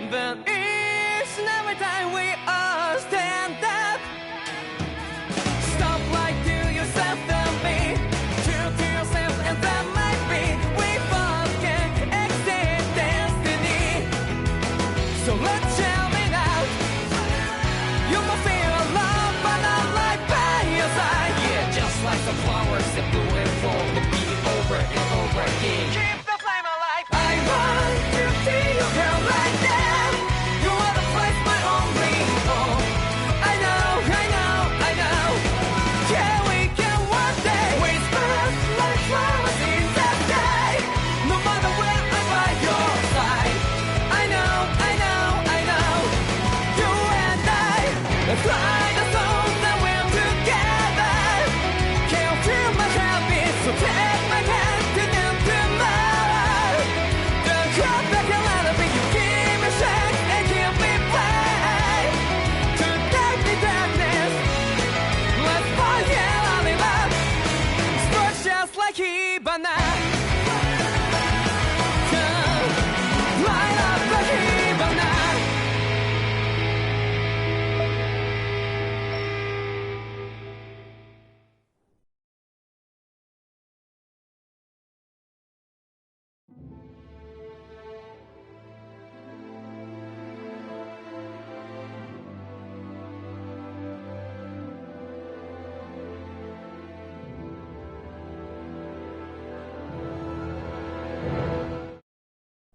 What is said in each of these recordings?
But it's never time we all stand up. Stop lying to yourself and me. True to yourself and that might be. We both can exceed destiny. So let's shout it out. You must feel alone but not right by your side. Yeah, just like the flowers that bloom and fall, repeat over and over again. Keep the flame alive. I want to see you here right now. You are the place my only home. I know, I know, I know. Yeah, we can one day whisper like flowers in the sky. No matter where I'm by your side. I know, I know, I know. You and I, let's fly the soul that we're together. Can't feel my habit, so take my hand to them tomorrow. The crowd back a lot of it, you give me strength and give me play. To take the darkness, let's fall yeah, in love. Sparks just like Hibana. Light up the Hibana.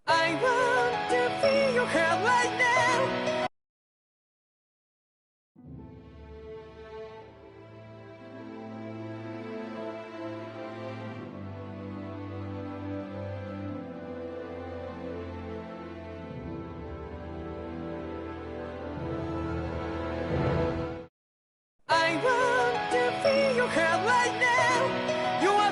I want to feel your hair right now. I want to feel your hair right now. You are.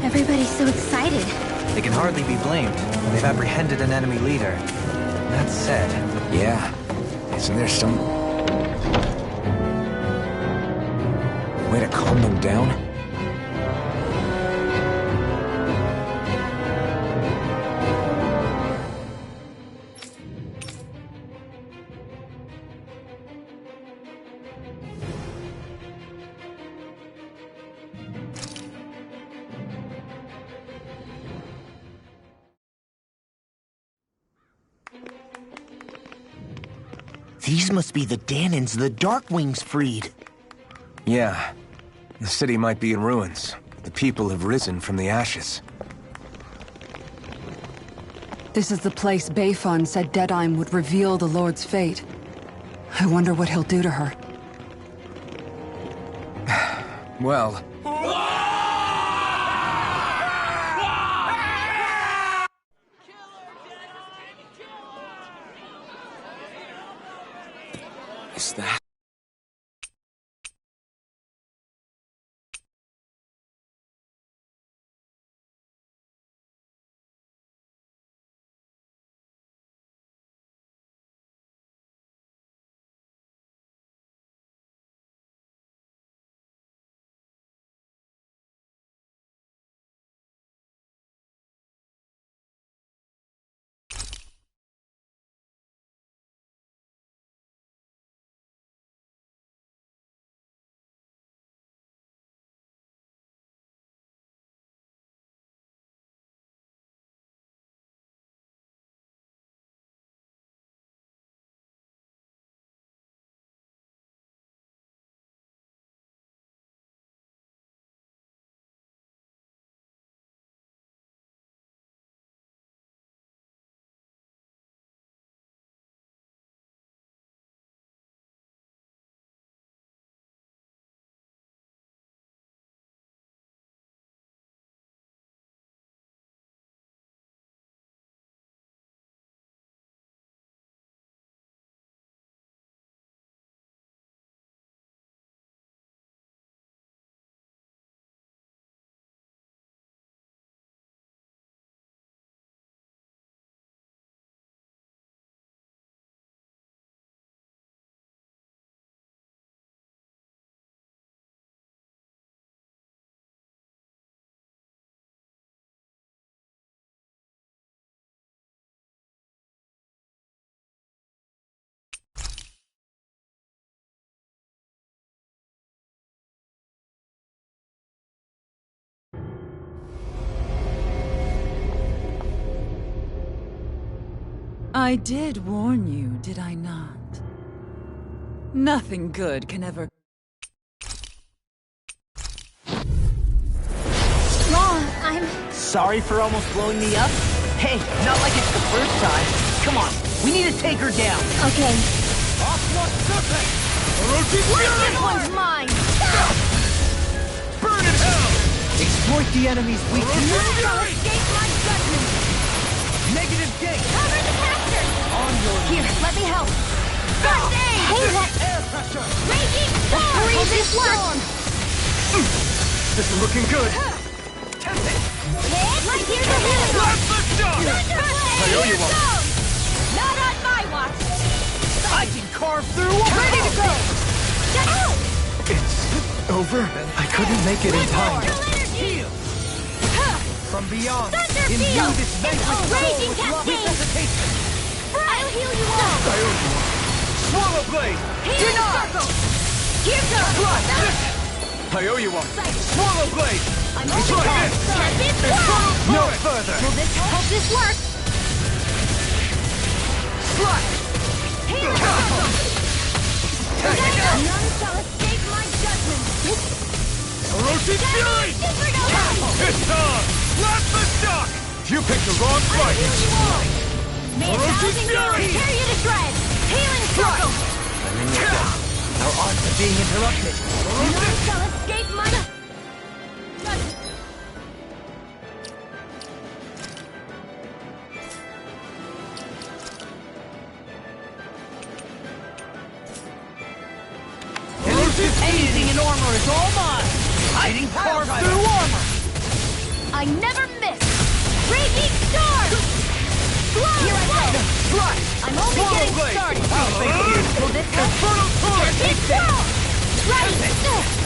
Everybody's so excited. They can hardly be blamed. They've apprehended an enemy leader. That said... Yeah. Isn't there some... way to calm them down? These must be the Danans the Darkwings freed. Yeah. The city might be in ruins, but the people have risen from the ashes. This is the place Bayfon said Deadheim would reveal the Lord's fate. I wonder what he'll do to her. Well... Is that... I did warn you, did I not? Nothing good can ever... I'm... Sorry for almost blowing me up? Hey, not like it's the first time. Come on, we need to take her down. Okay. This one's mine! Burn in hell! Exploit the enemy's weakness. Escape my judgment! Negative gate. Cover the caster! On your Here, let me help. First aid! Hey, air pressure. Raging storm! Freezing storm! This is looking good. Right here's the healing! Blast the shot! I owe you one. Not on my watch! I can carve through walls. Ready to go! It's over? I couldn't make it in time. Heal. From beyond, Thunder imbue field! this vanquished soul Raging with love cascade! resuscitation. I'll heal you all! I owe you one. Swallow blade! Healing circle! Here goes! I owe you one. Swallow blade! I'm Try almost this! done! This Infernal No bullet! further. Will this help this work? Slash! Healing circle! None shall escape my judgment! Ferocious fury! Supernova! It's on! Blast the shock! You picked the wrong I'll fight! heal you all! May a Ferocious thousand fury! glories tear you to shreds! Healing circle! I'm in your debt. Our arts are being interrupted. None shall escape my judgment! Anything in armor is all mine. Hiding carved through armor. I never miss! Raging storm! Here I go! I'm only Swallow getting blade! started! Will this help? Infernal torrent! It's strong! Right!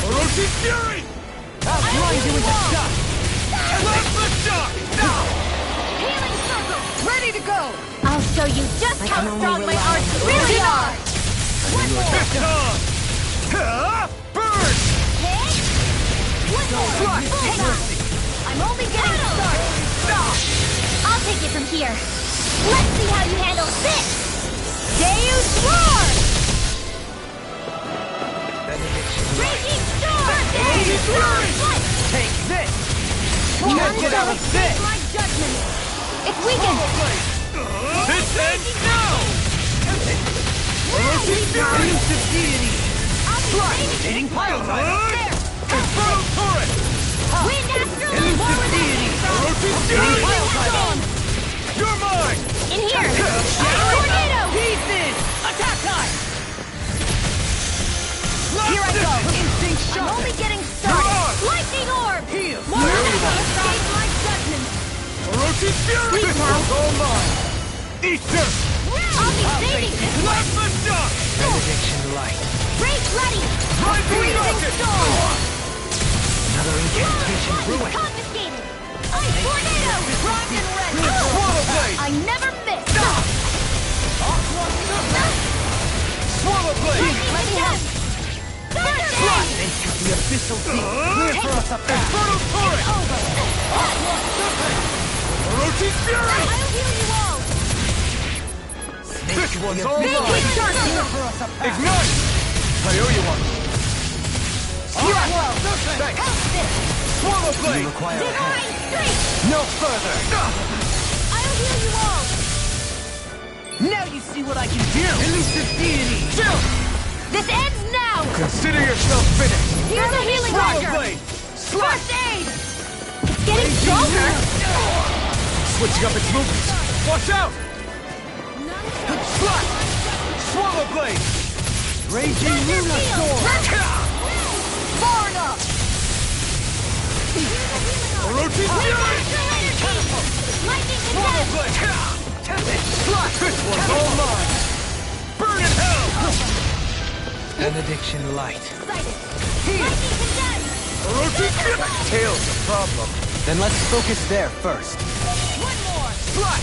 Ferocious fury! I'll blind you with the shot. Blast the shock! Healing circle! Ready to go! I'll show you just how strong my arts really are! One more! It's on! Burn! Hit! One more! Hang on! I'm only getting started! I'll take it from here! Let's see how you handle this! Deus Roar! Raging storm! Deus Roar! Take this. None Get shall out of escape this. my judgment! It's weakened! This ends now! Ferocious fury! Hitting pile driver. There! Infernal turret! Wind Astral Elusive deity. Hitting pile driver. You're mine! In here! Tornado! Pieces! Attack time! Here I go! Instinct I'm shot! only getting started! Lightning Orb! Heal! Escape my judgment! Orochi Fury! Sleep now! All mine! Easter! I'll be saving this! Plasma shock! Benediction light. Rage ready! Rising Freezing rocket! storm! Another incantation ruin. Confiscated! Ice tornado! Rocked and ready! Swallow blade! I never miss! Swallow blade! Let me help! Thunder Enter the abyssal deep. Clear for us a path. Infernal turret! over! Orochi Fury! I'll heal you all! This one's all Make mine! it dark! Clear for us a path. Ignite! I owe you one. Here I go! Thanks. Help this! Swallow You blade! require a hand. Divine strength! No further! I'll heal you all! Now you see what I can do. Elusive deity. Chill! This ends now! Consider yourself finished! Here's a healing Swallow roger! blade! First aid! It's getting stronger! Switching up its movements! Watch out! Slap! Swallow blade! Raging Luna Storm. Far enough! Orochi Fury! Lightning Swallow condensed! blade! Slap! This one's all mine! Burn in hell! Benediction light. Lightning condensed! Orochi Fury! That tail's the problem. Then let's focus there first. One more! Slap!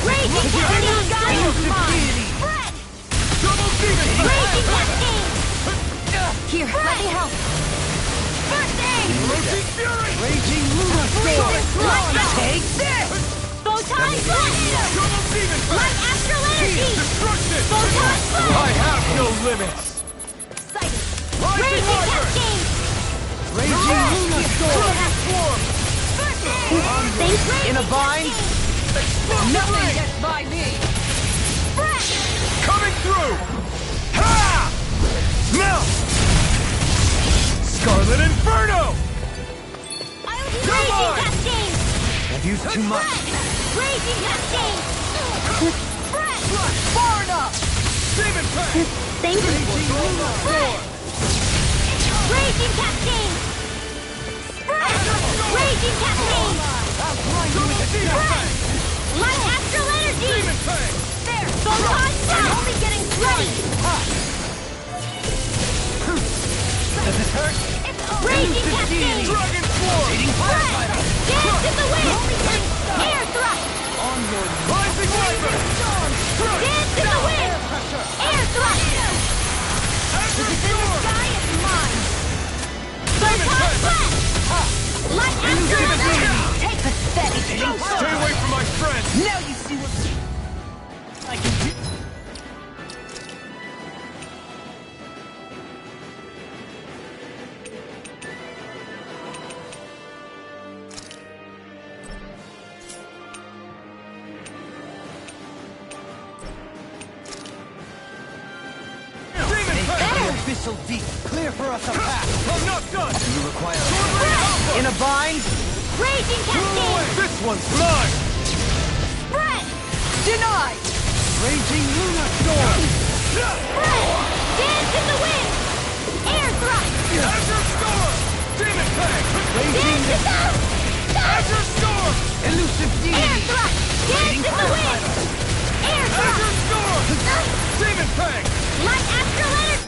Raging cascade! Elusive deity. Fred! Double demon! Raging cascade! Here, let me help! First aid! Orochi Fury! Raging Luna Storm. Lightning! Take this. Photon tornado! Double demon! Light astral energy! Destruction! Photon blast! I have no limits! Sighted! Rising Raging Wyvern! cascade! Raging Luna Storm. Transform! First aid! In a bind. Explosive Nothing ray! gets by me. Fred! Coming through! Ha! Now! Scarlet Inferno! I'll be Come Raging on! cascade! I've used too much. Fred! Raging cascade! Fred! Far enough. Demon Pack! Thank you! Luna Storm! Raging cascade! Fred! Raging cascade! Double demon Pack! Light astral energy! Demon Pack! There! Photon blast! Only getting ready! Does it hurt? Raging cascade! Dragon Swarm! Fred! Dance in the wind! Air thrust! Onward. Rising Wyvern! Dance in the wind! Air thrust! Azure The Storm! sky is mine! Demon Photon Pack! blast! Light astral energy! Take pathetic. Stay away from my friend! Now you see what I can do. Demon Pack! The abyssal deep. Clear for us a path. I'm not done! You require a hand. Alpha! In a bind. Raging cascade! This one's mine! Fred! Denied. Raging Luna Storm. Fred! Dance in the wind! Air thrust! Azure Storm! Demon Pack! Raging Dance in the... Azure Storm! elusive Air deity. thrust! Dance in the wind! Air thrust! Azure Storm! Demon Pack! Light astral energy!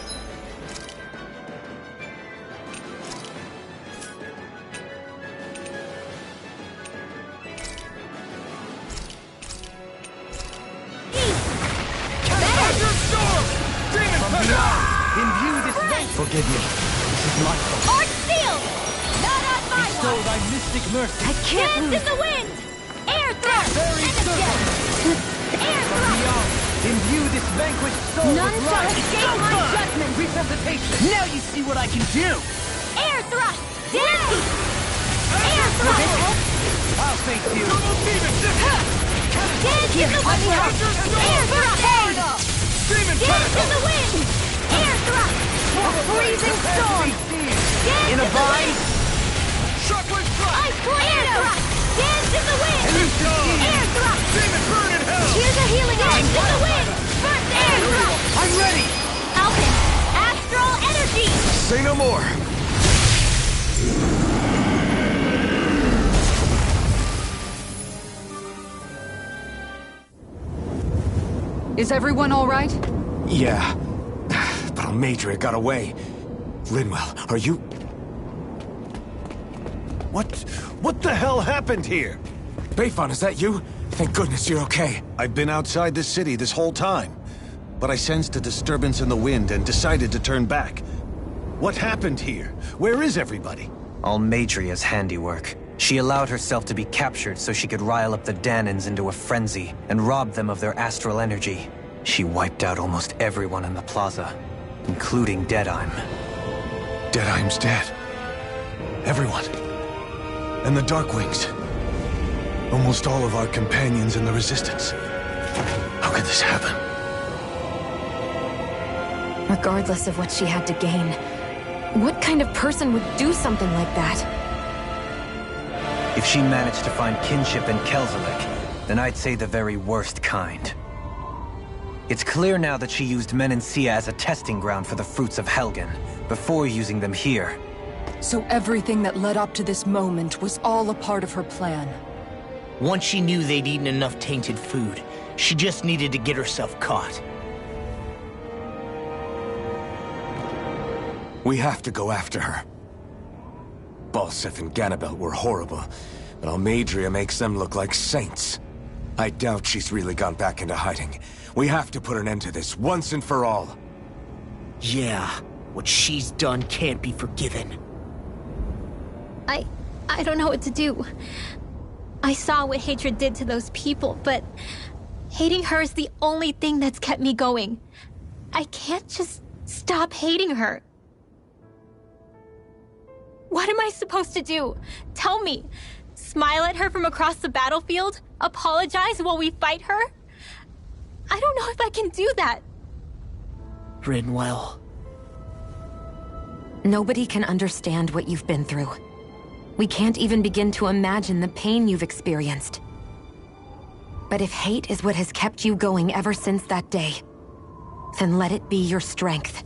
Azure Storm! Demon Pack! Imbue this vent. Forgive me. This is my fault. Arch sealed! Not on my Bestow watch! thy mystic mercy. I can't Dance in the wind! Air thrust! Very And again! Air thrust! Beyond. Imbue this vanquished soul None with shall life. escape my judgment! Resuscitation. Now you see what I can do. Air thrust! Dancing! Air thrust! I'll face you. Double demon! Dance in the wind! Air thrust! Demon Dance Pack! in the wind! Air thrust! Dance in the wind! Air thrust! Here's a healing dance in the wind! First air thrust! I'm ready! Alpin! Astral energy! Say no more! Is everyone all right? Yeah. But Almeidrea got away. Linwell, are you... What the hell happened here? Bayfon, is that you? Thank goodness you're okay. I've been outside the city this whole time, but I sensed a disturbance in the wind and decided to turn back. What happened here? Where is everybody? Almeidrea's handiwork. She allowed herself to be captured so she could rile up the Danans into a frenzy and rob them of their astral energy. She wiped out almost everyone in the plaza, including Deadheim. Deadheim's dead. Everyone. And the Darkwings. Almost all of our companions in the Resistance. How could this happen? Regardless of what she had to gain, what kind of person would do something like that? If she managed to find kinship in Kelzelik, then I'd say the very worst kind. It's clear now that she used Menancia as a testing ground for the fruits of Helgen, before using them here. So everything that led up to this moment was all a part of her plan. Once she knew they'd eaten enough tainted food, she just needed to get herself caught. We have to go after her. Balseph and Ganabelt were horrible, but Almeidrea makes them look like saints. I doubt she's really gone back into hiding. We have to put an end to this, once and for all. Yeah, what she's done can't be forgiven. I don't know what to do. I saw what hatred did to those people, but hating her is the only thing that's kept me going. I can't just stop hating her. What am I supposed to do? Tell me. Smile at her from across the battlefield? Apologize while we fight her? I don't know if I can do that. Rinwell. Nobody can understand what you've been through. We can't even begin to imagine the pain you've experienced. But if hate is what has kept you going ever since that day, then let it be your strength.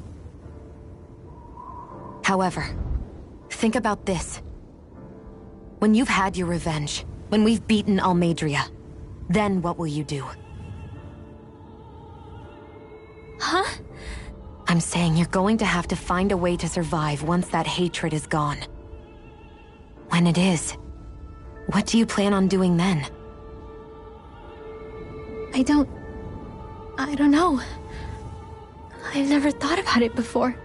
However, think about this. When you've had your revenge, when we've beaten Almeidrea, then what will you do? Huh? I'm saying you're going to have to find a way to survive once that hatred is gone. When it is, what do you plan on doing then? I don't know. I've never thought about it before.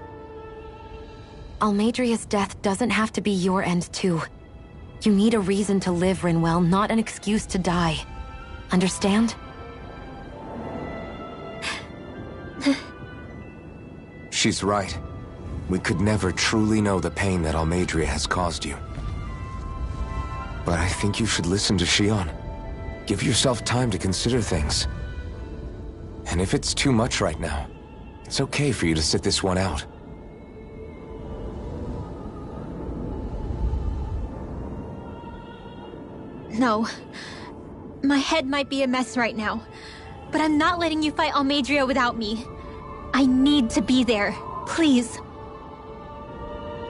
Almeidrea's death doesn't have to be your end too. You need a reason to live, Rinwell, not an excuse to die. Understand? She's right. We could never truly know the pain that Almeidrea has caused you. But I think you should listen to Shionne. Give yourself time to consider things. And if it's too much right now, it's okay for you to sit this one out. No. My head might be a mess right now, but I'm not letting you fight Almeidrea without me. I need to be there. Please.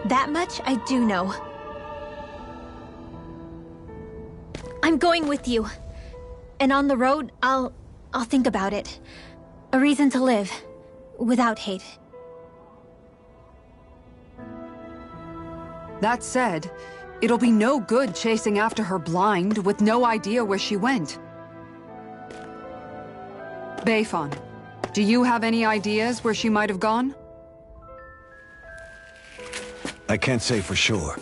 That much I do know. I'm going with you. And on the road, I'll think about it. A reason to live. Without hate. That said, it'll be no good chasing after her blind with no idea where she went. Bayfon, do you have any ideas where she might have gone? I can't say for sure,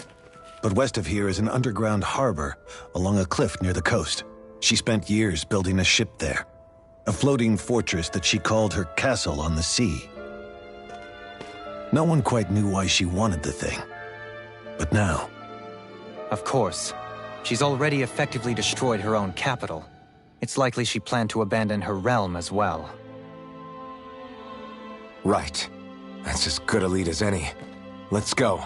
but west of here is an underground harbor along a cliff near the coast. She spent years building a ship there, a floating fortress that she called her castle on the sea. No one quite knew why she wanted the thing, but now... Of course. She's already effectively destroyed her own capital. It's likely she planned to abandon her realm as well. Right. That's as good a lead as any. Let's go.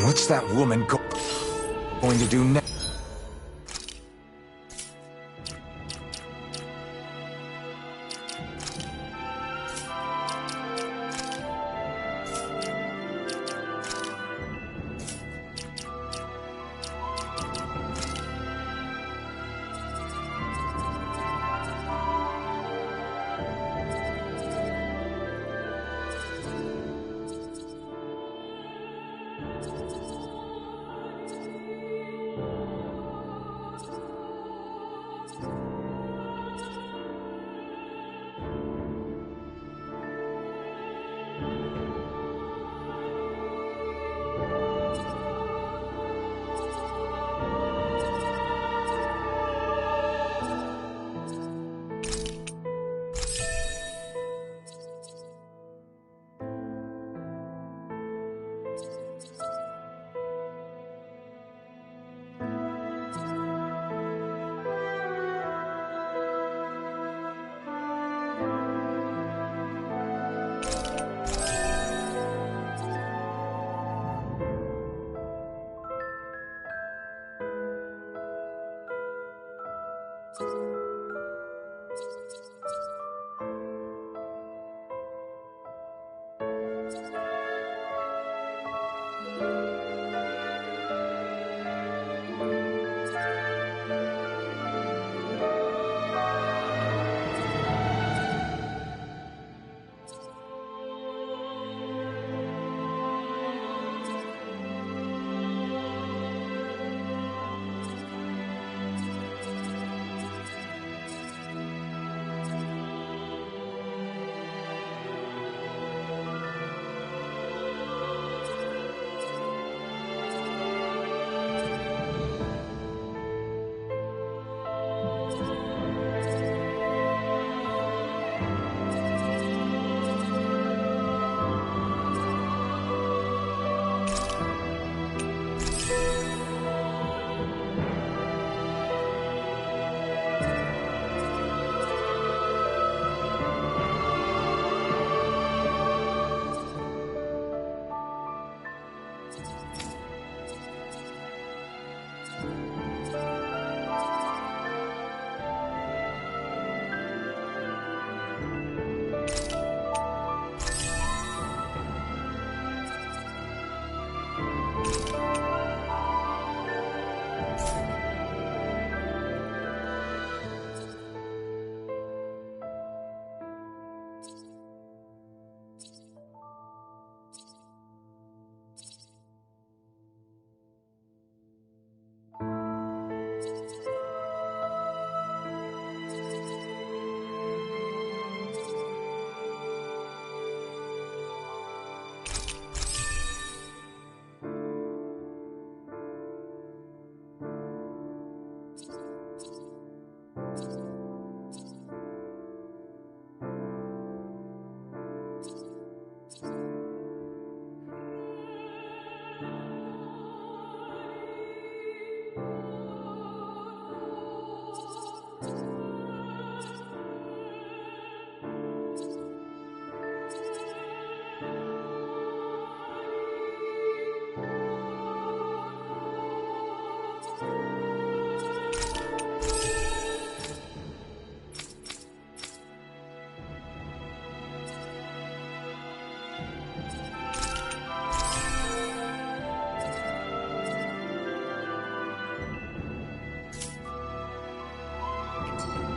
What's that woman going to do next?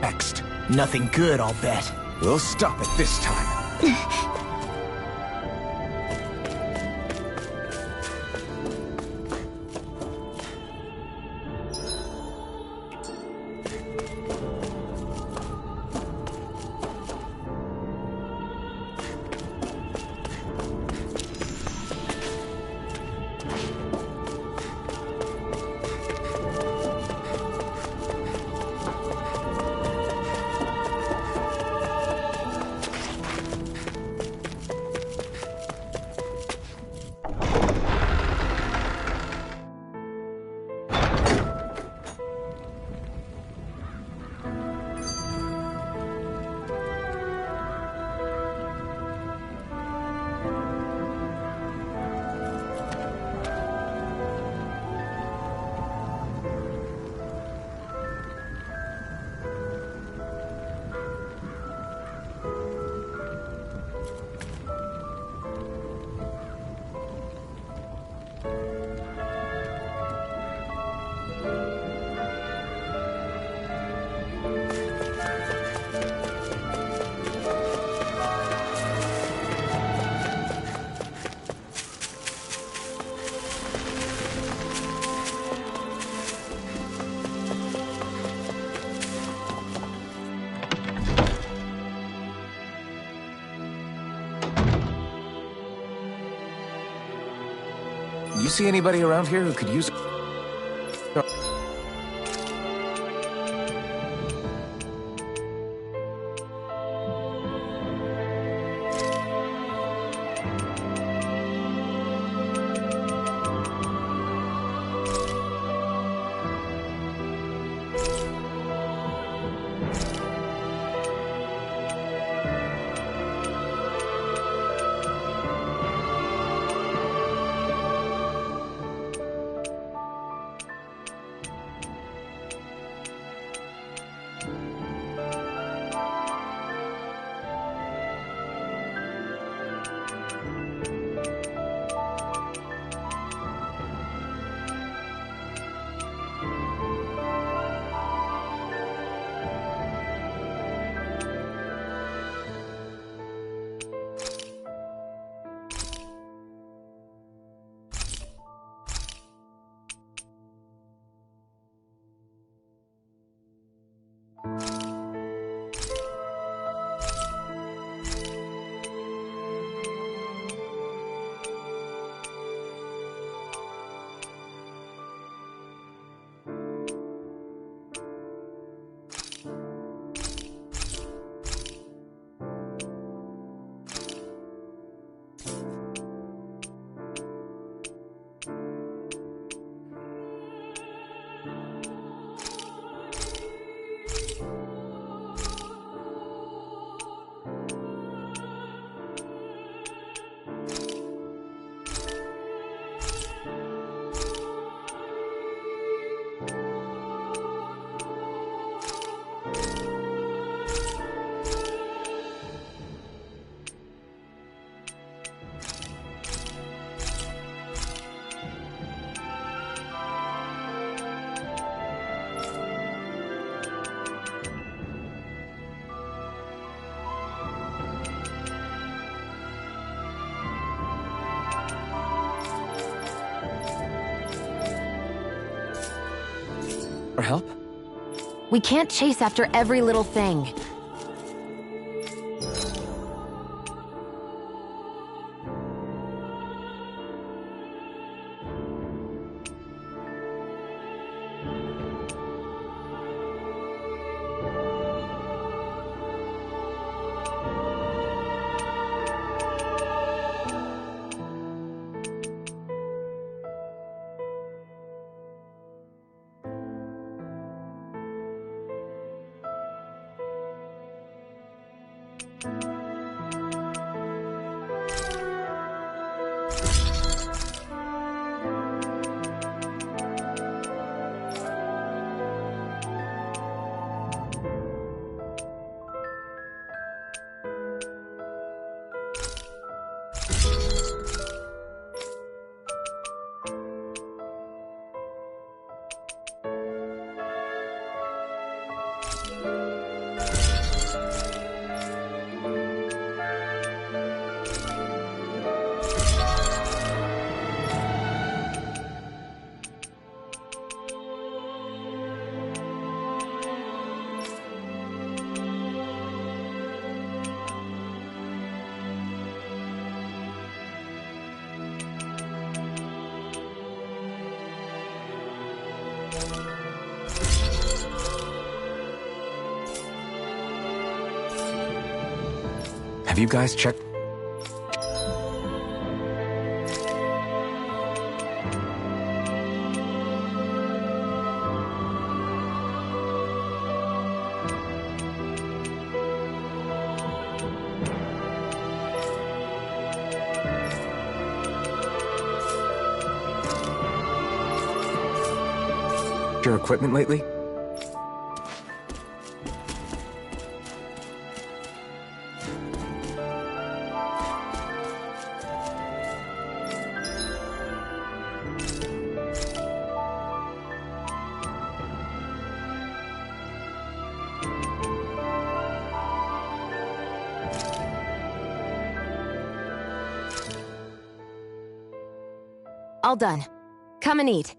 Next. Nothing good, I'll bet. We'll stop it this time. see anybody around here who could use... For help? We can't chase after every little thing. Have you guys checked? Your equipment lately? All done. Come and eat.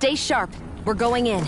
Stay sharp. We're going in.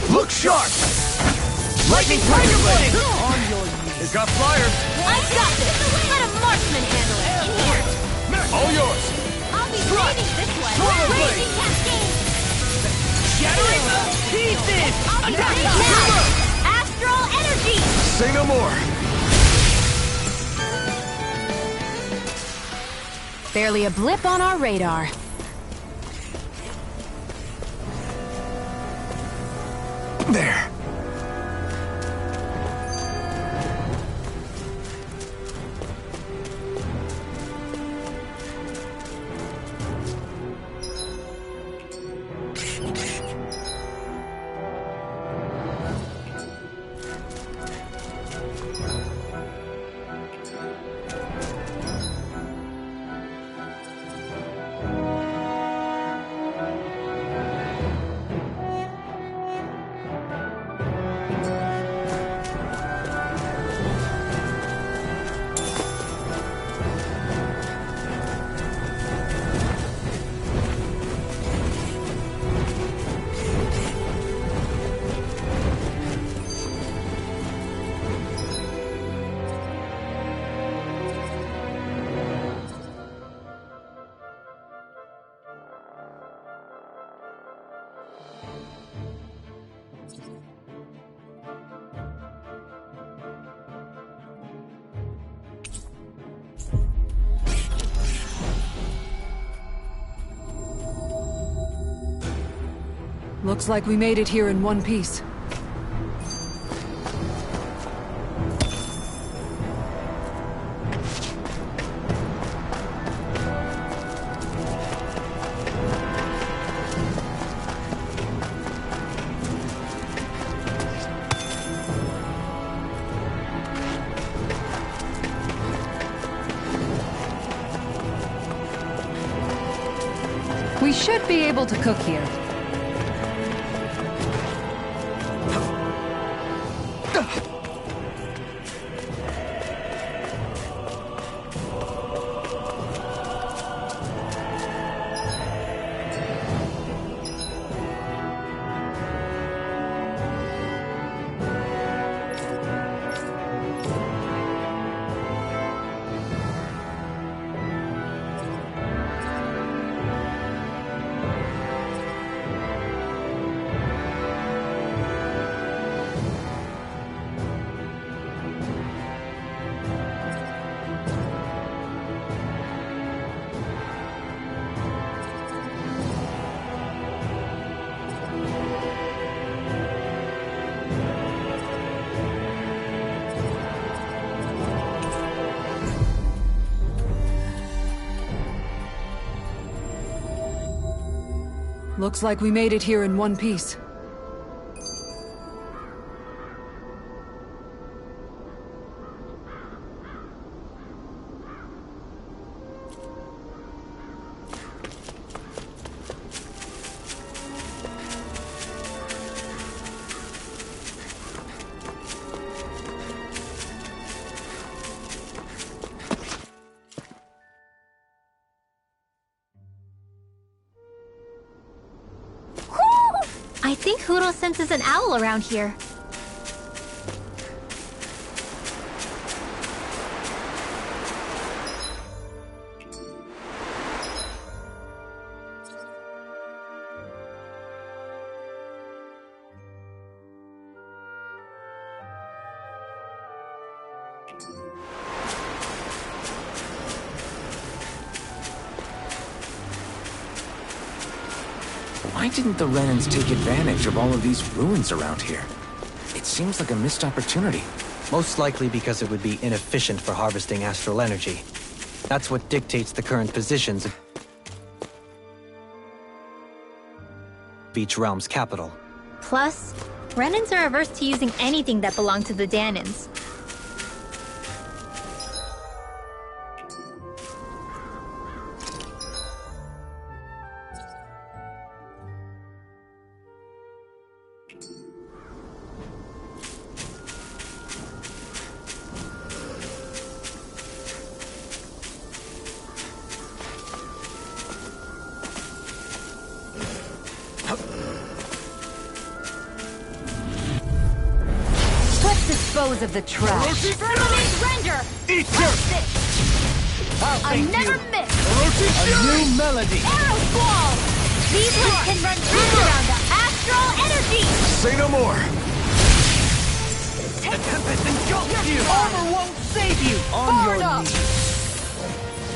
Look sharp! Lightning Tiger Blade! It got flyers! I got this! Let a marksman handle it! In here! All yours! I'll be blading this way! Swallow Blade! Raging Cascade! Shattering the pieces! I'll be Attack! ready now! Astral Energy! Say no more! Barely a blip on our radar. There. Looks like we made it here in one piece. We should be able to cook here. Looks like we made it here in one piece. I think Huro senses an owl around here. Why didn't the Renans take advantage of all of these ruins around here? It seems like a missed opportunity. Most likely because it would be inefficient for harvesting astral energy. That's what dictates the current positions of each realm's capital. Plus, Renans are averse to using anything that belonged to the Dahnans. Dispose of the trash. Firmament render! Eat her! I never miss! A new melody! Arrow Squall! These ones can run round around the astral energy! Say no more! The Tempest engulfs you! Armor won't save you! On Far your up. knees!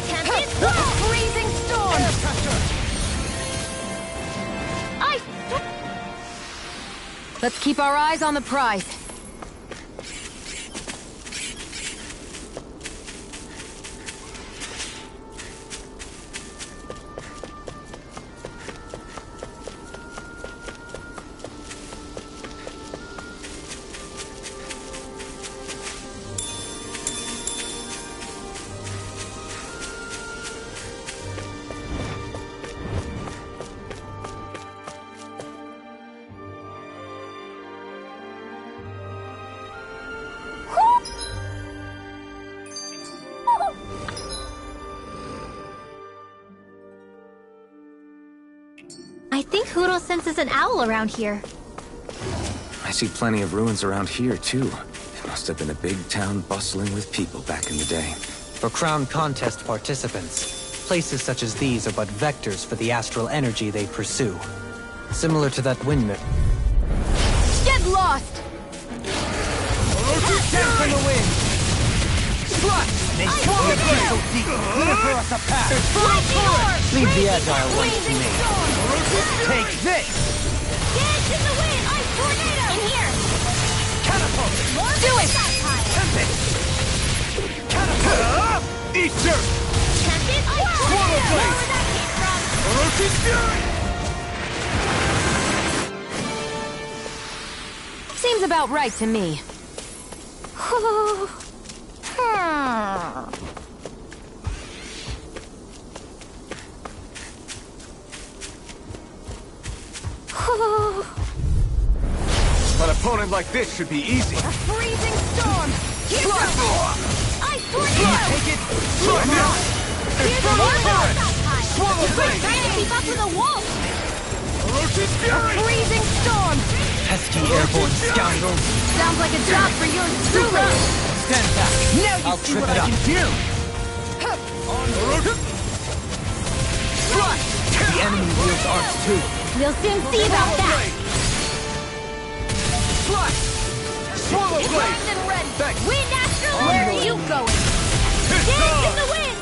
Tempest freezing storm! Air pressure! Let's keep our eyes on the prize. I think Huro senses an owl around here. I see plenty of ruins around here, too. It must have been a big town bustling with people back in the day. For Crown Contest participants, places such as these are but vectors for the astral energy they pursue. Similar to that windmill. Get lost! Dance in the wind! Thrust! They swung the so deep, clear for us a path! Leave the agile ones to me. Take this! Dance in the wind! I'm tornado! In here! Catapult! Do it! Tempest! Catapult! Eater! Tempest! Swallow Where blade! that came from? Orochi Fury! Seems about right to me. opponent like this should be easy. A freezing storm! Here goes! Ice tornado! Take it! Here's a warlock! You're trying to keep up with a wolf! A freezing storm! Pesky airborne scoundrels. Sounds like a job for yours truly! Stand back. Now you I'll see trip what it I up. can do! The enemy wields arts too. We'll soon see about that! Swallow It's blade! armed and ready! Wind Astral, where are you going? Dance in the wind!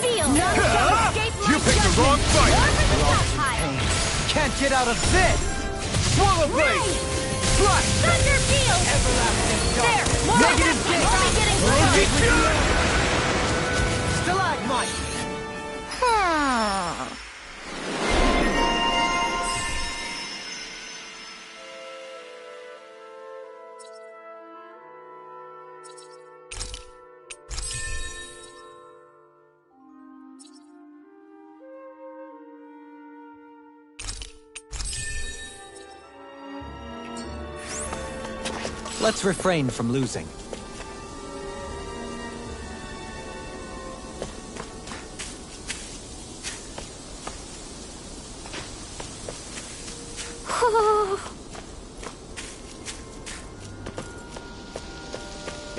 Feel! None shall escape my You picked the judgment. wrong fight. Over the top pile! Can't get out of this! Swallow blade! Ray! Thunder field! There! More Negative attacks! I'm only getting closer! Stalagmite! Let's refrain from losing.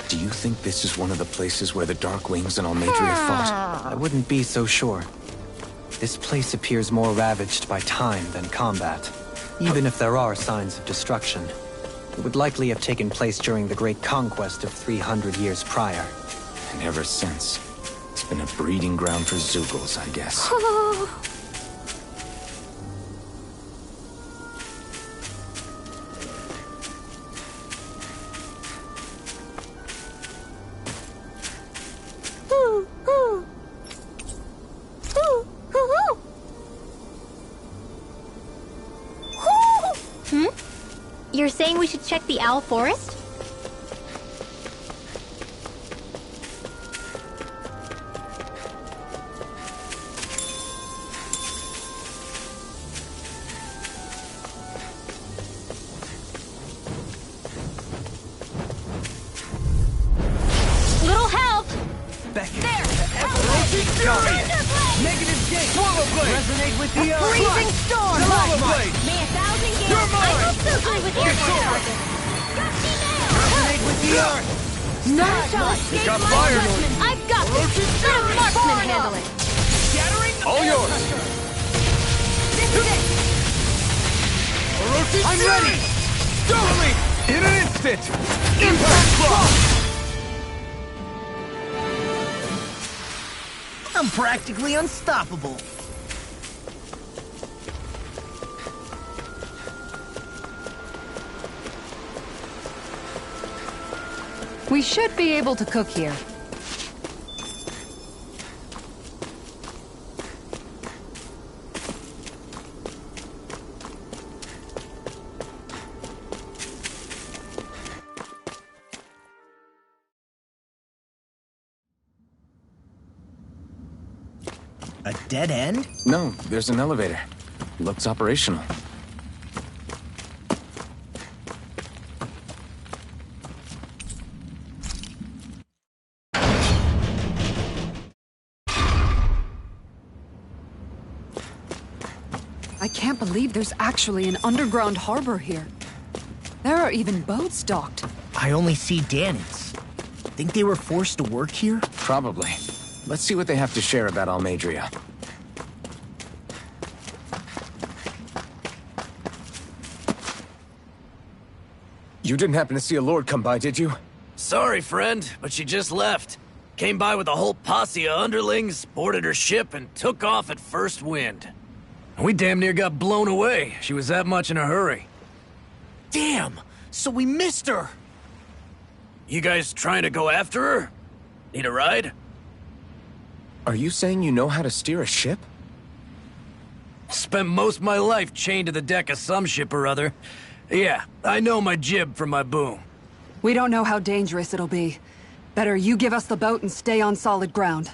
Do you think this is one of the places where the Dark Wings and Almeidrea fought? I wouldn't be so sure. This place appears more ravaged by time than combat. Even if there are signs of destruction, it would likely have taken place during the Great Conquest of 300 years prior. And ever since, it's been a breeding ground for Zeugles, I guess. You're saying we should check the Owl Forest? Little help! Beckett! There! Negative gate! Swallow blade! Resonate with the earth! Freezing storm! Swallow blade! May 1,000 games! You're mine! I hope so good with your target! Gusty nail! Resonate with the earth! None shall escape got my fire, judgment! I've got this! Let a marksman handle it! Shattering the All yours! This is it! I'm ready! Totally! In an instant! Impact block! I'm practically unstoppable. We should be able to cook here. A dead end? No, there's an elevator. Looks operational. I can't believe there's actually an underground harbor here. There are even boats docked. I only see Danits. Think they were forced to work here? Probably. Let's see what they have to share about Almeidrea. You didn't happen to see a lord come by, did you? Sorry, friend, but she just left. Came by with a whole posse of underlings, boarded her ship, and took off at first wind. We damn near got blown away. She was that much in a hurry. Damn! So we missed her! You guys trying to go after her? Need a ride? Are you saying you know how to steer a ship? Spent most of my life chained to the deck of some ship or other. Yeah, I know my jib from my boom. We don't know how dangerous it'll be. Better you give us the boat and stay on solid ground.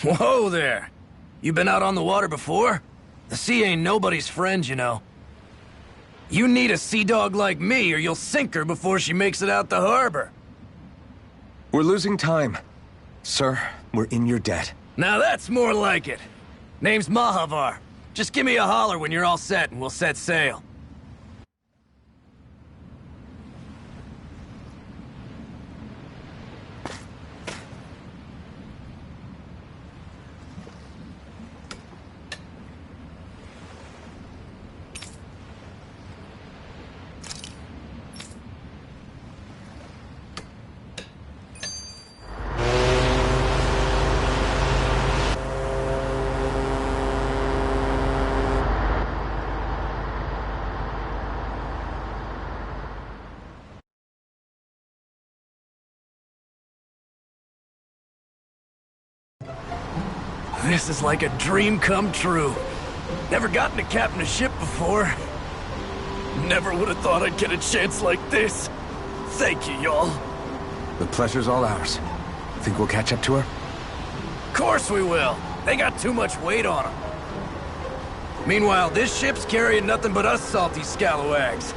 Whoa there! You been out on the water before? The sea ain't nobody's friend, you know. You need a sea dog like me, or you'll sink her before she makes it out the harbor. We're losing time. Sir, we're in your debt. Now that's more like it. Name's Mahavar. Just give me a holler when you're all set and we'll set sail. This is like a dream come true. Never gotten to captain a ship before. Never would have thought I'd get a chance like this. Thank you, y'all. The pleasure's all ours. Think we'll catch up to her? Of course we will. They got too much weight on them. Meanwhile, this ship's carrying nothing but us salty scalawags.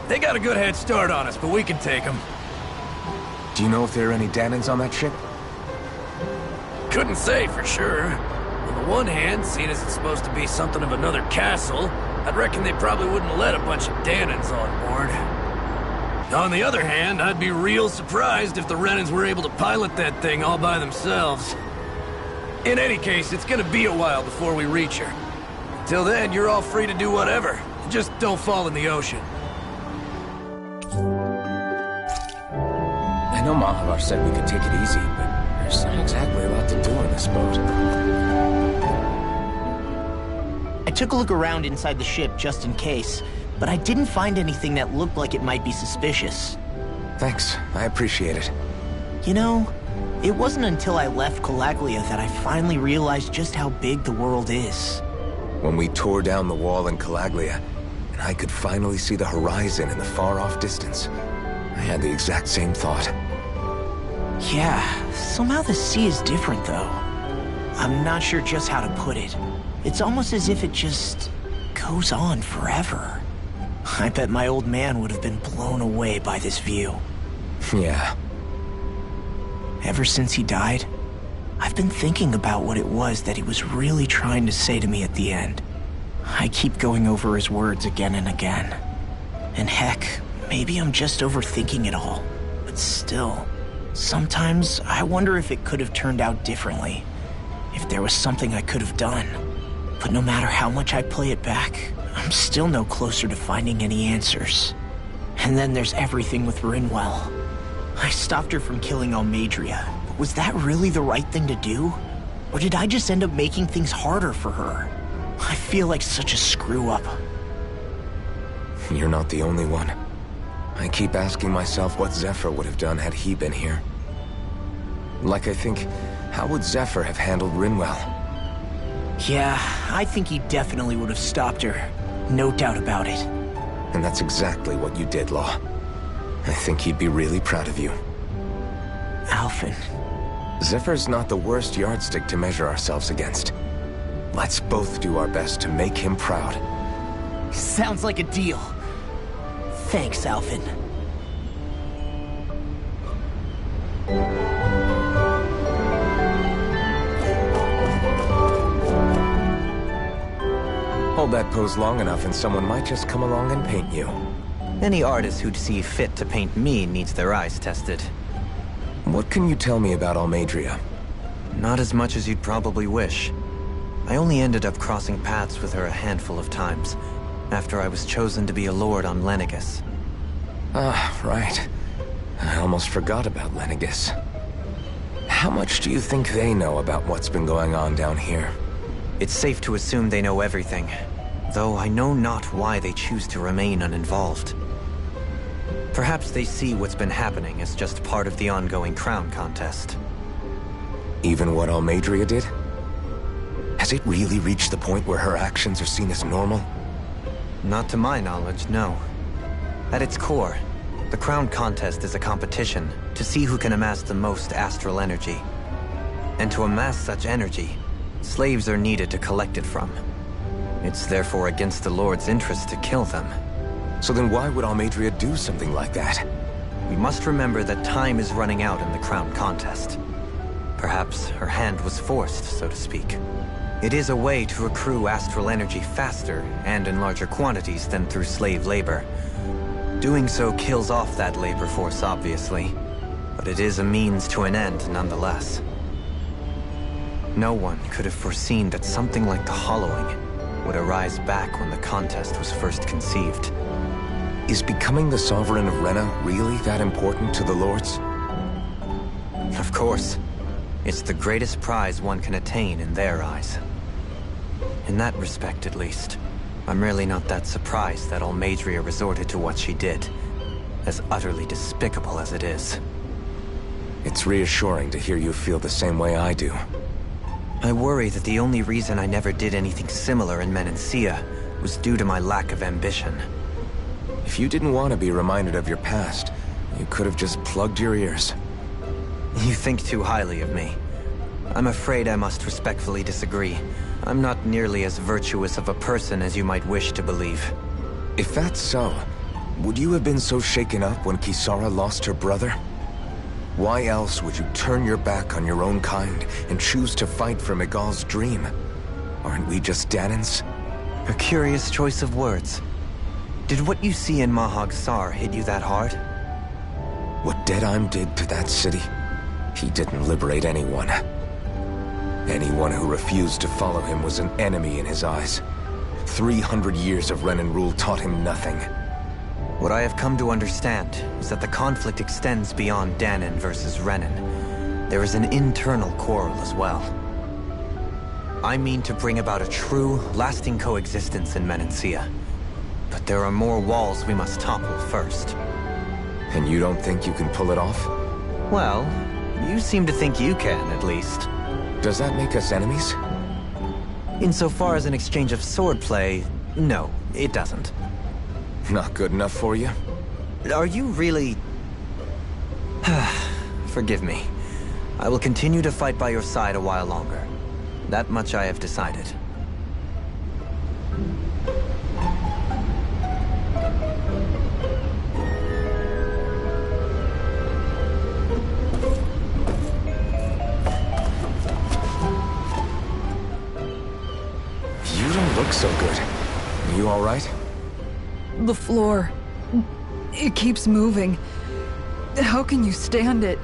They got a good head start on us, but we can take them. Do you know if there are any Danans on that ship? Couldn't say for sure. On the one hand, seeing as it's supposed to be something of another castle, I'd reckon they probably wouldn't let a bunch of Danans on board. On the other hand, I'd be real surprised if the Renans were able to pilot that thing all by themselves. In any case, it's gonna be a while before we reach her. Till then, you're all free to do whatever. Just don't fall in the ocean. I know Mahavar said we could take it easy, but there's not exactly a lot to do on this boat. I took a look around inside the ship just in case, but I didn't find anything that looked like it might be suspicious. Thanks, I appreciate it. You know, it wasn't until I left Calaglia that I finally realized just how big the world is. When we tore down the wall in Calaglia, and I could finally see the horizon in the far-off distance, I had the exact same thought. Yeah, somehow the sea is different though. I'm not sure just how to put it. It's almost as if it just goes on forever. I bet my old man would have been blown away by this view. Yeah. Ever since he died, I've been thinking about what it was that he was really trying to say to me at the end. I keep going over his words again and again. And heck, maybe I'm just overthinking it all. But still, sometimes I wonder if it could have turned out differently. If there was something I could have done. But no matter how much I play it back, I'm still no closer to finding any answers. And then there's everything with Rinwell. I stopped her from killing Almeidrea, but was that really the right thing to do? Or did I just end up making things harder for her? I feel like such a screw-up. You're not the only one. I keep asking myself what Zephyr would have done had he been here. Like I think, how would Zephyr have handled Rinwell? Yeah, I think he definitely would have stopped her. No doubt about it. And that's exactly what you did, Law. I think he'd be really proud of you. Alphen. Zephyr's not the worst yardstick to measure ourselves against. Let's both do our best to make him proud. Sounds like a deal. Thanks, Alphen. Hold that pose long enough and someone might just come along and paint you. Any artist who'd see fit to paint me needs their eyes tested. What can you tell me about Almeidrea? Not as much as you'd probably wish. I only ended up crossing paths with her a handful of times, after I was chosen to be a lord on Lenegis. Ah, right. I almost forgot about Lenegis. How much do you think they know about what's been going on down here? It's safe to assume they know everything, though I know not why they choose to remain uninvolved. Perhaps they see what's been happening as just part of the ongoing crown contest. Even what Almeidrea did? Has it really reached the point where her actions are seen as normal? Not to my knowledge, no. At its core, the crown contest is a competition to see who can amass the most astral energy. And to amass such energy, slaves are needed to collect it from. It's therefore against the Lord's interest to kill them. So then why would Almeidrea do something like that? We must remember that time is running out in the crown contest. Perhaps her hand was forced, so to speak. It is a way to accrue astral energy faster and in larger quantities than through slave labor. Doing so kills off that labor force, obviously, but it is a means to an end nonetheless. No one could have foreseen that something like the Hollowing would arise back when the contest was first conceived. Is becoming the Sovereign of Renna really that important to the Lords? Of course. It's the greatest prize one can attain in their eyes. In that respect, at least, I'm really not that surprised that Almeidrea resorted to what she did, as utterly despicable as it is. It's reassuring to hear you feel the same way I do. I worry that the only reason I never did anything similar in Menancia was due to my lack of ambition. If you didn't want to be reminded of your past, you could have just plugged your ears. You think too highly of me. I'm afraid I must respectfully disagree. I'm not nearly as virtuous of a person as you might wish to believe. If that's so, would you have been so shaken up when Kisara lost her brother? Why else would you turn your back on your own kind and choose to fight for Miguel's dream? Aren't we just Dahnans? A curious choice of words. Did what you see in Mahag Saar hit you that hard? What Deadheim did to that city, he didn't liberate anyone. Anyone who refused to follow him was an enemy in his eyes. 300 years of Renan rule taught him nothing. What I have come to understand is that the conflict extends beyond Dahnan versus Renan. There is an internal quarrel as well. I mean to bring about a true, lasting coexistence in Menancia. But there are more walls we must topple first. And you don't think you can pull it off? Well, you seem to think you can, at least. Does that make us enemies? Insofar as an exchange of swordplay, no, it doesn't. Not good enough for you? Are you really... Forgive me. I will continue to fight by your side a while longer. That much I have decided. You don't look so good. You all right? The floor. It keeps moving. How can you stand it?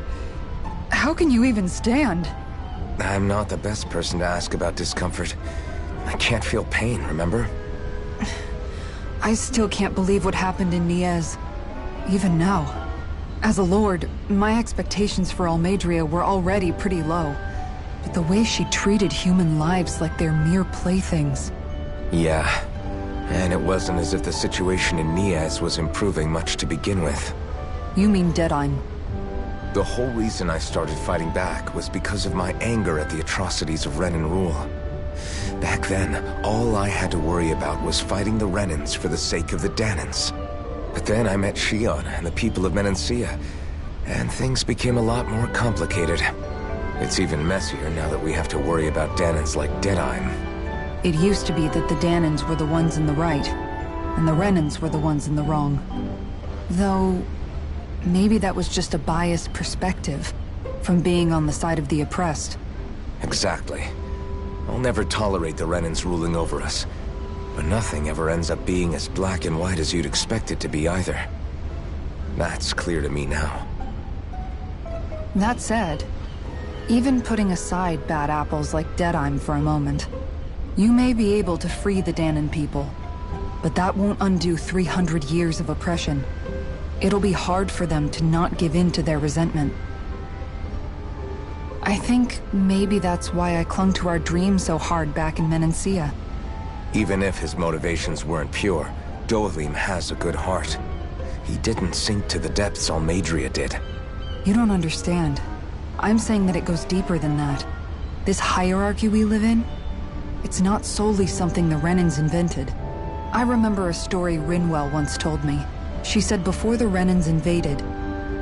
How can you even stand? I'm not the best person to ask about discomfort. I can't feel pain, remember? I still can't believe what happened in Niez. Even now. As a lord, my expectations for Almeidrea were already pretty low. But the way she treated human lives like they're mere playthings. Yeah. And it wasn't as if the situation in Niez was improving much to begin with. You mean Deadheim? The whole reason I started fighting back was because of my anger at the atrocities of Renan rule. Back then, all I had to worry about was fighting the Renans for the sake of the Dahnans. But then I met Shion and the people of Menancia, and things became a lot more complicated. It's even messier now that we have to worry about Dahnans like Deadheim. It used to be that the Dahnans were the ones in the right, and the Renans were the ones in the wrong. Though, maybe that was just a biased perspective, from being on the side of the oppressed. Exactly. I'll never tolerate the Renans ruling over us. But nothing ever ends up being as black and white as you'd expect it to be either. That's clear to me now. That said, even putting aside bad apples like Deadheim for a moment, you may be able to free the Dahnan people, but that won't undo 300 years of oppression. It'll be hard for them to not give in to their resentment. I think maybe that's why I clung to our dream so hard back in Menancia. Even if his motivations weren't pure, Dohalim has a good heart. He didn't sink to the depths Almeidrea did. You don't understand. I'm saying that it goes deeper than that. This hierarchy we live in, it's not solely something the Renans invented. I remember a story Rinwell once told me. She said before the Renans invaded,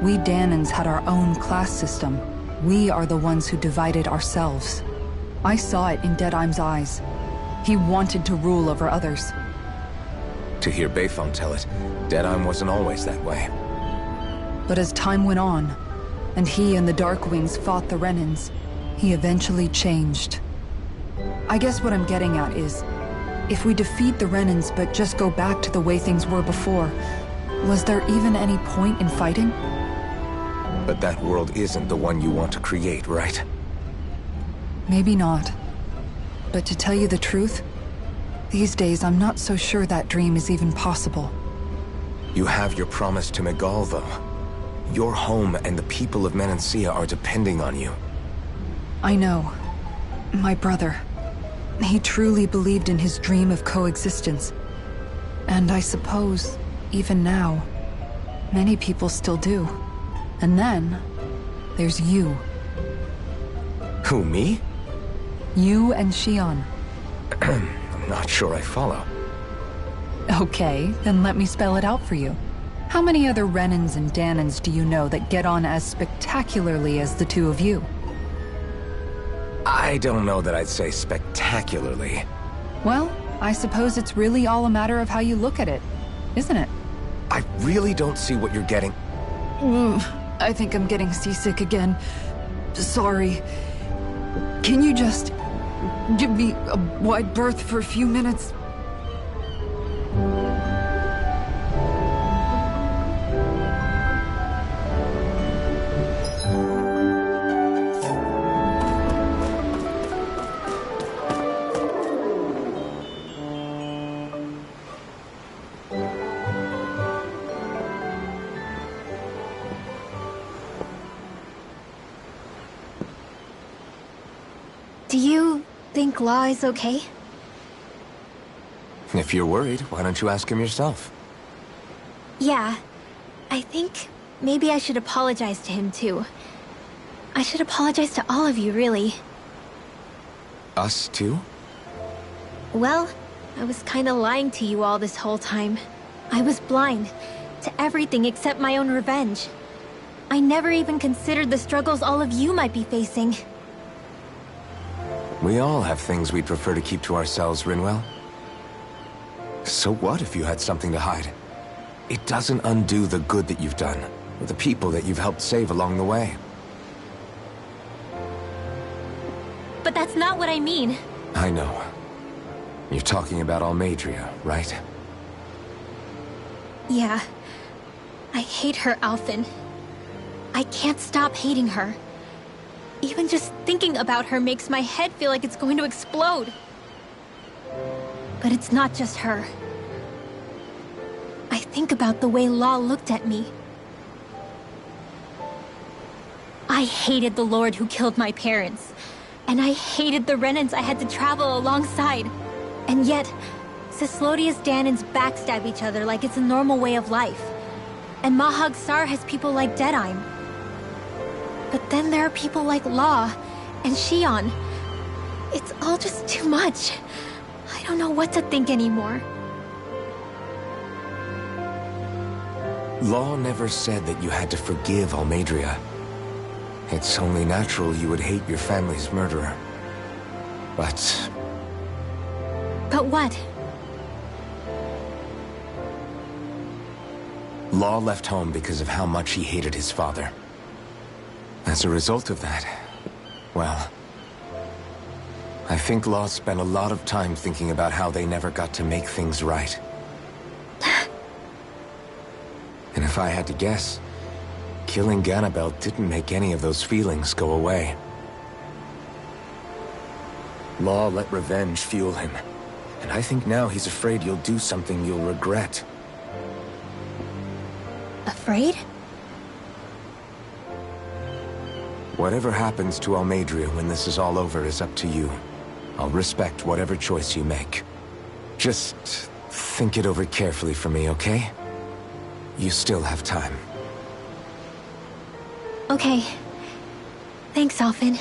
we Dahnans had our own class system. We are the ones who divided ourselves. I saw it in Deadheim's eyes. He wanted to rule over others. To hear Beifong tell it, Deadeye wasn't always that way. But as time went on, and he and the Darkwings fought the Renans, he eventually changed. I guess what I'm getting at is, if we defeat the Renans but just go back to the way things were before, was there even any point in fighting? But that world isn't the one you want to create, right? Maybe not. But to tell you the truth, these days I'm not so sure that dream is even possible. You have your promise to Miguel, though. Your home and the people of Menancia are depending on you. I know. My brother. He truly believed in his dream of coexistence. And I suppose, even now, many people still do. And then, there's you. Who, me? You and Shion. I'm not sure I follow. Okay, then let me spell it out for you. How many other Renans and Danans do you know that get on as spectacularly as the two of you? I don't know that I'd say spectacularly. Well, I suppose it's really all a matter of how you look at it, isn't it? I really don't see what you're getting. I think I'm getting seasick again. Sorry. Can you just give me a wide berth for a few minutes? Do you think Law is okay? If you're worried, why don't you ask him yourself? Yeah. I think maybe I should apologize to him too. I should apologize to all of you, really. Us too? Well, I was kinda lying to you all this whole time. I was blind to everything except my own revenge. I never even considered the struggles all of you might be facing. We all have things we'd prefer to keep to ourselves, Rinwell. So what if you had something to hide? It doesn't undo the good that you've done, or the people that you've helped save along the way. But that's not what I mean. I know. You're talking about Almeidrea, right? Yeah. I hate her, Alphen. I can't stop hating her. Even just thinking about her makes my head feel like it's going to explode. But it's not just her. I think about the way Law looked at me. I hated the Lord who killed my parents. And I hated the Renans I had to travel alongside. And yet, Cyslodia's Danans backstab each other like it's a normal way of life. And Mahag Saar has people like Deadeye. But then there are people like Law and Shion. It's all just too much. I don't know what to think anymore. Law never said that you had to forgive Almeidrea. It's only natural you would hate your family's murderer. But... But what? Law left home because of how much he hated his father. As a result of that, well... I think Law spent a lot of time thinking about how they never got to make things right. And if I had to guess, killing Ganabel didn't make any of those feelings go away. Law let revenge fuel him, and I think now he's afraid you'll do something you'll regret. Afraid? Whatever happens to Almeidrea when this is all over is up to you. I'll respect whatever choice you make. Just think it over carefully for me, okay? You still have time. Okay. Thanks, Alphen.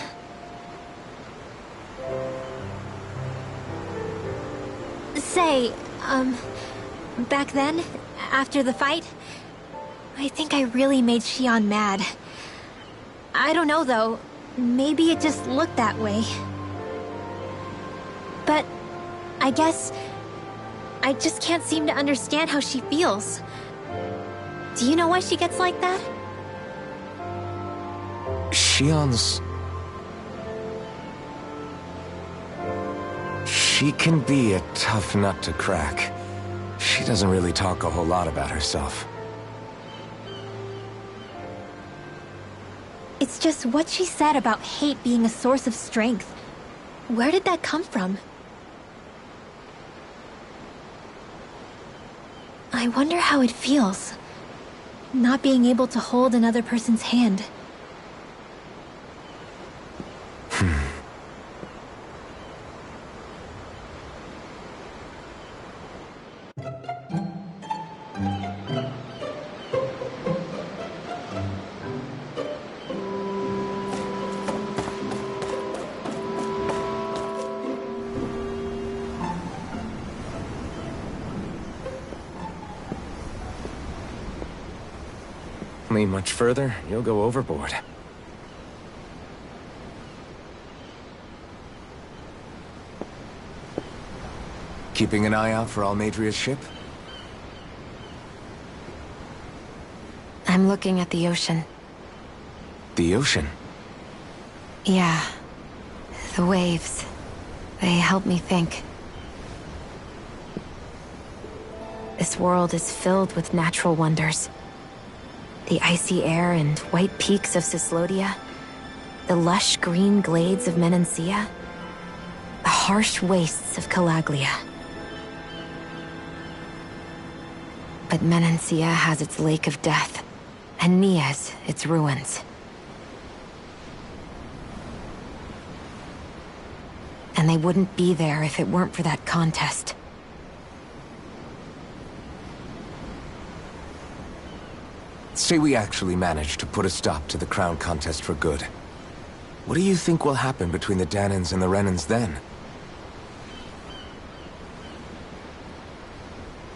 Say, back then, after the fight, I think I really made Shion mad. I don't know, though. Maybe it just looked that way. But I guess I just can't seem to understand how she feels. Do you know why she gets like that? Shion's... She can be a tough nut to crack. She doesn't really talk a whole lot about herself. It's just what she said about hate being a source of strength. Where did that come from? I wonder how it feels, not being able to hold another person's hand. Lean much further, you'll go overboard. Keeping an eye out for Almeidria's ship? I'm looking at the ocean. The ocean? Yeah. The waves. They help me think. This world is filled with natural wonders. The icy air and white peaks of Cyslodia, the lush green glades of Menancia, the harsh wastes of Calaglia. But Menancia has its Lake of Death, and Nias its ruins. And they wouldn't be there if it weren't for that contest. Say we actually managed to put a stop to the crown contest for good. What do you think will happen between the Dahnans and the Renans then?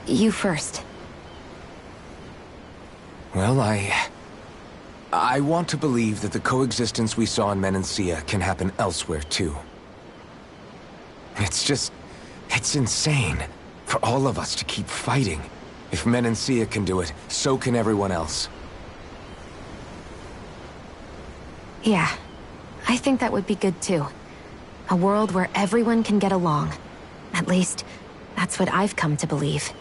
You first. Well, I want to believe that the coexistence we saw in Menancia can happen elsewhere, too. It's insane for all of us to keep fighting. If Menancia can do it, so can everyone else. Yeah, I think that would be good too. A world where everyone can get along. At least, that's what I've come to believe.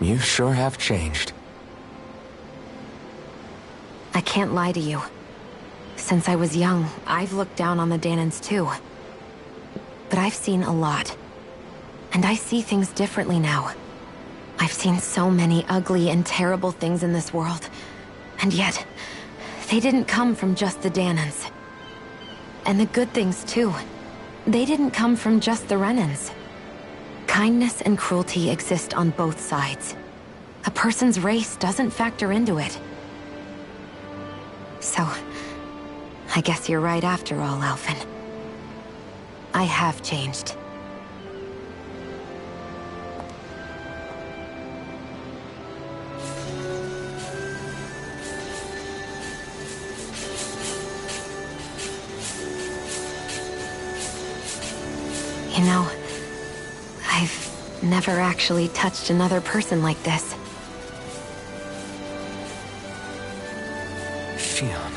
You sure have changed. I can't lie to you. Since I was young, I've looked down on the Dahnans too. But I've seen a lot. And I see things differently now. I've seen so many ugly and terrible things in this world. And yet, they didn't come from just the Dahnans. And the good things too. They didn't come from just the Renans. Kindness and cruelty exist on both sides. A person's race doesn't factor into it. So, I guess you're right after all, Alphen. I have changed. You know, I've never actually touched another person like this. Shion.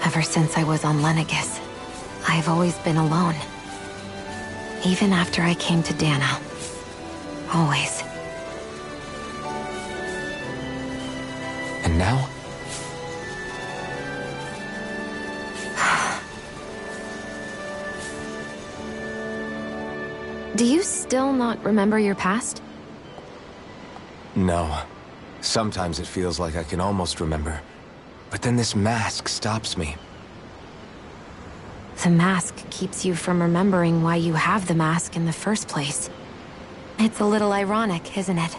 Ever since I was on Lenegis, I've always been alone. Even after I came to Dahna. Always. And now? Do you still not remember your past? No. Sometimes it feels like I can almost remember. But then this mask stops me. The mask keeps you from remembering why you have the mask in the first place. It's a little ironic, isn't it?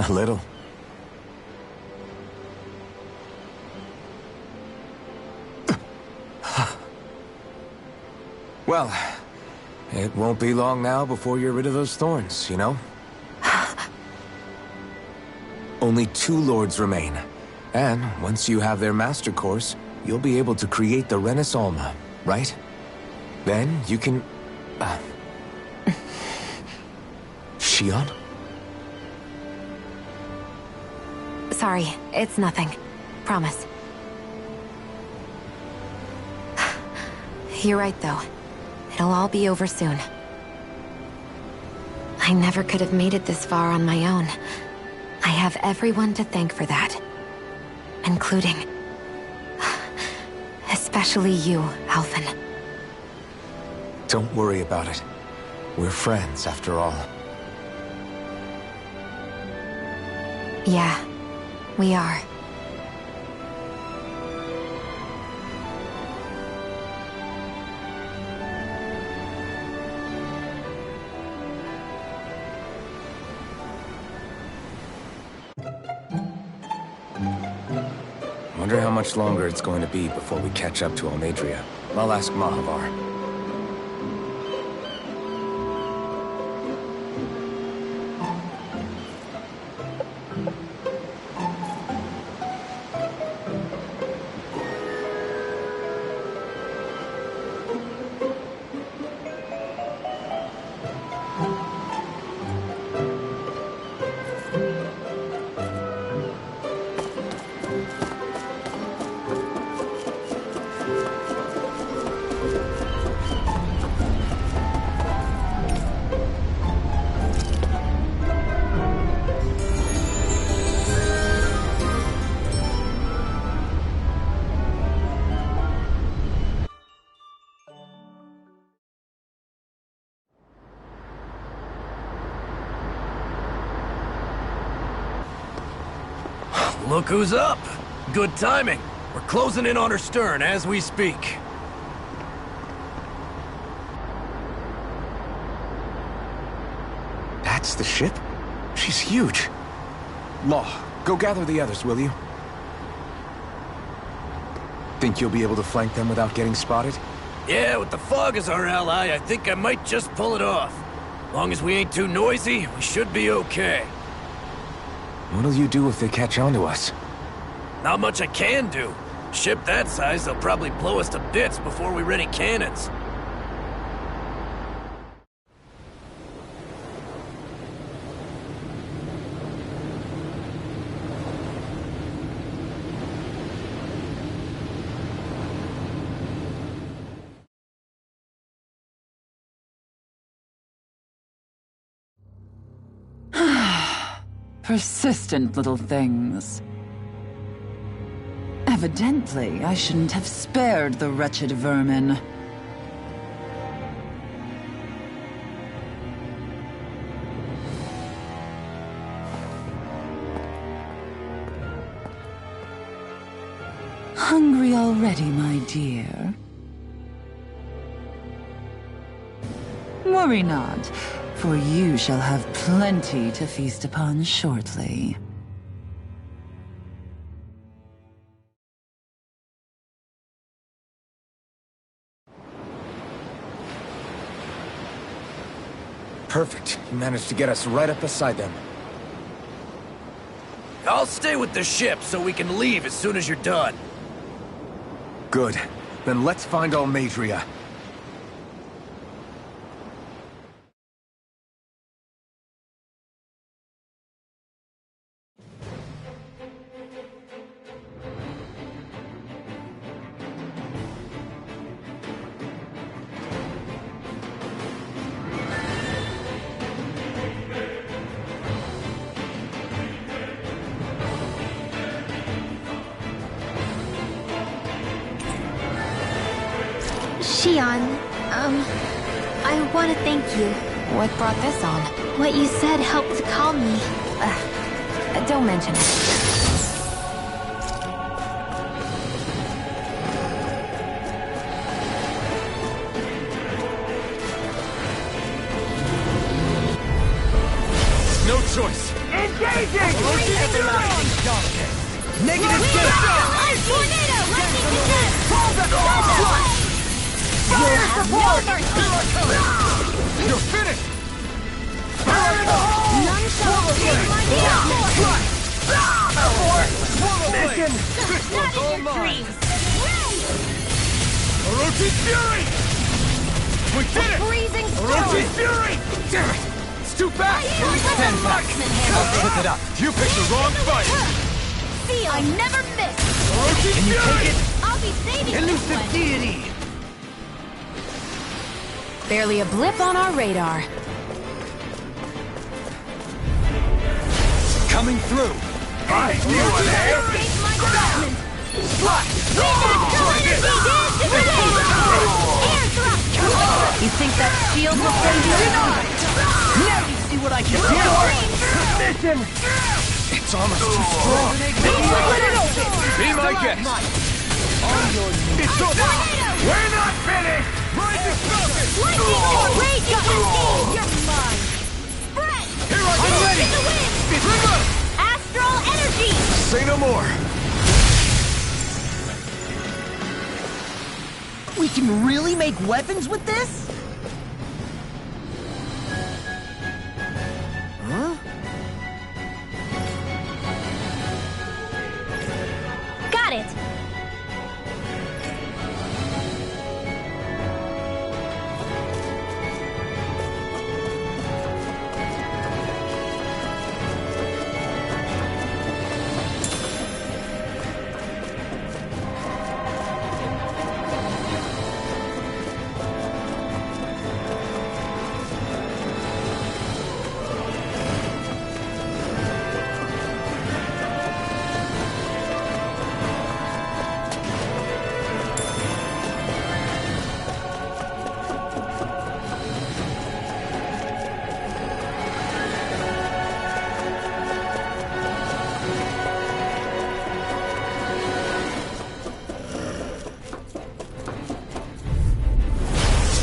A little. Well, it won't be long now before you're rid of those thorns, you know? Only 2 lords remain. And once you have their master course, you'll be able to create the Renis Alma, right? Then you can... Shion? Sorry, it's nothing. Promise. You're right, though. It'll all be over soon. I never could have made it this far on my own. I have everyone to thank for that. Including... especially you, Alphen. Don't worry about it. We're friends, after all. Yeah, we are. Wonder how much longer it's going to be before we catch up to Almeidrea. I'll ask Mahavar. Look who's up! Good timing. We're closing in on her stern as we speak. That's the ship? She's huge. Law, go gather the others, will you? Think you'll be able to flank them without getting spotted? Yeah, with the fog as our ally, I think I might just pull it off. Long as we ain't too noisy, we should be okay. What'll you do if they catch on to us? Not much I can do. Ship that size, they'll probably blow us to bits before we ready cannons. Persistent little things. Evidently, I shouldn't have spared the wretched vermin. Hungry already, my dear? Worry not, for you shall have plenty to feast upon shortly. Perfect. You managed to get us right up beside them. I'll stay with the ship so we can leave as soon as you're done. Good. Then let's find Almeidrea. Shion, I want to thank you. What brought this on? What you said helped to calm me. Don't mention it. No choice. Engaging! Negative gate! Tornado! Let me contest! Fire support! You're finished! None shall escape my Mission! This one's all mine! dreams! Orochi Fury! We did it! Freezing Orochi's storm! fury! Damn it! It's too fast! Stand back! Put it up. You picked the wrong fight! Feel! I never miss! Orochi's Can you fury! take it? I'll be saving this Elusive one! deity! Barely a blip on our radar. Coming through! I knew it, eh? Escape my judgment! Slut! Natural energy dance to the air thrust! You think that shield will save you? Now you see what I can do! Submission! It's almost too strong! Be my guest! It's over! We're not finished! Rising Falcon! Lightning or raging cascade! You're mine! Spread! Here I go! Ready! In the wind! Bring up! Astral energy! Say no more! We can really make weapons with this? Got it!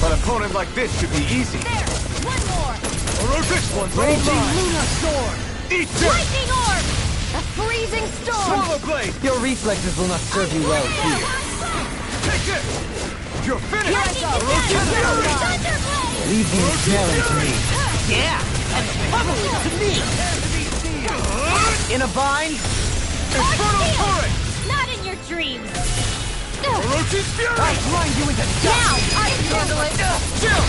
An opponent like this should be easy. There! One more! Or this one's all Raging mine! Luna Sword! Eat this! Lightning orb! A freezing storm! Swallow blade! Your reflexes will not serve you well here. Take it! You're finished! Thunderblade! Leave the ensnaring to me. Yeah! And probably to me! In a bind? Infernal turret! Not in your dreams! Orochi's fury! I grind you into dust! Now! I can handle it! Chill!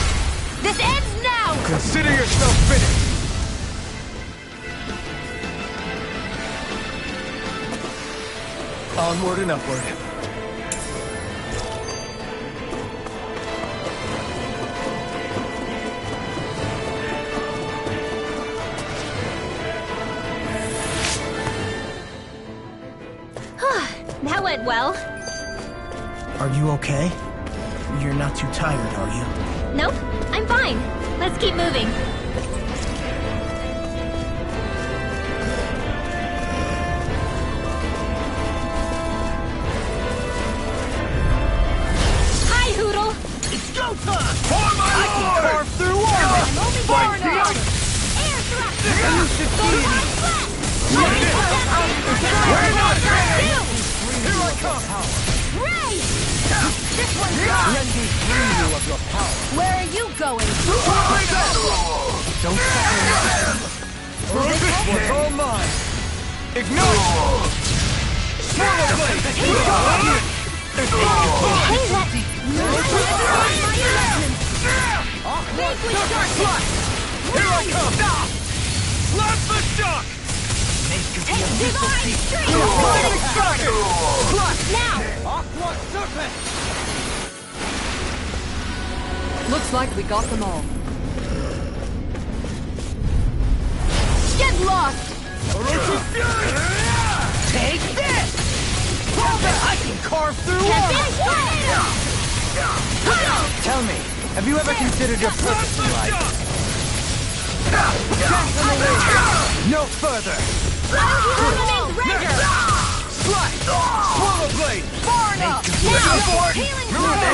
This ends now! Consider yourself finished! Onward and upward. That went well. Are you okay? You're not too tired, are you? Nope, I'm fine. Let's keep moving. Hi, Hoodle! It's go time! For my I can lord! carve through armor! I'm only Fight born the on ice! Air thrust! Elusive deity! We're not finished! Here I come! Ray! This one's gone! Let me free you of your power. Where are you going? Don't suffer. This one's all mine! Ignite! Swallow blade! Hey, that... Here I come! Slap the shock! Divine Stream! Now! Aqua Serpent! Looks like we got them all. Get lost! Orochi's fury! Take this! I can carve through Can't armor! finish! Tell me, have you ever considered your purpose in life? No further! Remains Ranger! Swallow blade! Far enough! Now! Healing Sword!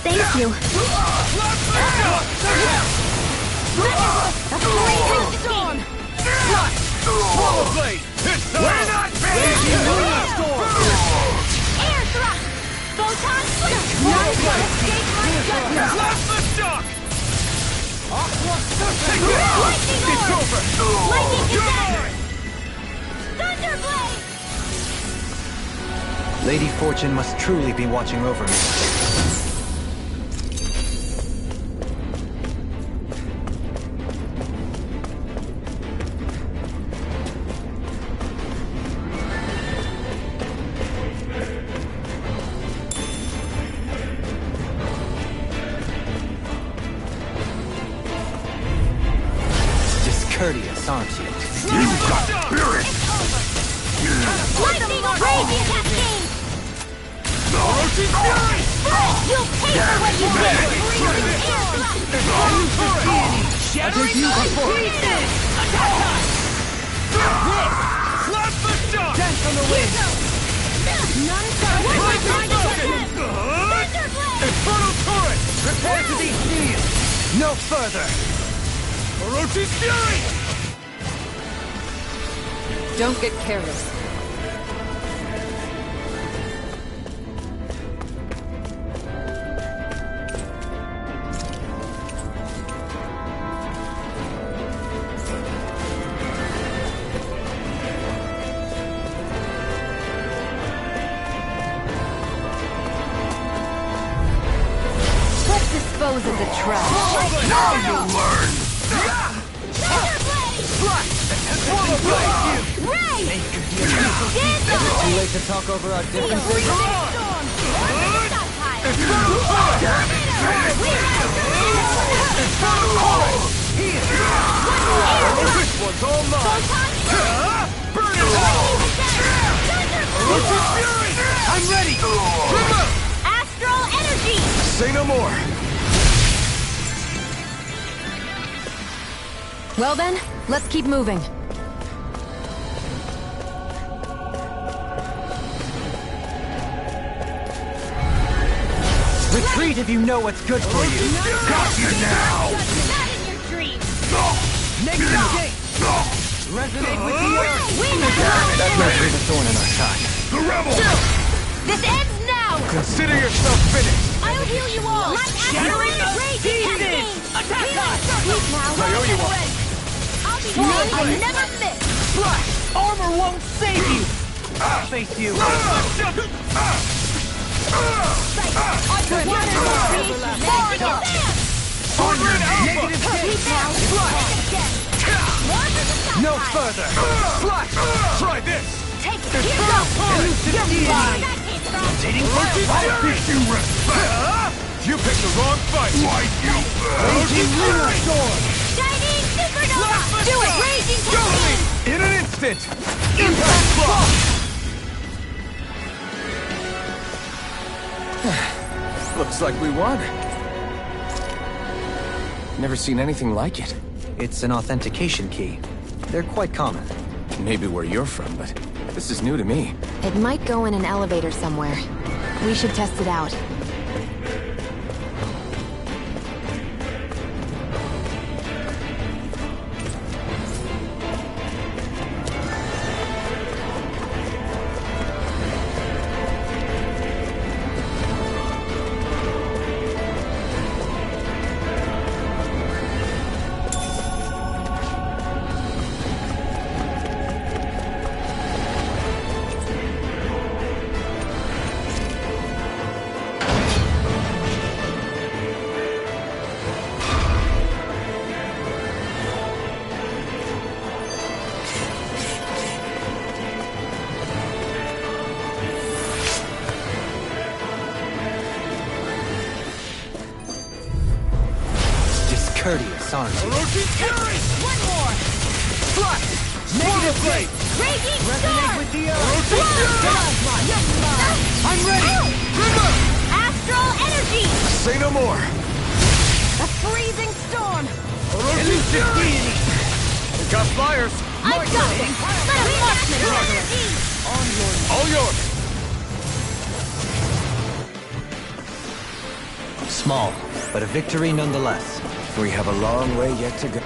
Thank you. A freezing storm! Swallow blade! We're not finished! Air thrust! Photon switch! Escape my judgment! Blast the shock! Lightning It's orb! over! Lightning descent! Thunderblade! Lady Fortune must truly be watching over me. discourteous, aren't you? You've got spirit! Lightning raging cascade! You'll pay for what you did! Shattering pieces! Attack us! Slap the shot! Dance from the wind! None shall escape my judgment! Infernal turret! Prepare to be sealed! No further! Orochi's fury! Don't get careless. Dispose of the trash. Now you'll learn! Too late to talk over our differences? This one's all mine! Burn it all! I'm ready! Astral energy! Say no more! Well then, let's keep moving. Retreat if you know what's good for you. Got you now! Not in your dreams! Negative gate! Resonate with the earth! That's not really the thorn in our side. The rebel! This ends now! Consider yourself finished! I'll heal you all! Shattering pieces! Attack us! Now, I owe you one. I'll be here! I never miss! Flash! Armor won't save you! I'll face you! No further! Flash! Try this! Take it! Here goes! I'll teach you respect! You picked the wrong fight! Like you! Raging Lunar Storm! Shining Supernova! Do it! Raging Cascade! In an instant! Impact Block! Looks like we won. Never seen anything like it. It's an authentication key. They're quite common. Maybe where you're from, but this is new to me. It might go in an elevator somewhere. We should test it out. Courteous, aren't you? One more! Flash! Negative blade! Raging Resonate Storm! with the earth! I'm ready! Astral energy! Say no more! A freezing storm! Elusive deity! Got flyers! I've got it! Let a marksman handle it! All yours! Small, but a victory nonetheless. We have a long way yet to go.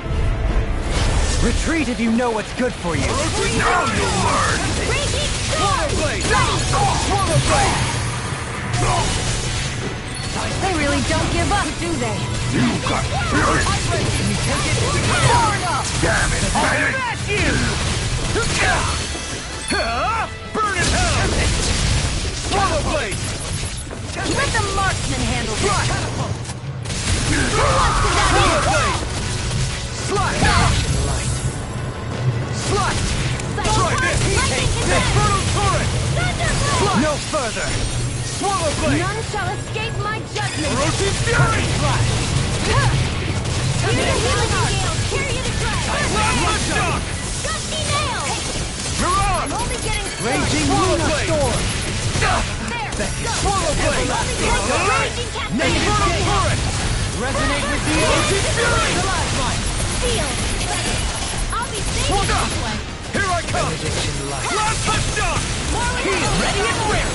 Retreat if you know what's good for you. Now you'll learn! Raging Storm! Blade! Ready! Swallow blade! They really don't give up, do they? You got spirit! Can you take it? Far enough! Damn it, man! Smash you! Burn in hell! Swallow blade! Let the marksman handle this! Flash! Swallow blade! Slash! Slash! Try this! Infernal turret! Thunderbolt! No further! Swallow blade! None shall escape my judgment! Orochi's fury! Use a healing gale! Carry it adrift! Swallow blade! Swallow blade! Negative turret! Resonate with the Roach's Fury! Steel! I'll be saving this one! Here I come! Last touchdown! Ready and ready!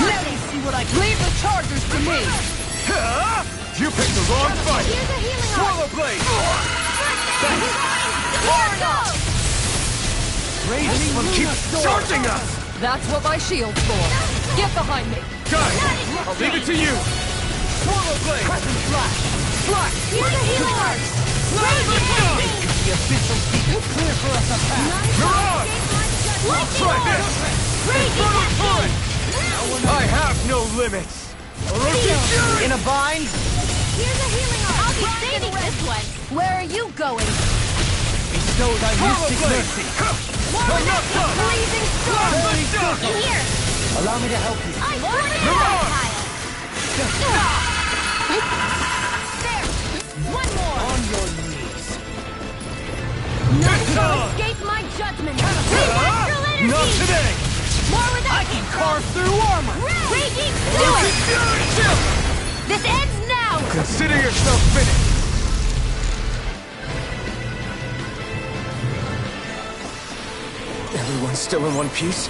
Let me see what I can... Leave the chargers to me! You picked the wrong fight! Here's a healing Swallow blade! This one keeps charging us! That's what my shield's for. Get behind me. Guys, I'll leave it to you! Swallow blade! Crescent flash! Flash! Here's a healing arc! The official sequel clear for us a path! Mirage! Try this! Infernal turret! I have no limits! Orochi Fury! In a bind? Here's a healing arc! I'll be saving this one! Where are you going? Bestow thy mystic mercy! I'm not done! Blazing storm! In here! Allow me to help you. I'm burning Mirage! There! One more! On your knees. None shall escape my judgment! Celestial energy! Not today! More with I can carve through armor! Raging Orochi storm! Fury! This ends now! Consider yourself finished! Everyone's still in one piece?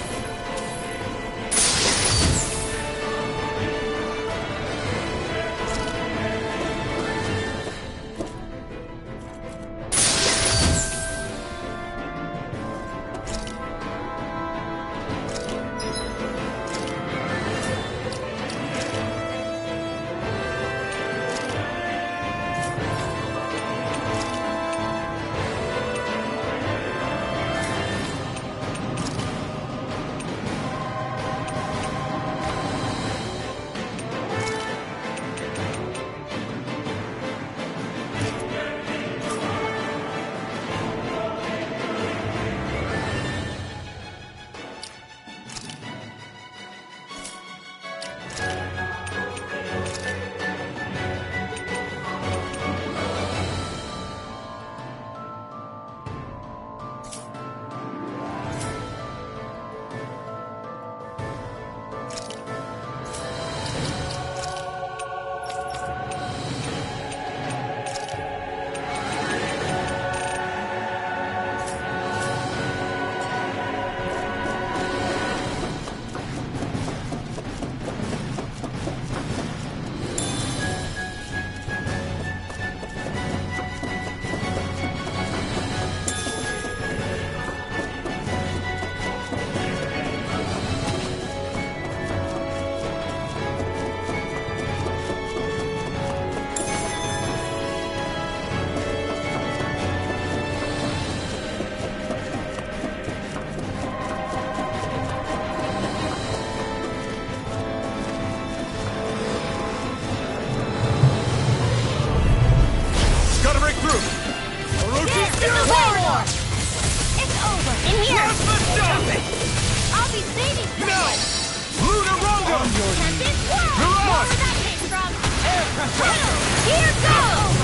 Here goes!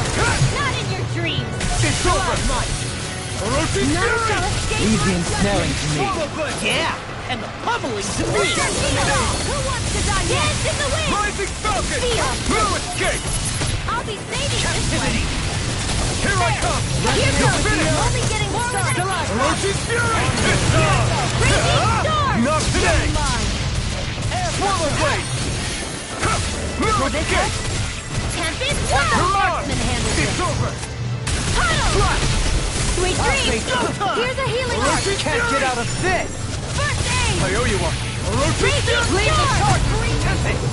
Not in your dreams! It's over! Orochi None Fury! shall escape Easy my and snaring to me. judgment. Yeah, and the pummeling to me. Who wants to die? Dance in the wind! Rising Falcon! Feel. No escape! I'll be saving this one! Here I come! Here You're goes! finished! Only getting started! Orochi Fury! It's on! Raging storm! Not today! Mine! Swallow blade! No escape! Tempest Come on! Marksman handles It's it! over! Tunnel! Sweet dreams! Here's a healing arc! Orochi can't get out of this! First aid! I owe you one! Orochi Raging Fury! Leave the storm! charge! Tempest!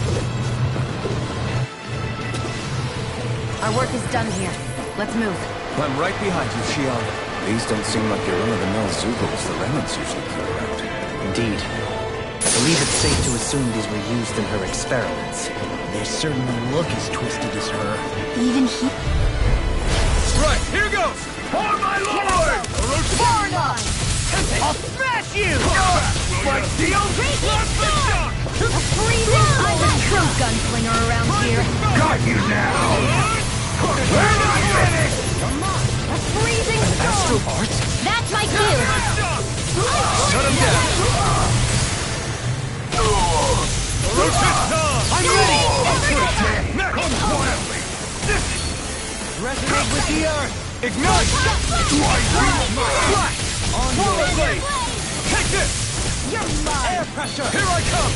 Our work is done here. Let's move. I'm right behind you, Shion. These don't seem like your run-of-the-mill Zugals the remnants usually keep around. Indeed. I believe it's safe to assume these were used in her experiments. They certainly look as twisted as her. Even he... Right, here goes! For my lord! Orochi Fury! I'll smash you! My steel! Blast the shock! I'm a true gunslinger around here. Got you now! We're not finished! A freezing storm! Art? That's my cue! Shut him down! I'm ready! Come quietly! Resonate with the earth! Ignite! Flash! On your blade! Take this! You're mine! Air pressure! Here I come!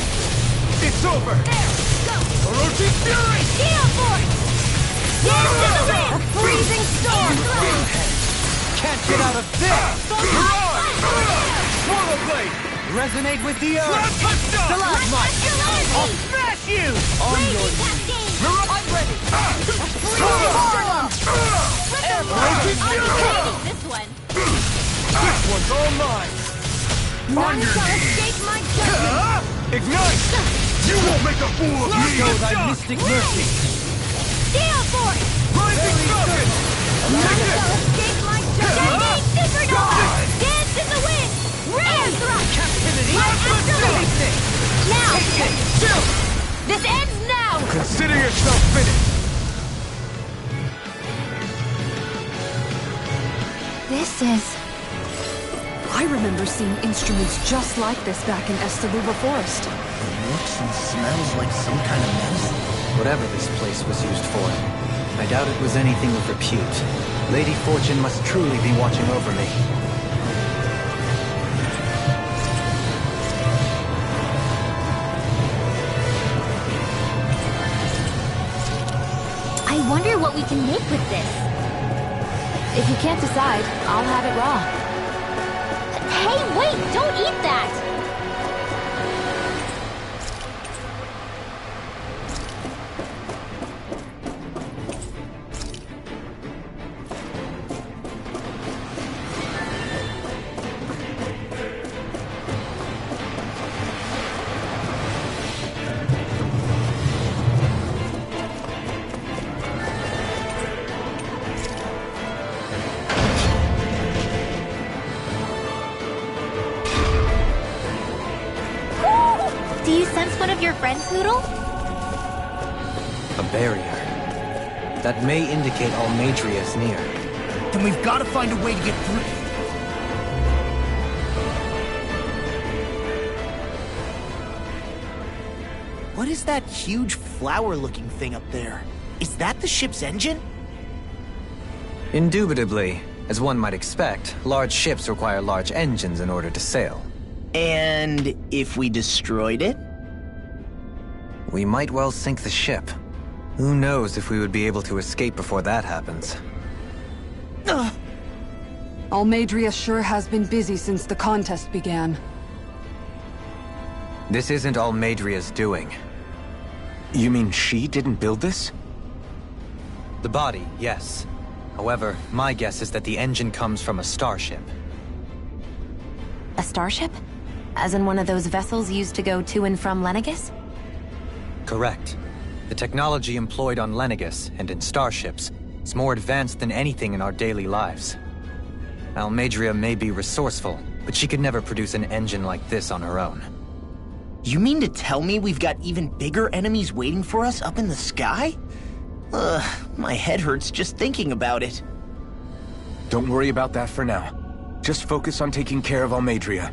It's over! There! Go! Orochi Fury! Steel Force! Dance in the wind! A freezing storm! Can't get out of this! Swallow blade! Resonate with the earth! Stalagmite! I'll smash you! On your knees! I'm ready! This one! This one's all mine! None shall escape my judgment! Ignite! You won't make a fool of me! Show thy mystic mercy! Steel Force! Rising Falcon! None shall escape my judgment! Supernova! Dance in the wind! Air thrust! Captivity! Now! Chill! This ends now! Consider yourself finished! This is... I remember seeing instruments just like this back in Estaluba Forest. It looks and smells like some kind of medicine. Whatever this place was used for, I doubt it was anything of repute. Lady Fortune must truly be watching over me. I wonder what we can make with this. If you can't decide, I'll have it raw. Hey, wait! Don't eat that! Do you sense one of your friends, Noodle? A barrier. That may indicate Almadria is near. Then we've got to find a way to get through. What is that huge flower-looking thing up there? Is that the ship's engine? Indubitably. As one might expect, large ships require large engines in order to sail. And if we destroyed it? We might well sink the ship. Who knows if we would be able to escape before that happens. Almadria sure has been busy since the contest began. This isn't Almadria's doing. You mean she didn't build this? The body, yes. However, my guess is that the engine comes from a starship. A starship? As in one of those vessels used to go to and from Lenegis? Correct. The technology employed on Lenegis and in starships is more advanced than anything in our daily lives. Almadria may be resourceful, but she could never produce an engine like this on her own. You mean to tell me we've got even bigger enemies waiting for us up in the sky? My head hurts just thinking about it. Don't worry about that for now. Just focus on taking care of Almadria.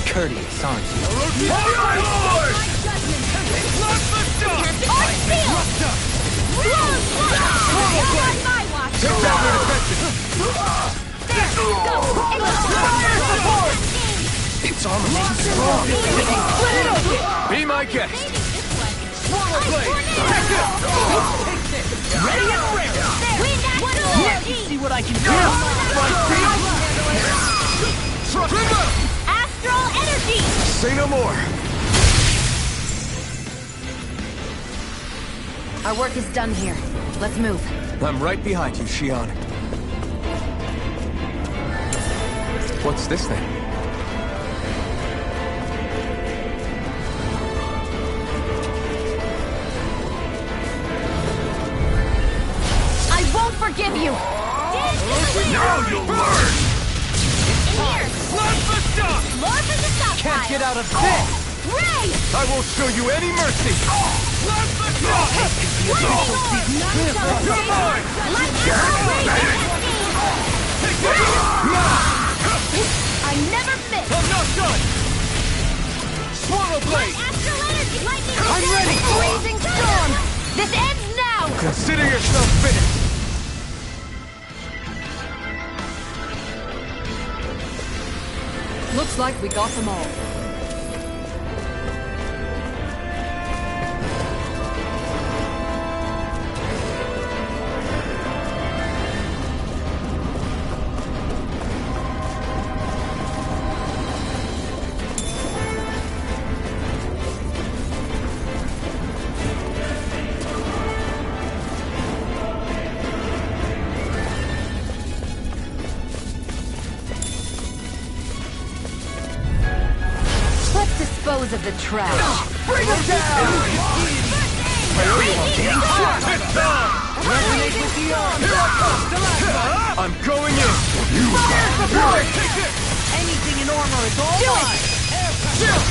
Courteous, aren't you? It's almost strong. Be my guest. Ready and ready! Let me see what I can do! Astral energy! Say no more! Our work is done here. Let's move. I'm right behind you, Shion. What's this thing? I won't forgive you! Now you'll learn! Here! Slap the stuff! Lord for the stockpile! Can't get out of this! Ray! I won't show you any mercy! Slap the stuff! You're mine! I never miss! I'm not done! Swallow blade! I'm ready! Freezing storm! This ends now! Consider yourself finished! Looks like we got them all. Dispose of the trash. Bring him down! Resonate with the arm. Here I come! I'm going in! Take this! Anything in armor is all Do mine. it!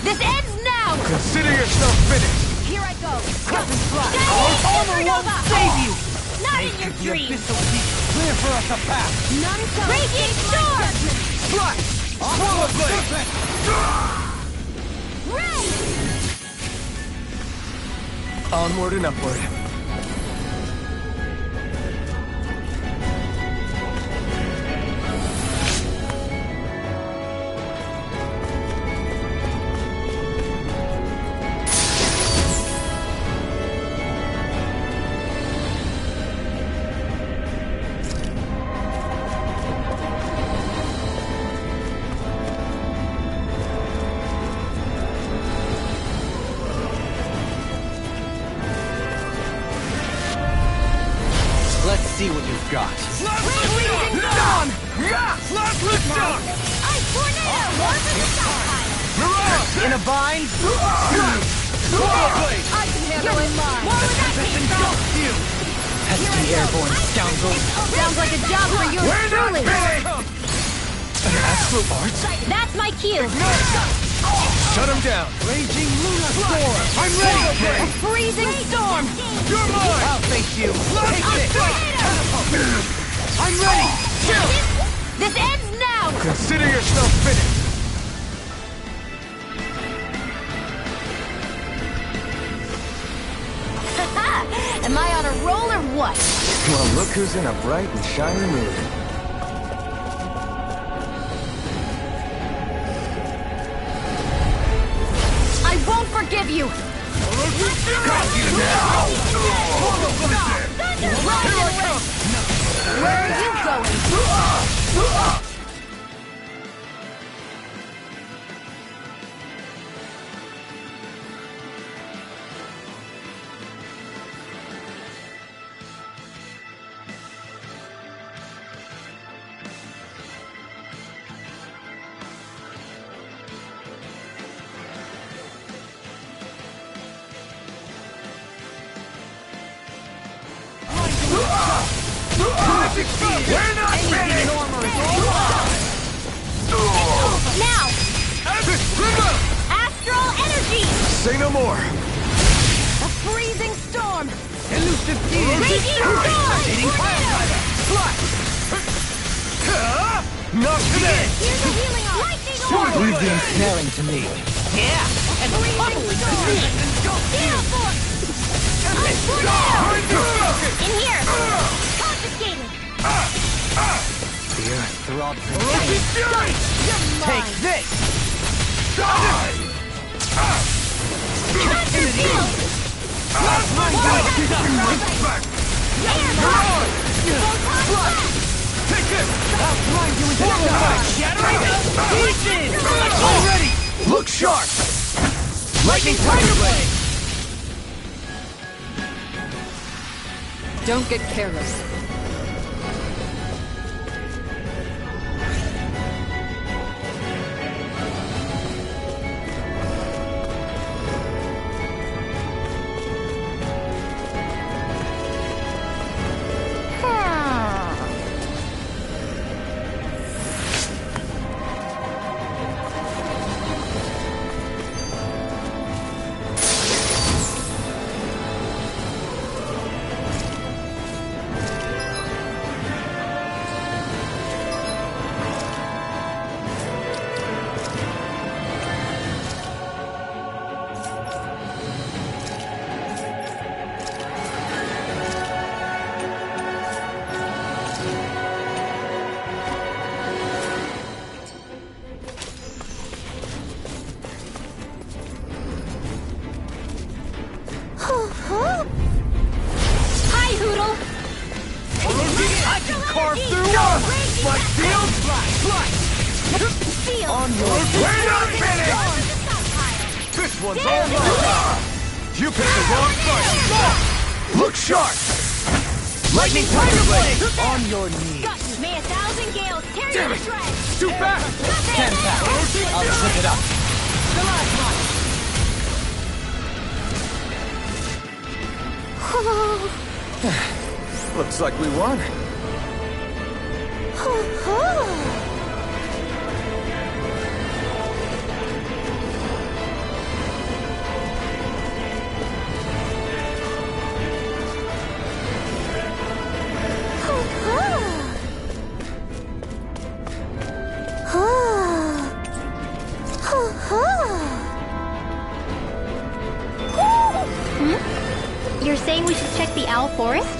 This ends now! Consider yourself finished! Here I go! Captain Flash, Stay armor won't save you. Not in your The dreams! abyssal deep. Clear for us a path. None shall Raging storm! Slash! Swallow blade! Ray! Onward and upward. Let's see what you've got. Freezing storm! Slap the stuff! Ice tornado! War for the stockpile! Mirage! In a bind. Swallow blade! I can handle it! More with that paint You! Pesky airborne scoundrels. Sounds like a job for you We're not truly! finished! An Astro Arts? That's my cue! Shut him down! Raging Luna Storm. I'm ready! A freezing storm! You're mine! I'll face you. Take this! I'm ready. This ends now! Consider yourself finished! Am I on a roll or what? Well, look who's in a bright and shiny mood. I won't forgive you! Got you now! Where are you going? We're not finished! Now! Remember! Astral energy! Say no more! A freezing storm! Elusive gear. Raging storm! Not today! Here's a healing arm! Lightning orb! Leave the ensnaring to me. Yeah! And freezing storm! Gale force! Ice tornado! In here! Confiscated! The earth throbs in You're mine! Take this. Concentrate! Take this! I'll grind you into shattering. Pieces. Already! Look Look sharp! Lightning Tiger Blade! Don't get careless. Hi, Hoodle! I can carve through my field! Feel! On your way not finished! This one's all mine! You picked the wrong fight! Look sharp! Lightning Tiger Blade! On your knees! Got you! May 1,000 gales tear you Damn to it! shreds! Too fast! 10 pounds. I'll zip it up. The last one! Looks like we won. You're saying we should check the Owl Forest?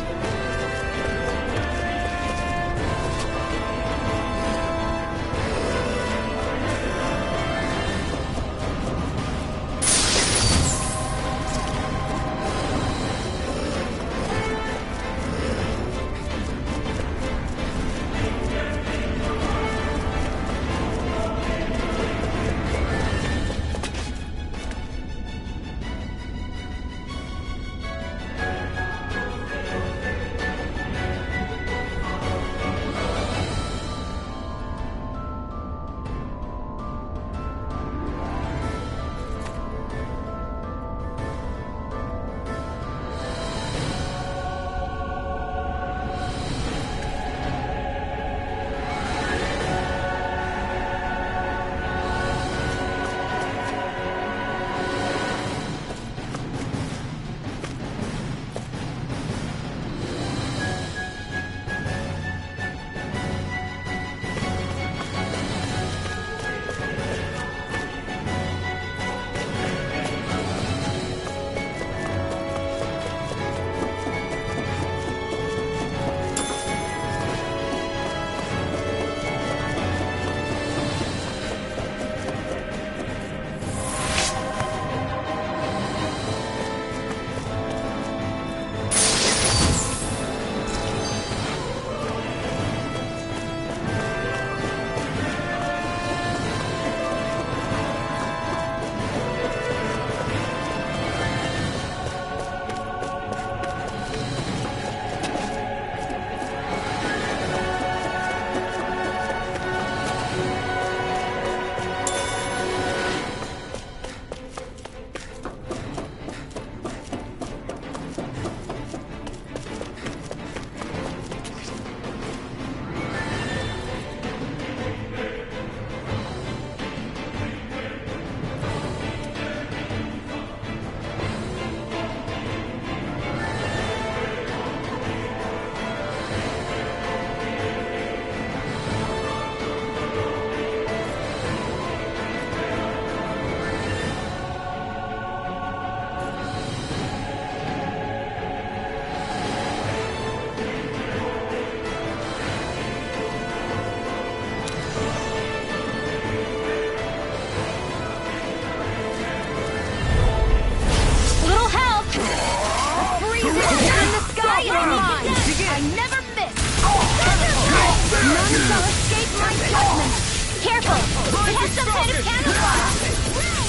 Careful! It has some kind of camouflage!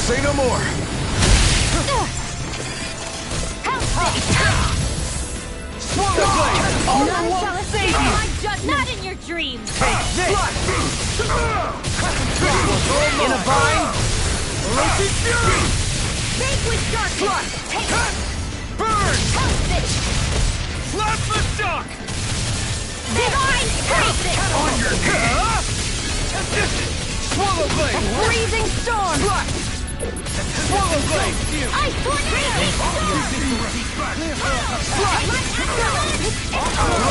Say no more! Swallow blade! None shall escape my judgment! Not in your dreams! Take this! In a vine! Roasted fury! Vanquish darkness! Take it! Burn! Toast it! Slap the shock! Divine Taste it! On your head! Swallow blade! Freezing storm! Swallow blade! Ice tornado!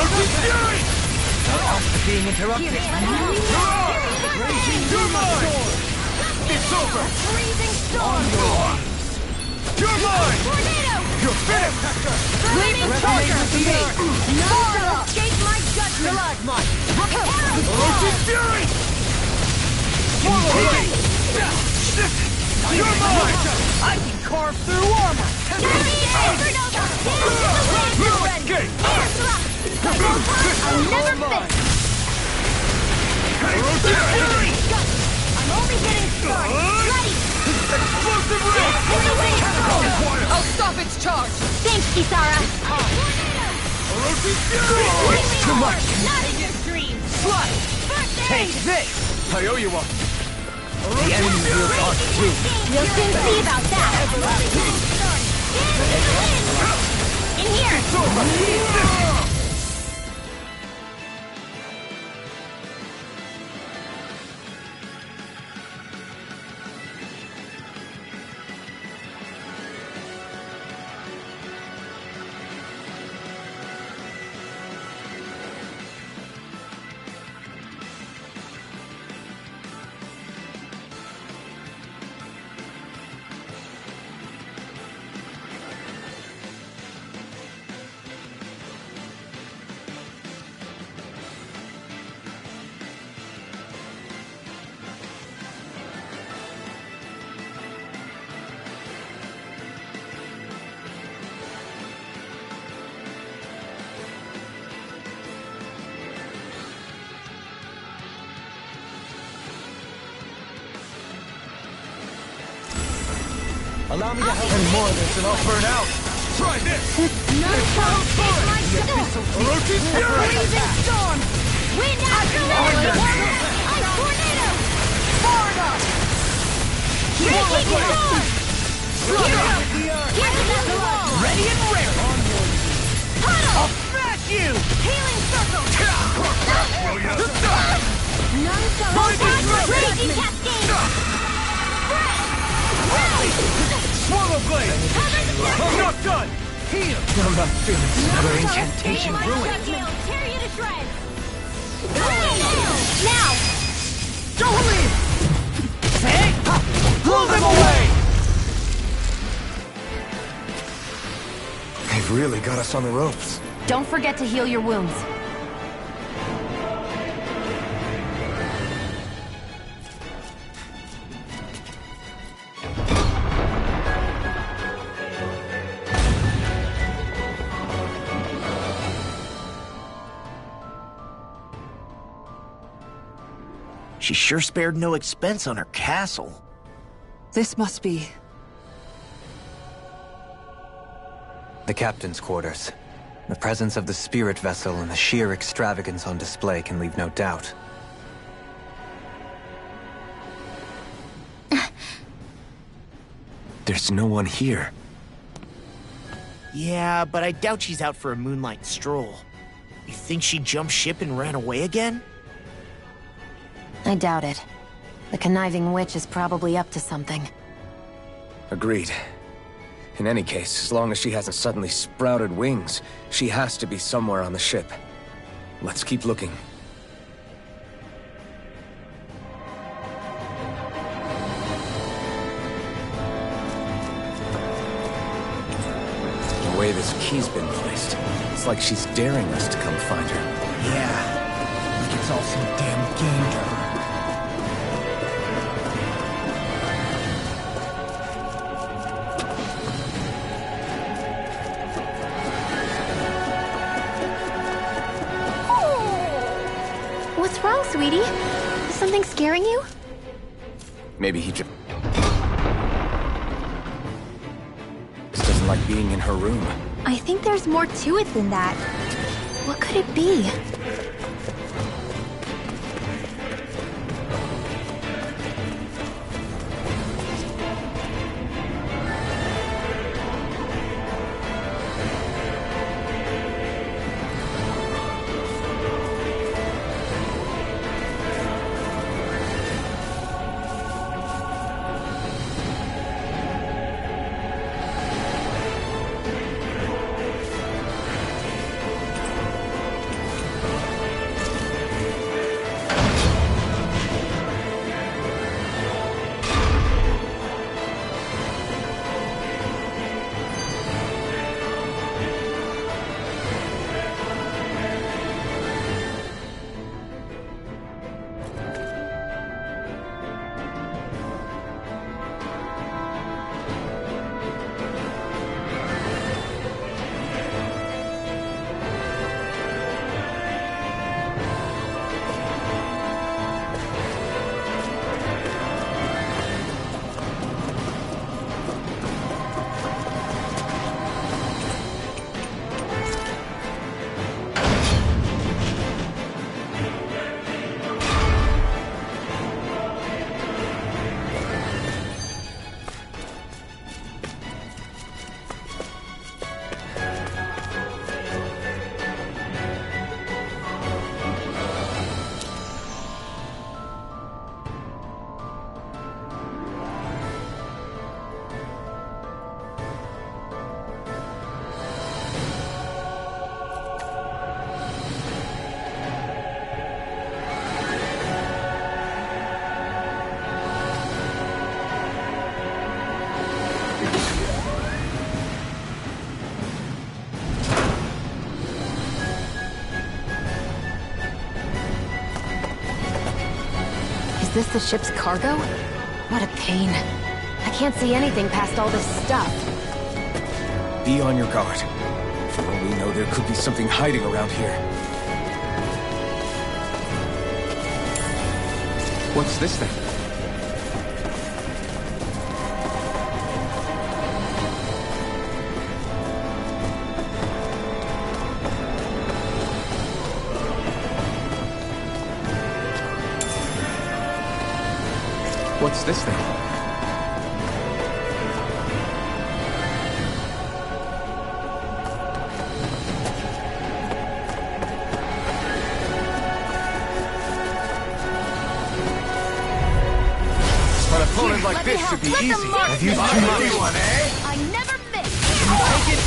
Roasted fury! Being interrupted. You're mine! It's over! Freezing storm! You're mine! Tornado! You're finished! Flaming torture! None shall escape my judgment! Roasted fury! Swallow blade! You're mine! I can carve through armor! Escape! I'll never miss! Roasted fury! I'm only getting started! Ready! Explosive ray! I'll stop its charge! Thanks, Kisara! Roasted fury! Too much! Not in your dreams! Slice! Take this! I owe you one. The enemy will talk too. We'll soon see about that! I'm only getting started! In here! Allow me to help. And more of this and I'll burn out. Try this! None shall escape my judgment! Roasted fury! Freezing storm! Wind after wind! Ice tornado! Florida! Shaking storm! Here's another wall! Ready and rare! Puddle! I'll smash you! Healing circle! Will ya? None shall escape my raging cascade! Swallow blade! I'm not done! Heal! I'm not feeling Another incantation ruined. Tear you to shreds! Now! Jolie! Hey! Pull them away! They've really got us on the ropes. Don't forget to heal your wounds. She sure spared no expense on her castle. This must be... The captain's quarters. The presence of the spirit vessel and the sheer extravagance on display can leave no doubt. There's no one here. Yeah, but I doubt she's out for a moonlight stroll. You think she jumped ship and ran away again? I doubt it. The conniving witch is probably up to something. Agreed. In any case, as long as she hasn't suddenly sprouted wings, she has to be somewhere on the ship. Let's keep looking. The way this key's been placed, it's like she's daring us to come find her. Yeah. Like it's all some damn game to her. What's wrong, sweetie? Is something scaring you? Maybe he just... even like being in her room. I think there's more to it than that. What could it be? Is this the ship's cargo? What a pain. I can't see anything past all this stuff. Be on your guard. For all we know, there could be something hiding around here. What's this thing? What's this thing? An opponent like this should be easy. Have you seen anyone, eh? I never miss! Take it!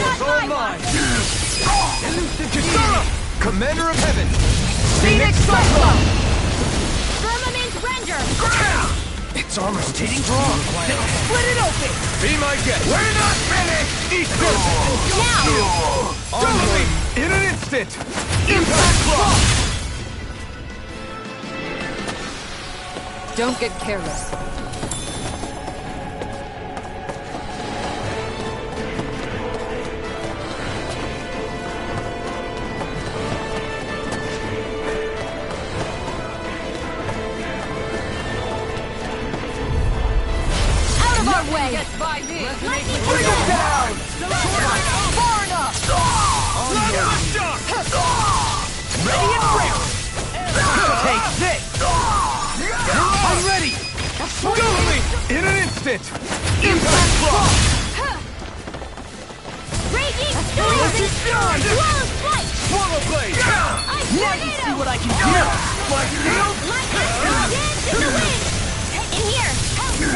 Not all mine! Kisara! Commander of Heaven! Phoenix Cyclone! Firmament Ranger! Its armor's too strong. Split it open! Be my guest! We're not finished! Eat this! Now! Only in an instant! Impact Claw! Don't get careless. Out of our way! Bring him down! Far enough! Ready and ready! Take this! I'm ready! Go me! In an instant! Impact Claw! Raging Storm! Swallow Flight! Swallow Blade! Now you see what I can do! My shield! Dance in the wind! In here! Help me!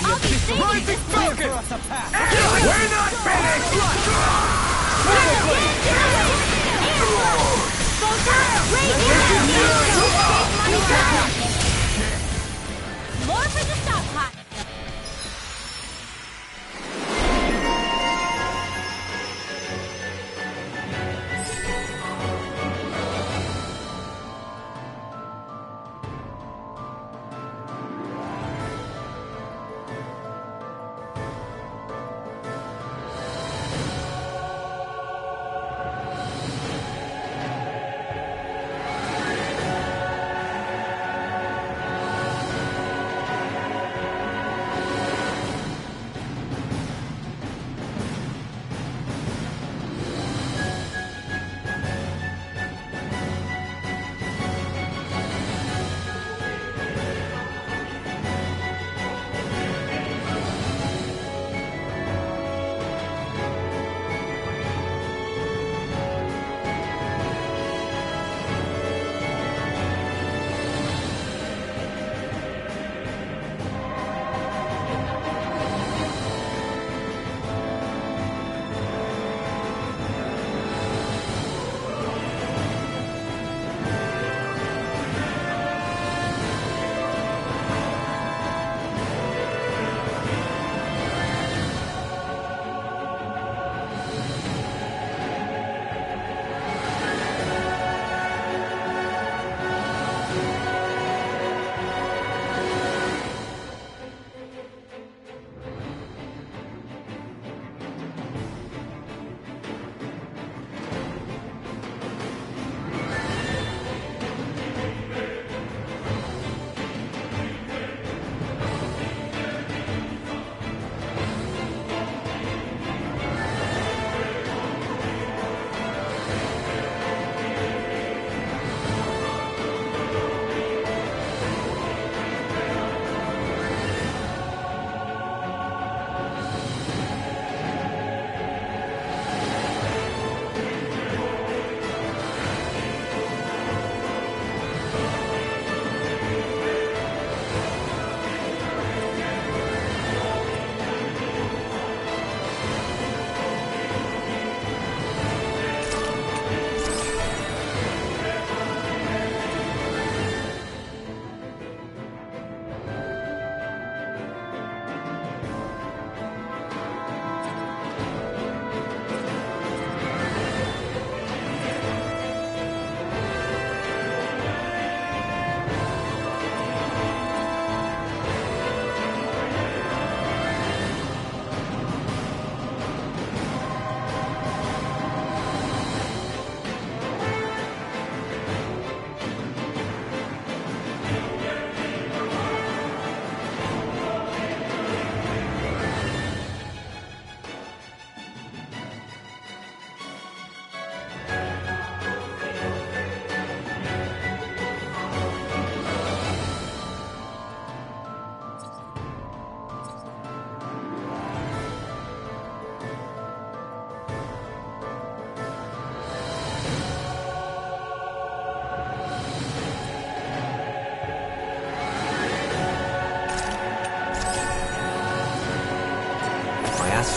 I'll be saving Rising this Falcon! We're not finished! Swallow Blade! More for the stockpile!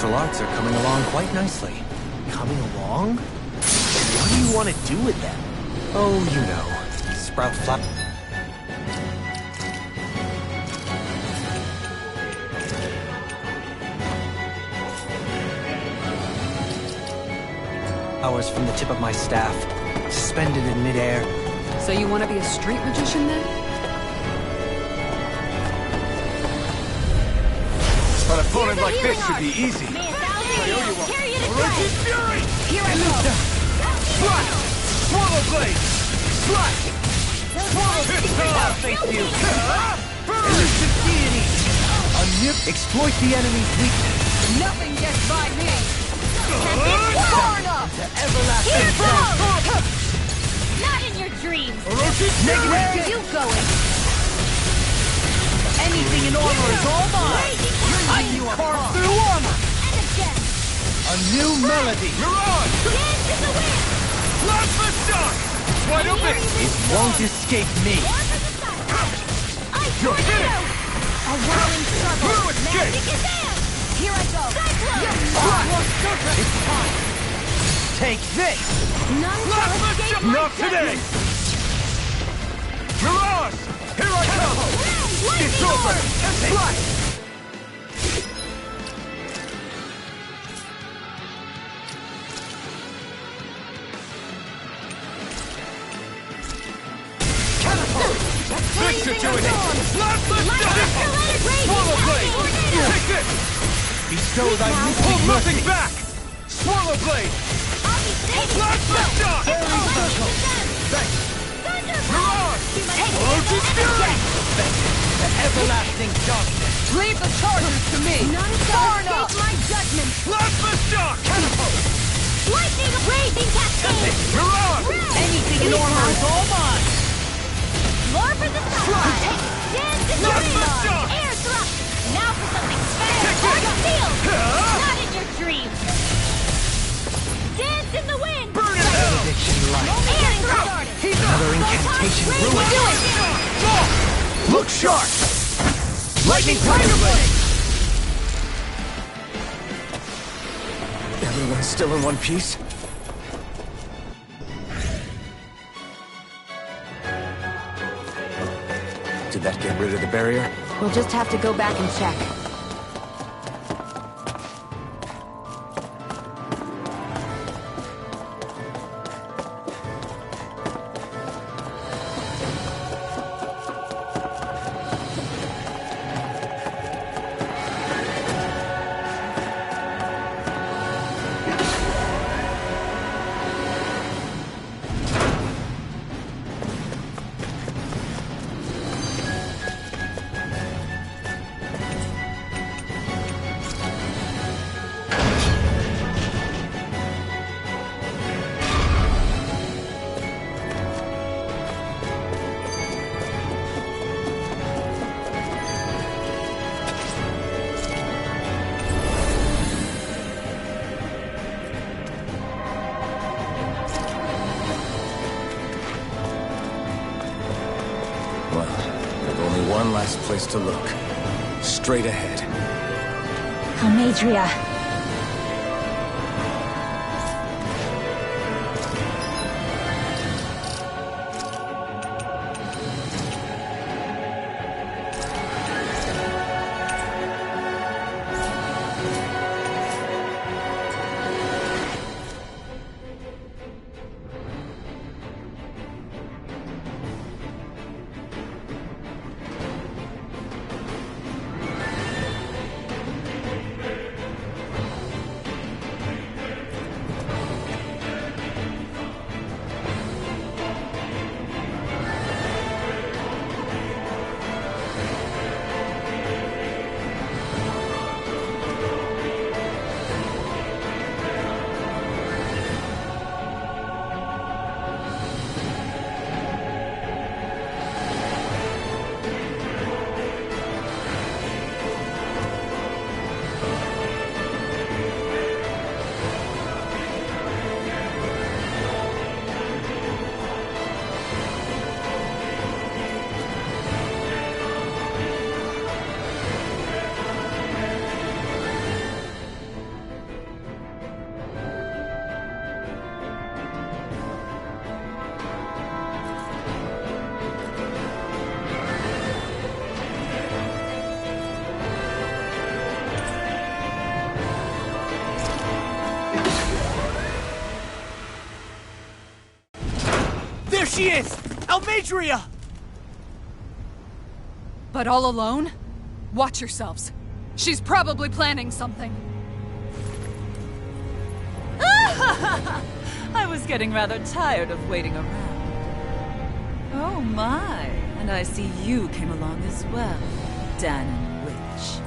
martial arts are coming along quite nicely. Coming along? What do you want to do with them? Oh, you know, sprout flowers from the tip of my staff, suspended in midair. So you want to be a street magician then? An opponent like this should be easy. May 1,000 years carry you to Origin death. Fury! Here I go. Slash! Swallow Blade! Slash! Swallow Blade! Thank you. Elusive Deity! A nip. Exploit the enemy's weakness. Nothing gets by me! Far enough. Everlasting Here frost. goes. Not in your dreams. Origin Where Fury! are you going? Anything in armor is all mine. I can carve through armor. And again. A new melody. You're on! Dance in the wind. Plasma Shock! It's wide open! It won't escape me. I You're tornado. finished! A whirling struggle. No escape. Magic is in. Here I go. Slash! It's time. Take this. None shall Plasma escape Shock! my Not today! judgment. Mirage! Here I come! It's Lightning over! orb. And slash! This should do it! Plasma Shock! Swallow Blade! Take this! Bestow thy Hold mystic nothing mercy. back! Swallow Blade! Plasma Shock! Mirage! Origin Fury! The everlasting darkness. Leave the charges to me! None shall escape my judgment. Plasma Shock! Lightning blazing cascade. Mirage! Anything in armor is all mine. More for the sky. Dance in the Plasma wind. Shock! Air thrust. Now for something special. Take it. Sealed. Huh? Not in your dreams. Dance in the wind. Burn in hell! Benediction light. Air thrust. Another incantation ruined. Do it. Look sharp! Lightning Tiger Blade. Everyone's still in one piece? Did that get rid of the barrier? We'll just have to go back and check. One last place to look. Straight ahead. Almadria. There she is! Almeidrea! But all alone? Watch yourselves. She's probably planning something. I was getting rather tired of waiting around. Oh my, and I see you came along as well, Danon Witch.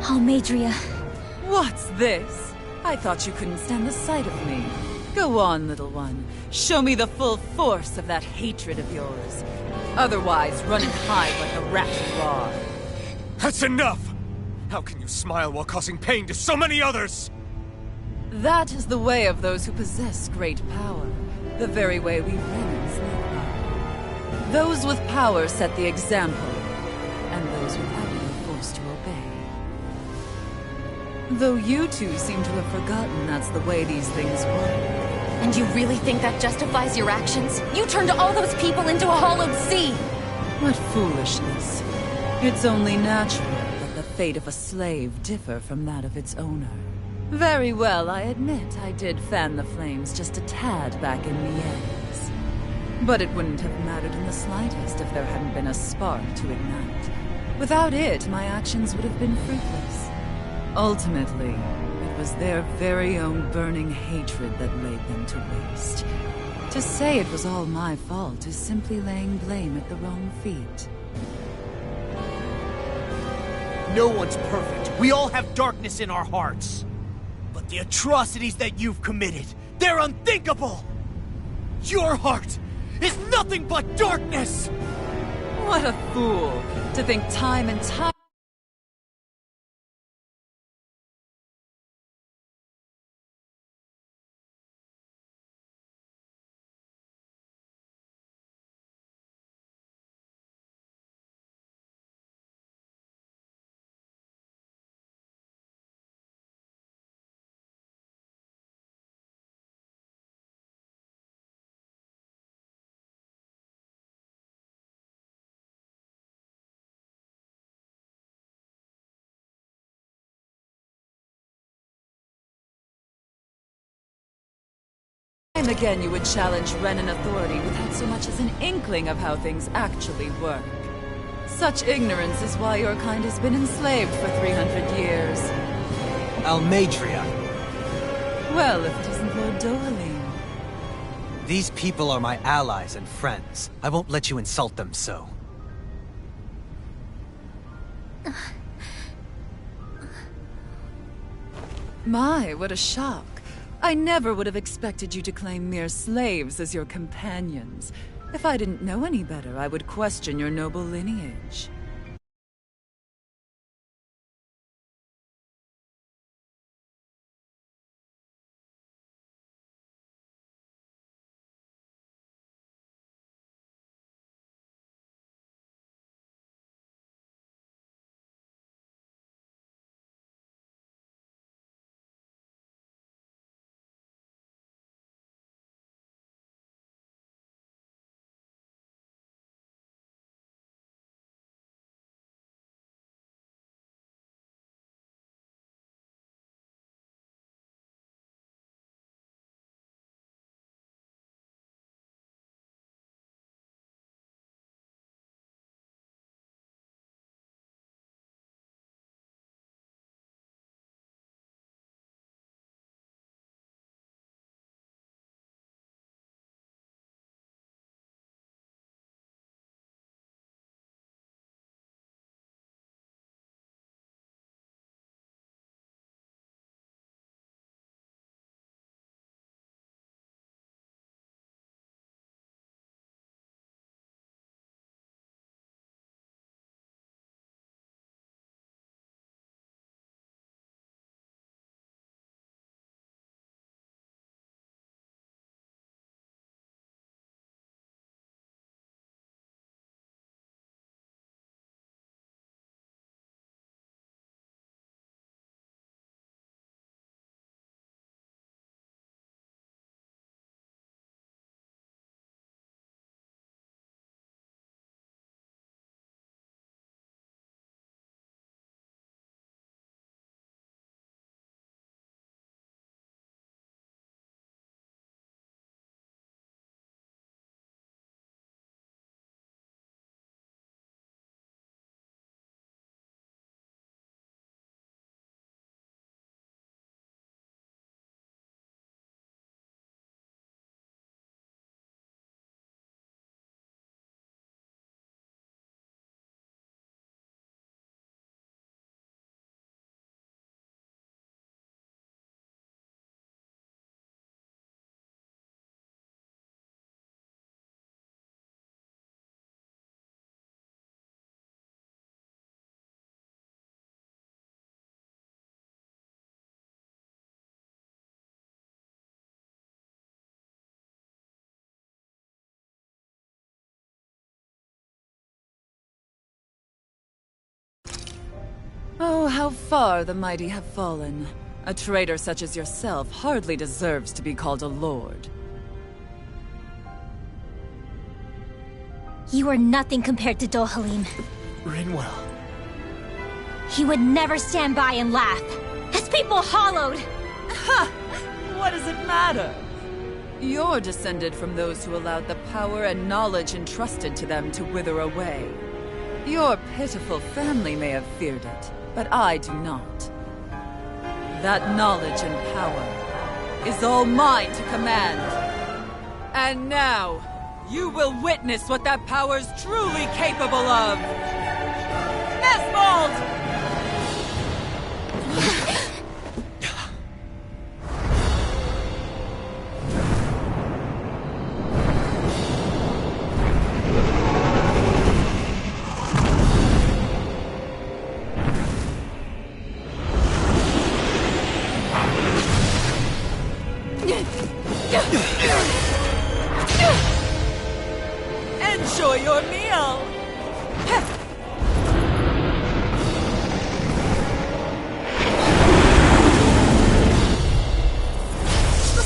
Almeidrea. What's this? I thought you couldn't stand the sight of me. Go on, little one. Show me the full force of that hatred of yours. Otherwise, run and hide like the rat you are. That's enough! How can you smile while causing pain to so many others? That is the way of those who possess great power. The very way we Renans live by. Those with power set the example, and those without it are forced to obey. Though you two seem to have forgotten that's the way these things work. And you really think that justifies your actions? You turned all those people into a hollowed sea! What foolishness. It's only natural that the fate of a slave differ from that of its owner. Very well, I admit I did fan the flames just a tad back in Mies. But it wouldn't have mattered in the slightest if there hadn't been a spark to ignite. Without it, my actions would have been fruitless. Ultimately, it was their very own burning hatred that laid them to waste. To say it was all my fault is simply laying blame at the wrong feet. No one's perfect. We all have darkness in our hearts. But the atrocities that you've committed, they're unthinkable! Your heart is nothing but darkness! What a fool, to think time and time again you would challenge Renan authority without so much as an inkling of how things actually work. Such ignorance is why your kind has been enslaved for 300 years. Almeidrea. Well, if it isn't Lord Dohalim. These people are my allies and friends. I won't let you insult them so. My, what a shock. I never would have expected you to claim mere slaves as your companions. If I didn't know any better, I would question your noble lineage. Oh, how far the mighty have fallen. A traitor such as yourself hardly deserves to be called a lord. You are nothing compared to Dohalim. Rinwell. He would never stand by and laugh. His people hollowed! Ha! What does it matter? You're descended from those who allowed the power and knowledge entrusted to them to wither away. Your pitiful family may have feared it, but I do not. That knowledge and power is all mine to command. And now, you will witness what that power's truly capable of! Nesvold! Enjoy your meal!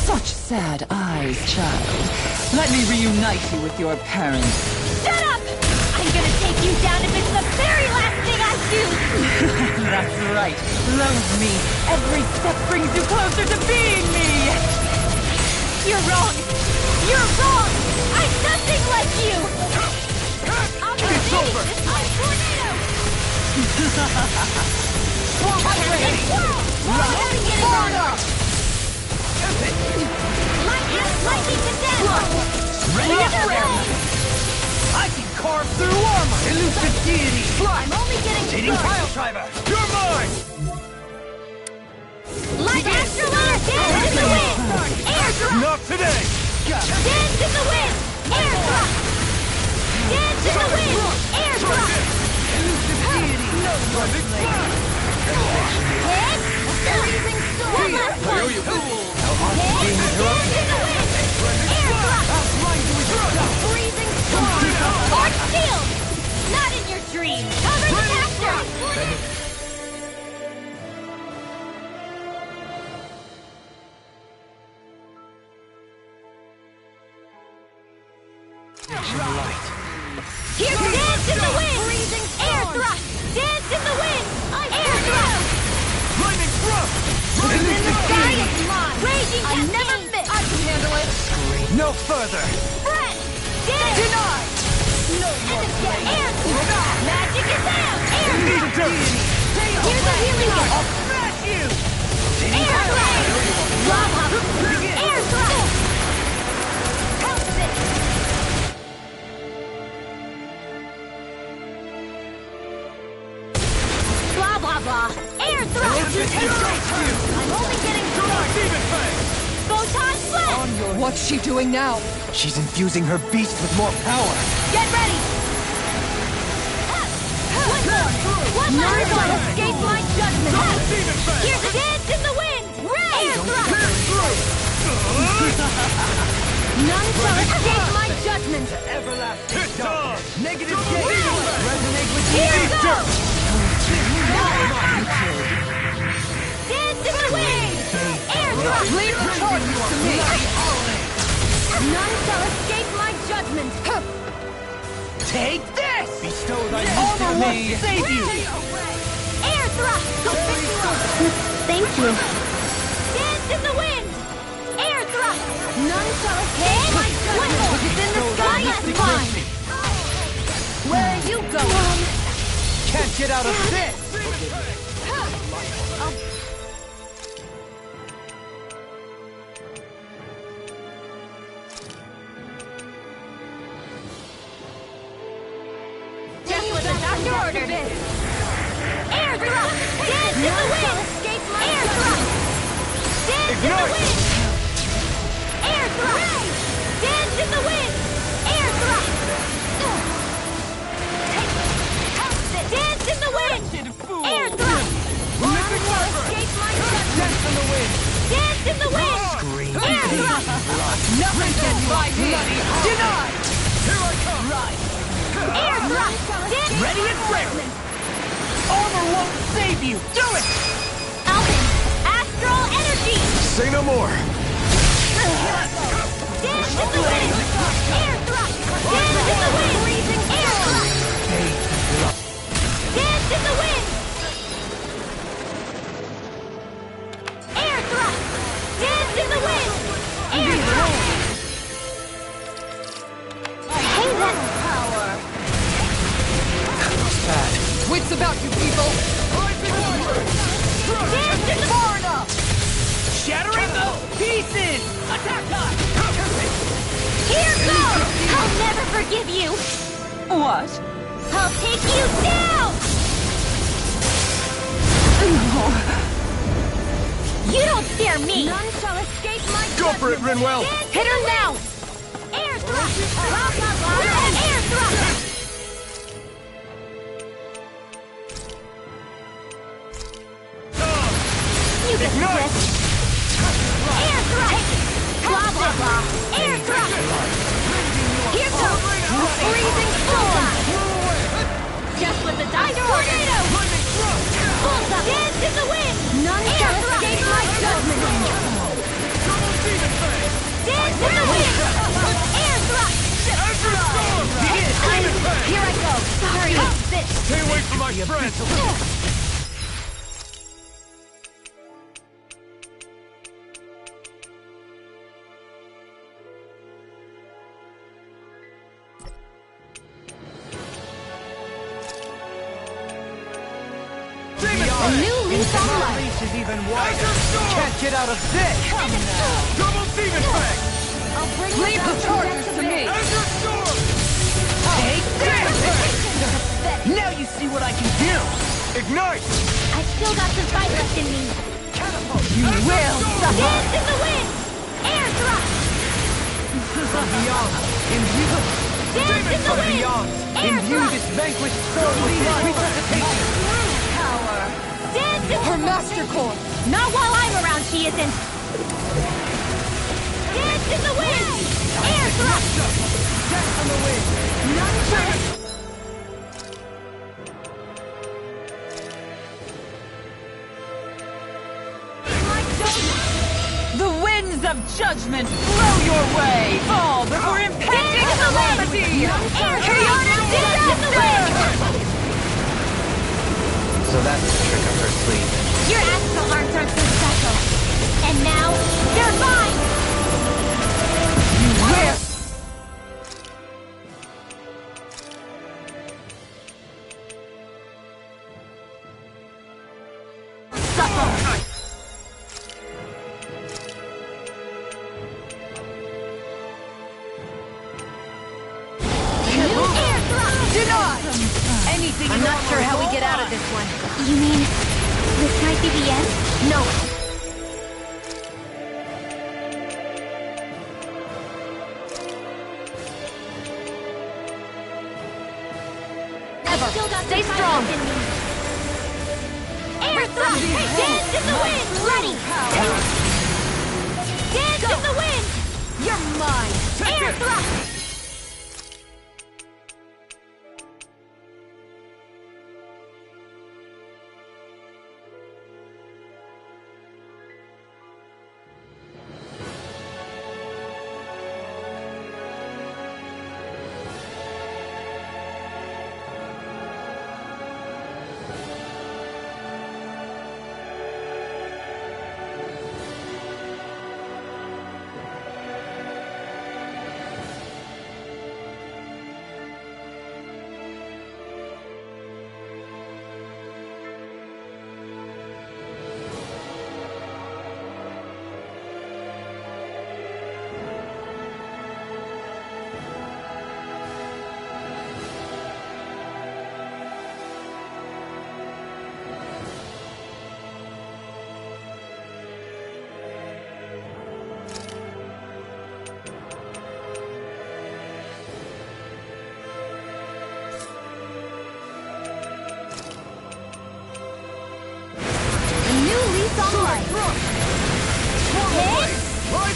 Such sad eyes, child. Let me reunite you with your parents. Shut up! I'm gonna take you down if it's the very last thing I do! That's right. Love me. Every step brings you closer to being me! You're wrong! You're wrong! I'm nothing like you! It's over! This is my tornado! Swamp Lightning to death! Ready up, I can carve through armor! Elusive deity! I'm only getting Hitting started! pile driver! You're mine! Light Astrolabe! Dance in the wind! Air drop! Not today! Dance in the wind! Air drop! Dance in the wind! Air drop! Elusive deity! Hit! Freezing storm! One last one! You fool! Hit! Dance in the wind! Air drop! Freezing storm! Arch shield! Not in your dreams! Cover the caster! Here, dance in the wind! Freezing air thrust! Dance in the wind! Air thrust! Lightning thrust! In the sky is mine! Raging I never miss! I can handle it! No further! Friend! Dance! Denied! No more air thrust! Magic is out! Air thrust! Here's a healing gift! I'll smash you! Air thrust! Lava! Air thrust! Help this! Blah blah blah! Air thrust! I'm only getting started! Photon blast! What's she doing now? She's infusing her beast with more power. Get ready! One more! None shall escape my judgment! Here's a dance in the wind! Air thrust! None shall escape my judgment! Hit dog! Negative gate! Resonate with Here me! goes! Dance in the wind! Air thrust! Leave the charges to me! None shall escape my judgment! Take this! Bestow thy Armor will save you! Air thrust! Thank you. Dance in the wind! Air thrust! None shall escape my judgment! It's in the sky is mine! Where are you going? Can't get out of this! Just what the doctor ordered! Air thrust! Dance in the wind! Air thrust! Dance in the wind! Air thrust! Dance in the wind! Air thrust! Dance in the wind! Air thrust! None shall escape my judgment! Dance in the wind! Dance in the wind! Air thrust! Nothing can fight me! Here Denied! I come! Air thrust! Dance Ready and ready! Armor won't save you! Do it! Alvin, astral energy! Say no more! Dance in the wind! Air thrust! Dance in the wind! Air thrust! Dance in the wind! Air thrust! Dance in the wind! Air thrust! Hey, that's power! Wits about you people! Dance in the far enough! Shattering the pieces! Attack time! Here goes! I'll never forgive you! What? I'll take you down! You don't scare me! None shall escape my Go for it, Rinwell! Hit her now! Air thrust! Air thrust! You get this! Air thrust! Blah blah blah! Air thrust! Here goes! Freezing storm! Just what the dice tornado! Bullseye! Dance in the wind! None shall escape my judgment! Dance in the wind! Air thrust! Here I go! Sorry! Stay away from my friends! A new lease on life! Reach is even wider. Can't get out of this! Come now! Double Demon Fang! I'll bring Leave the charges to me! Azure Storm! Take this! Now you see what I can do! Ignite! I still got some fight left in me. You will suffer! Dance in the wind! Air thrust! From beyond, imbue! Dance in the From wind! beyond, Air imbue thrust! this vanquished soul with resuscitation! Power! Dance in Her master core! Not while I'm around, she isn't! Dance in the wind! Air thrust! Death from the wind! None shall... The winds of judgment blow your way! Fall before impending calamity! Chaotic disaster! So that's the trick up her sleeve. Your astral arms aren't so special. And now, they're mine! Where? Suffer! New air thrust! Denied! Anything I'm not sure how we get out of this one. You mean, this might be the end? No. I've still got Stay some strong. fight left in me. Air thrust! Dance in the wind! Ready! Dance in the wind! You're mine! Air thrust!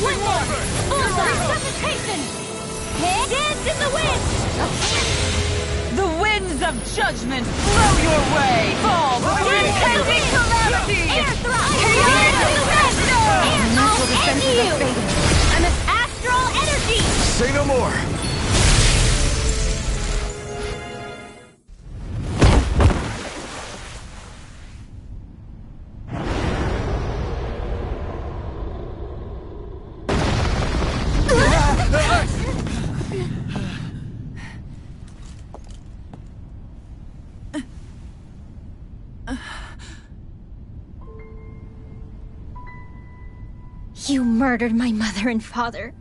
One more! Bullseye! Resuscitation! Dance in the wind! The winds of judgment blow your way! Fall before impending calamity! Air thrust! I'll end you! I'm an astral energy! Say no more! You murdered my mother and father.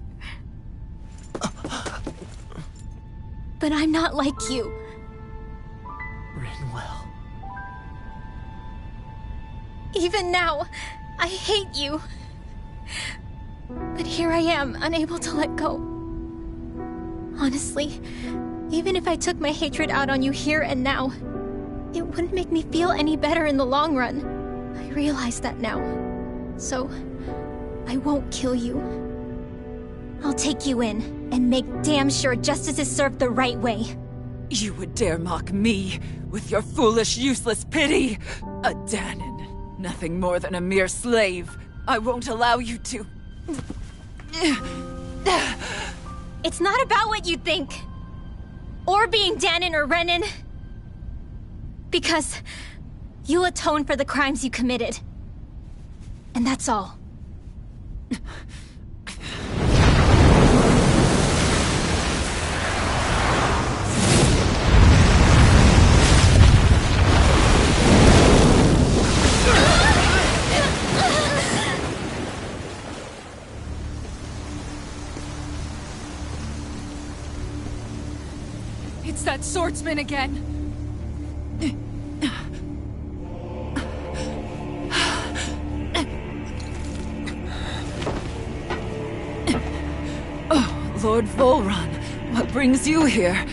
But I'm not like you. Rinwell. Even now, I hate you. But here I am, unable to let go. Honestly, even if I took my hatred out on you here and now, it wouldn't make me feel any better in the long run. I realize that now. So, I won't kill you. I'll take you in and make damn sure justice is served the right way. You would dare mock me with your foolish, useless pity? A Dahnan, nothing more than a mere slave. I won't allow you to... It's not about what you think. Or being Dahnan or Renan. Because you'll atone for the crimes you committed. And that's all. It's that swordsman again. Lord Volron, what brings you here?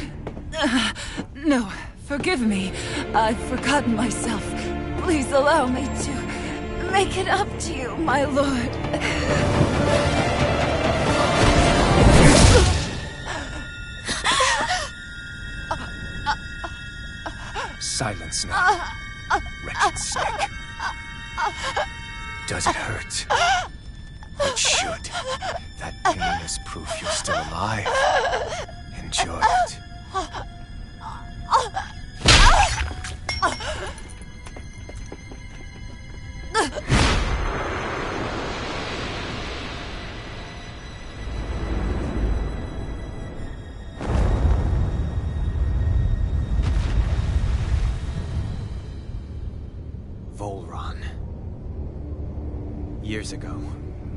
No, forgive me. I've forgotten myself. Please allow me to make it up to you, my lord. Silence now, wretched snake. Does it hurt? It should. That pain is proof you're still alive. Enjoy it. Volron. Years ago,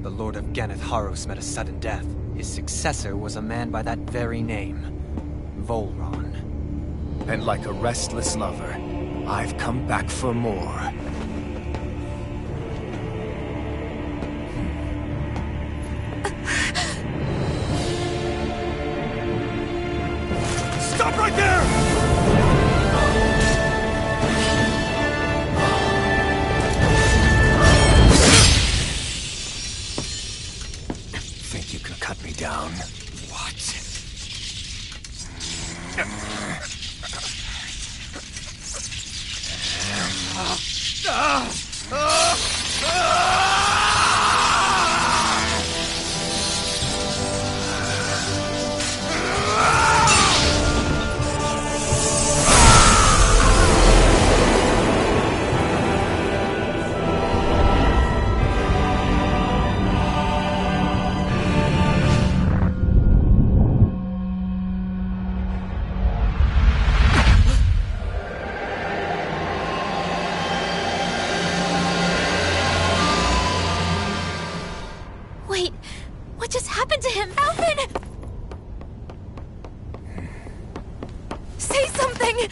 the Lord of Ganath Haros met a sudden death. His successor was a man by that very name, Volron. And like a restless lover, I've come back for more. Stop right there! Cut me down. What? Wait, what just happened to him? Alvin! Say something!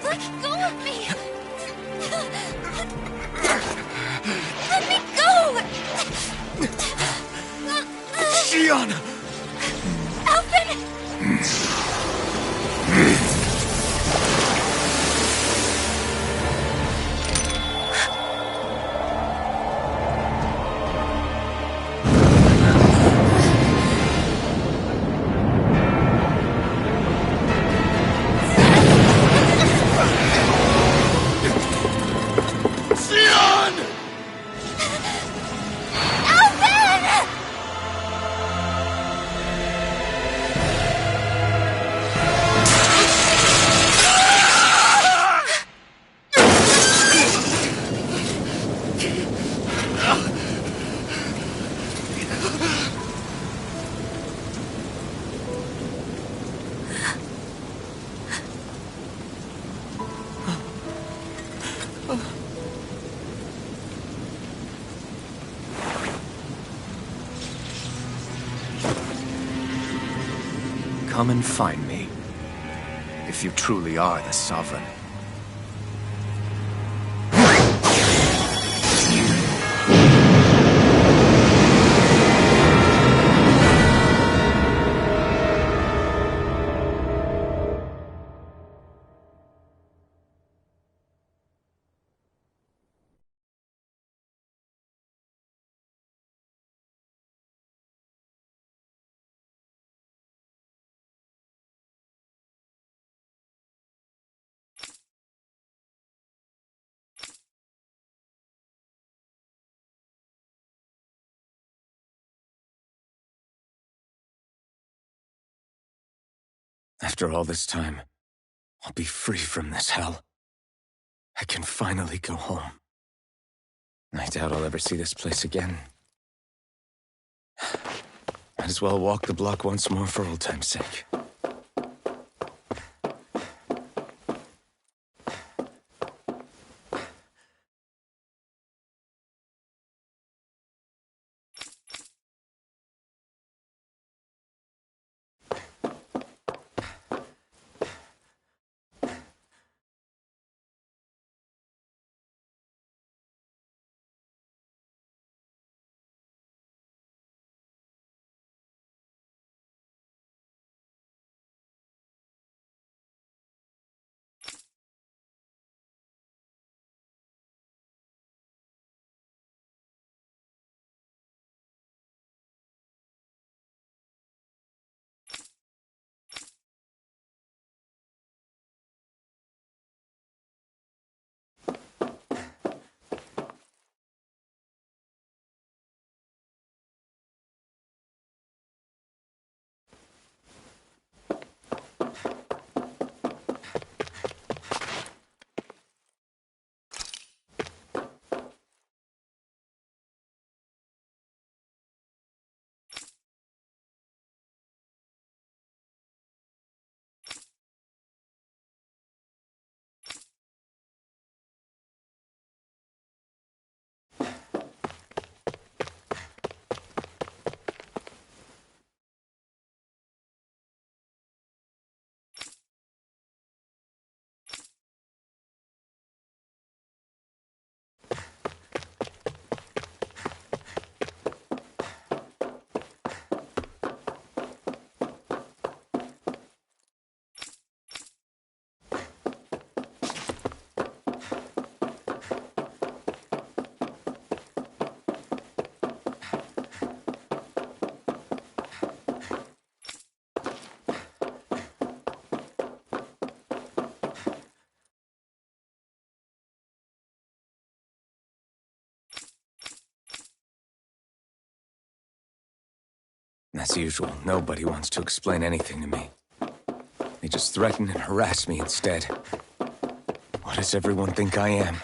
Let go of me! Let me go! Shion! Alvin! come and find me. If you truly are the Sovereign. After all this time, I'll be free from this hell. I can finally go home. I doubt I'll ever see this place again. Might as well walk the block once more for old time's sake. As usual, nobody wants to explain anything to me. They just threaten and harass me instead. What does everyone think I am?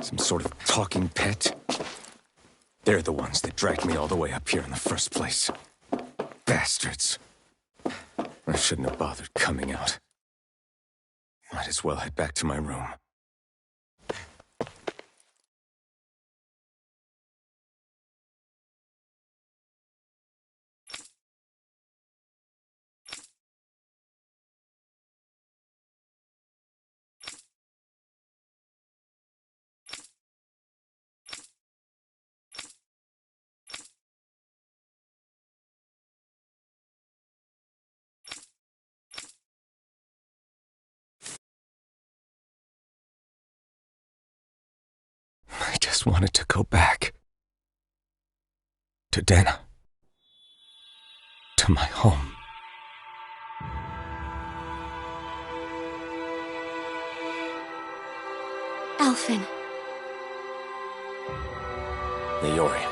Some sort of talking pet? They're the ones that dragged me all the way up here in the first place. Bastards. I shouldn't have bothered coming out. Might as well head back to my room. I just wanted to go back. To Dena. To my home. Alphen. Leori.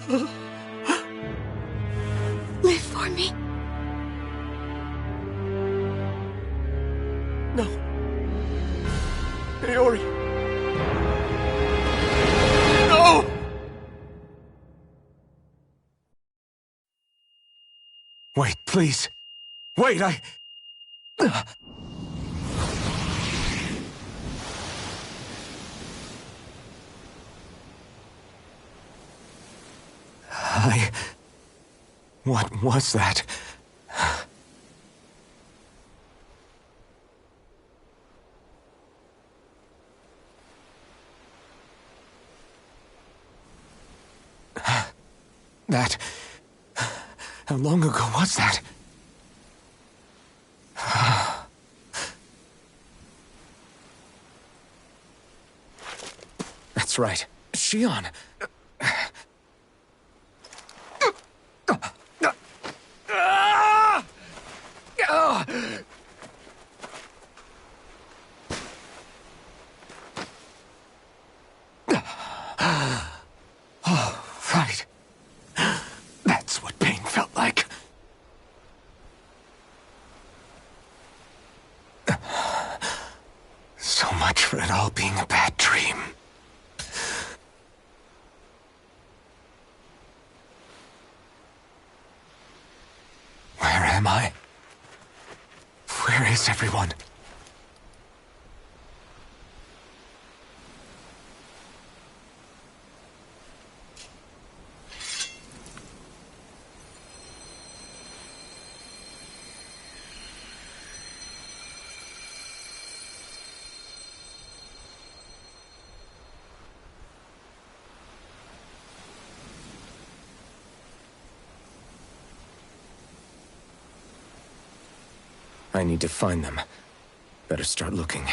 Live for me. No. Aori. No! Wait, please. Wait, What was that? That... How long ago was that? That's right. Shion. Oh, right. That's what pain felt like. So much for it all being a bad dream. Where am I? Where is everyone? I need to find them. Better start looking.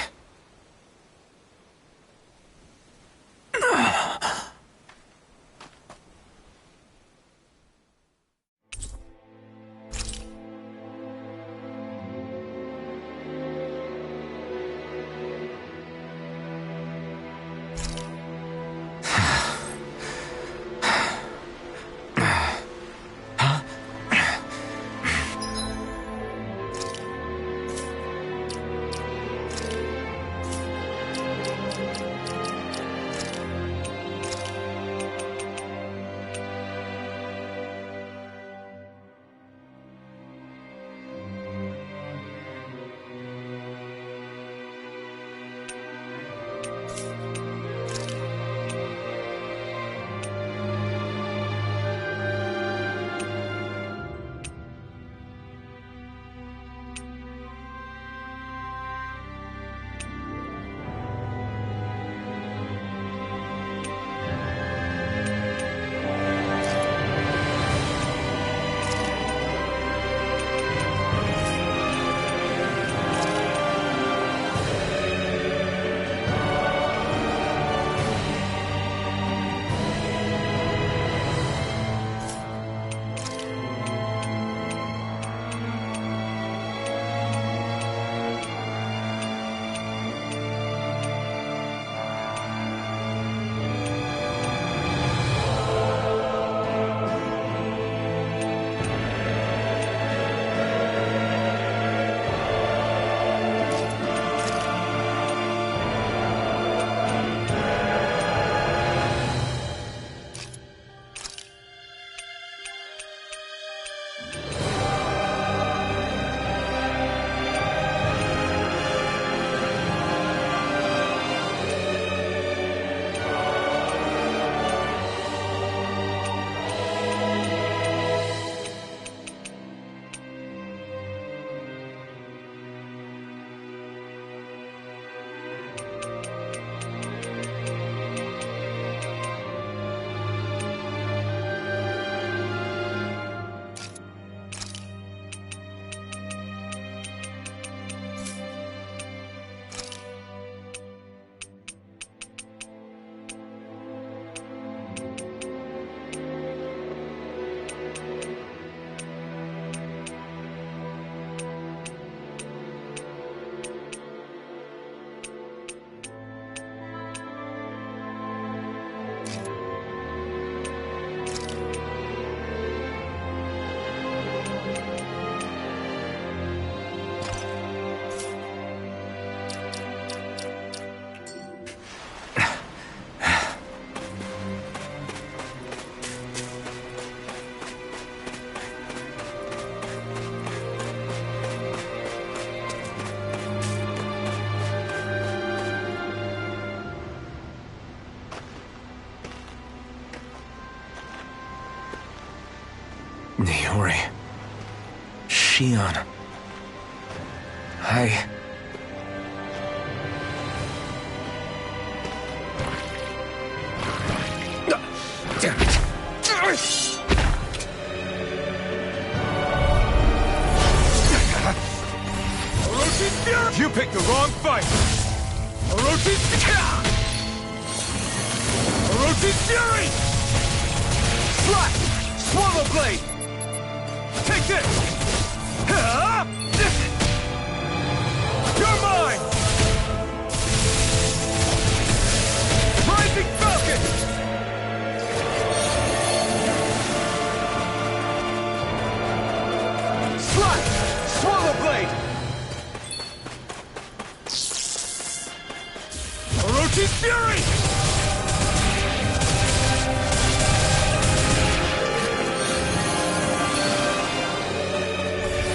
Niori. Shion. Damn it. Orochi's Fury! You picked the wrong fight! Orochi's Orochi's Fury! Slash! Swallow Blade! Take this! You're mine! Rising Falcon! Slash! Swallow Blade! Orochi's Fury!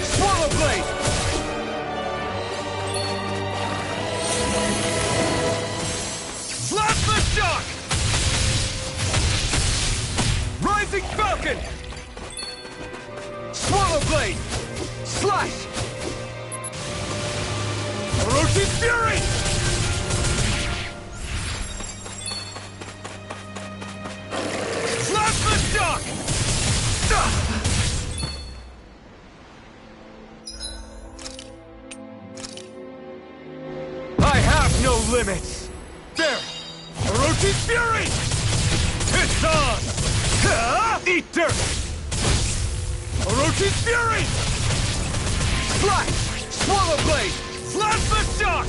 Swallow Blade! Plasma Shock! Rising Falcon! Swallow Blade! Slash! Orochi's Fury! Plasma Shock! I have no limits! There! Orochi's Fury! It's on! Eat dirt! Orochi's Fury! Slash! Swallow Blade! Plasma Shock!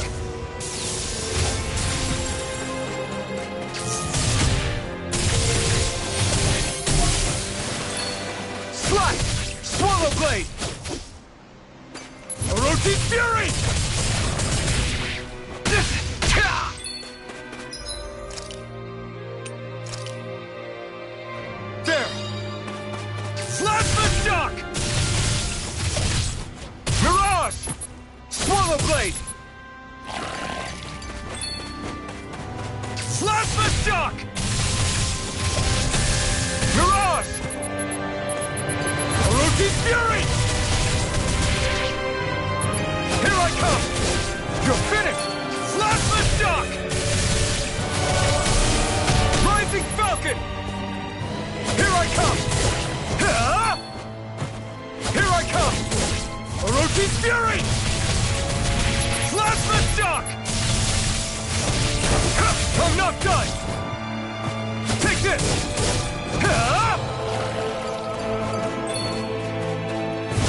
Slash! Swallow Blade! Orochi's Fury! There! Plasma Shock! Mirage! Swallow Blade! Plasma Shock! Mirage! Orochi's Fury! Here I come! You're finished! Plasma Shock! Rising Falcon! Here I come! Here I come! Orochi's Fury! Plasma Shock! I'm not done! Take this!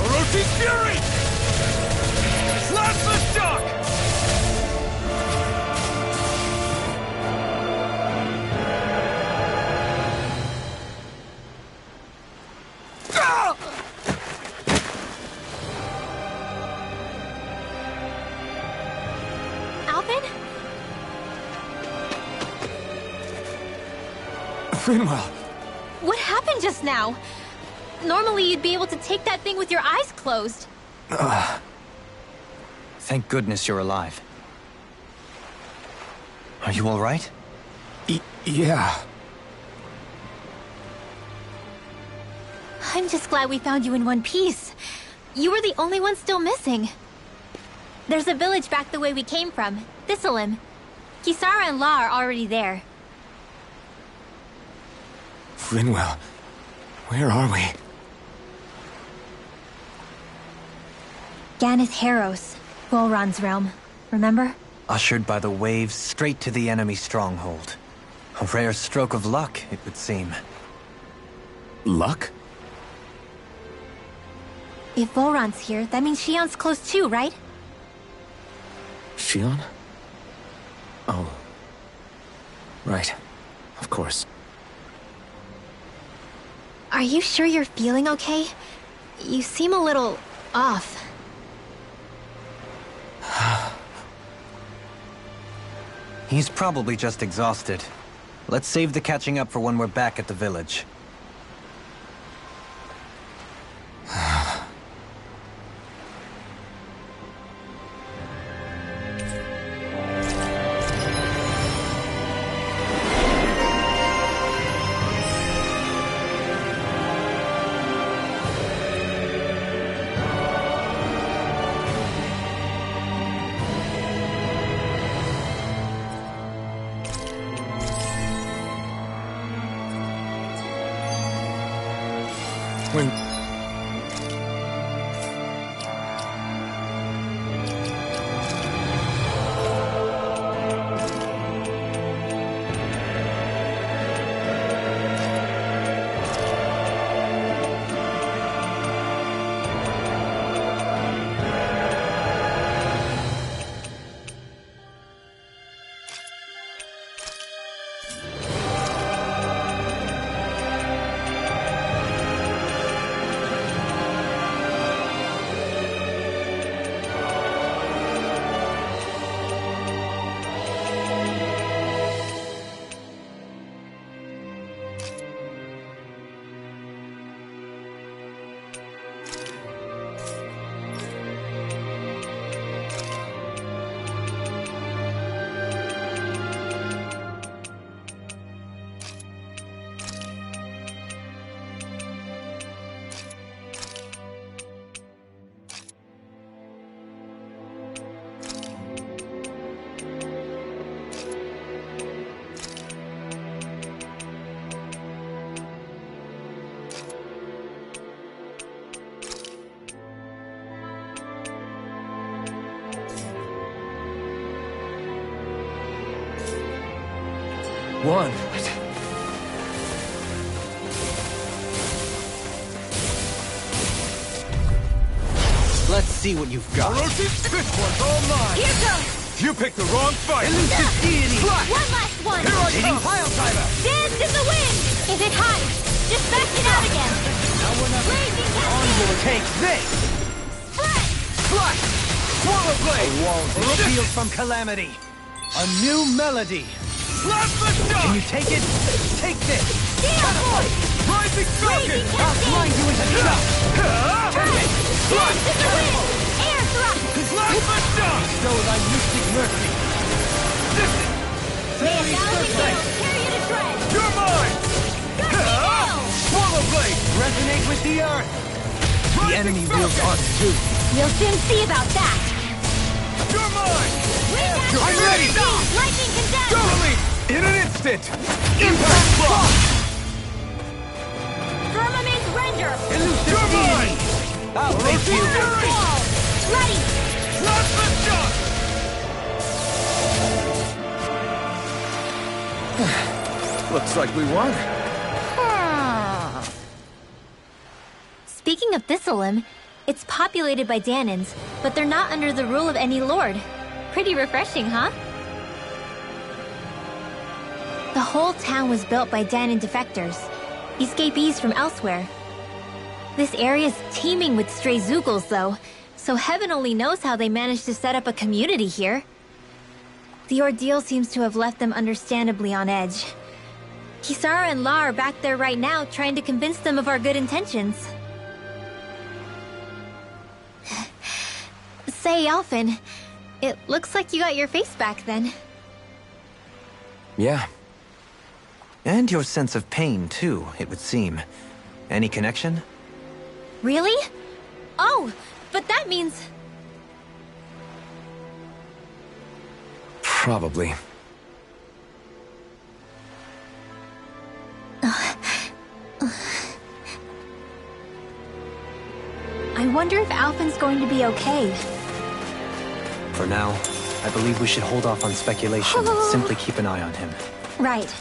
Orochi's Fury! Plasma Shock! Alvin? Rinwell! What happened just now? Normally you'd be able to take that thing with your eyes closed. Thank goodness you're alive. Are you all right? Yeah. I'm just glad we found you in one piece. You were the only one still missing. There's a village back the way we came from, Thistleim. Kisara and La are already there. Rinwell, where are we? Ganeth Haros, Volron's realm. Remember? Ushered by the waves straight to the enemy stronghold. A rare stroke of luck, it would seem. Luck? If Volron's here, that means Shion's close too, right? Shion? Oh. Right. Of course. Are you sure you're feeling okay? You seem a little off. He's probably just exhausted. Let's save the catching up for when we're back at the village. When... One. Let's see what you've got. Orochi, this one's all mine! Here goes! You picked the wrong fight! Elusive deity! One last one! Here I come! Pile driver! Dance in the wind! If it hides, just back it out again! Blazing cascade! Take this! Spread! Flash! Swallow blade! Revealed from calamity. A new melody. Slap the shot! Can you take it? Take this. Steel voice! Rising Falcon! Blazing I'll blind you into dust. Strike! Dance in the wind! Air thrust! Slap the shot! Bestow thy mystic mercy. May a thousand heroes tear you to shreds! You're mine! Gusty Swallow blade! Resonate with the earth. The enemy wields arts too. We'll soon see about that! You're mine! I'm ready! Lightning condemned! Go release! In an instant! Impact block! Firmament render! Elusive You're deity. mine! I'll make you. Fury! Wall! Ready! Slap the shot! Looks like we won. Speaking of Thistlelim, it's populated by Danins, but they're not under the rule of any lord. Pretty refreshing, huh? The whole town was built by Danin defectors, escapees from elsewhere. This area's teeming with stray Zeugles, though, so heaven only knows how they managed to set up a community here. The ordeal seems to have left them understandably on edge. Kisara and La are back there right now trying to convince them of our good intentions. Say, Alphen, it looks like you got your face back then. Yeah. And your sense of pain, too, it would seem. Any connection? Really? Oh, but that means... Probably. I wonder if Alphen's going to be okay. For now, I believe we should hold off on speculation and simply keep an eye on him. Right.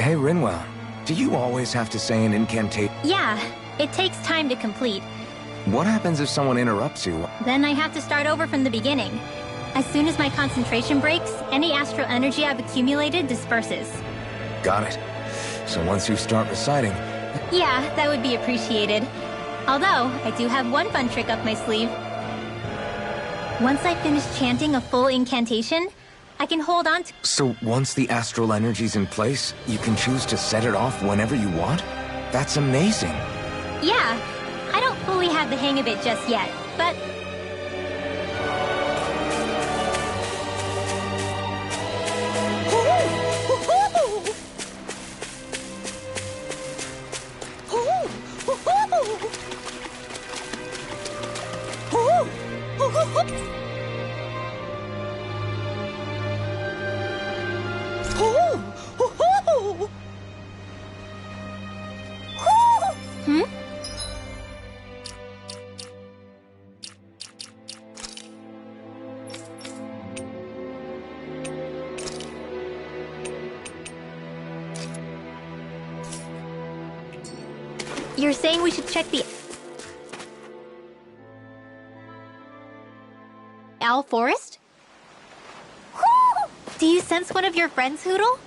Hey, Rinwell, do you always have to say an incantation? Yeah, it takes time to complete. What happens if someone interrupts you? Then I have to start over from the beginning. As soon as my concentration breaks, any astral energy I've accumulated disperses. Got it. So once you start reciting, Yeah, that would be appreciated. Although, I do have one fun trick up my sleeve. Once I finish chanting a full incantation, I can hold on to... So once the astral energy's in place, you can choose to set it off whenever you want? That's amazing. Yeah, I don't fully have the hang of it just yet, but... Hmm? You're saying we should check the Owl Forest? Do you sense one of your friends, Hootle?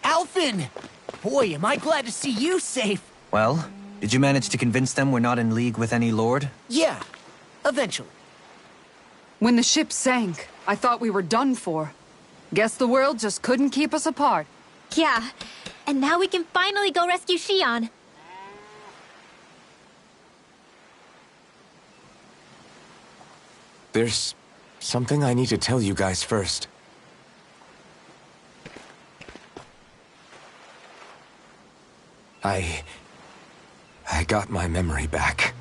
Alphen! Boy, am I glad to see you safe. Well, did you manage to convince them we're not in league with any lord? Yeah, eventually. When the ship sank, I thought we were done for. Guess the world just couldn't keep us apart. Yeah, and now we can finally go rescue Shion. There's something I need to tell you guys first. I got my memory back.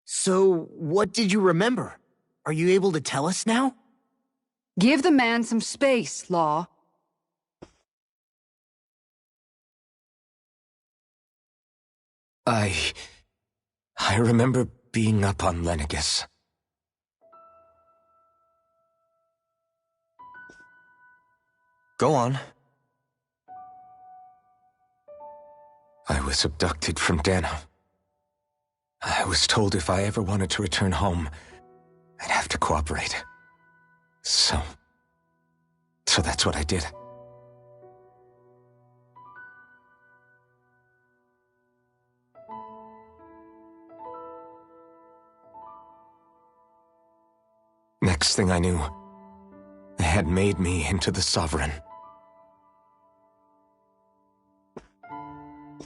So, what did you remember? Are you able to tell us now? Give the man some space, Law. I remember being up on Lenegis. Go on. I was abducted from Dano. I was told if I ever wanted to return home, I'd have to cooperate. So that's what I did. Next thing I knew, they had made me into the Sovereign.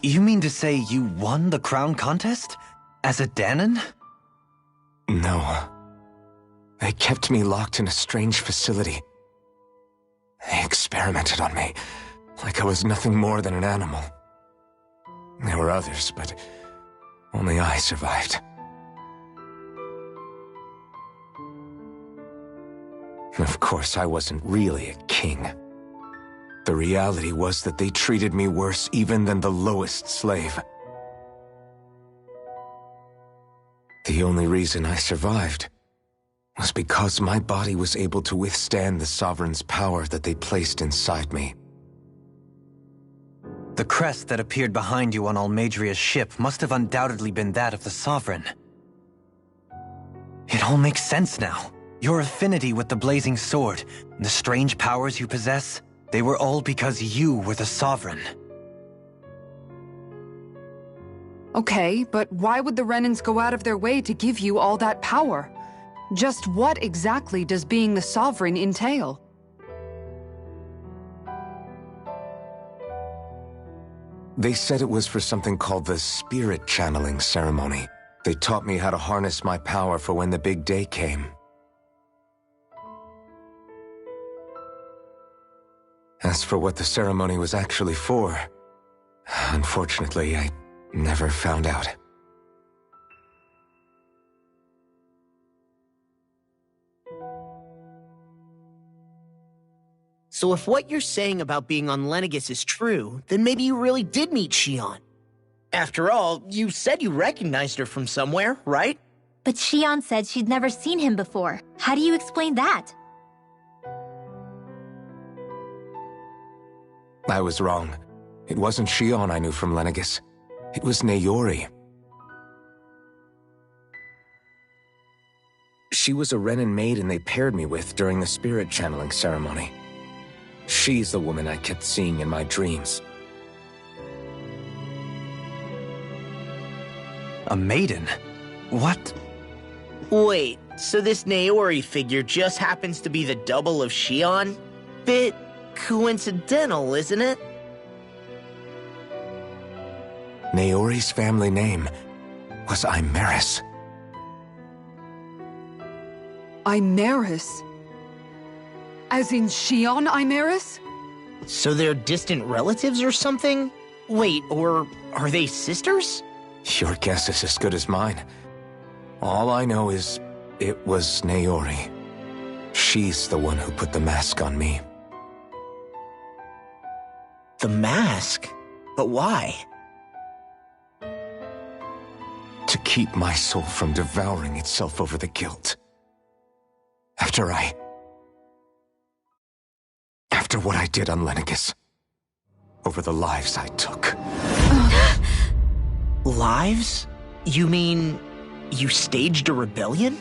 You mean to say you won the crown contest? As a Dahnan? No. They kept me locked in a strange facility. They experimented on me, like I was nothing more than an animal. There were others, but only I survived. Of course, I wasn't really a king. The reality was that they treated me worse even than the lowest slave. The only reason I survived was because my body was able to withstand the Sovereign's power that they placed inside me. The crest that appeared behind you on Almeidria's ship must have undoubtedly been that of the Sovereign. It all makes sense now. Your affinity with the Blazing Sword, and the strange powers you possess, they were all because you were the Sovereign. Okay, but why would the Renans go out of their way to give you all that power? Just what exactly does being the Sovereign entail? They said it was for something called the Spirit Channeling Ceremony. They taught me how to harness my power for when the big day came. As for what the ceremony was actually for, unfortunately, I never found out. So if what you're saying about being on Lenegis is true, then maybe you really did meet Shion. After all, you said you recognized her from somewhere, right? But Shion said she'd never seen him before. How do you explain that? I was wrong. It wasn't Shion I knew from Lenegis. It was Naori. She was a Renin maiden they paired me with during the spirit channeling ceremony. She's the woman I kept seeing in my dreams. A maiden? What? Wait, so this Naori figure just happens to be the double of Shion? Bit coincidental, isn't it? Naori's family name was Imeris. Imeris? As in Shion Imeris? So they're distant relatives or something? Wait, or are they sisters? Your guess is as good as mine. All I know is it was Naori. She's the one who put the mask on me. The mask? But why? To keep my soul from devouring itself over the guilt. After what I did on Lenegis. Over the lives I took. Lives? You mean you staged a rebellion?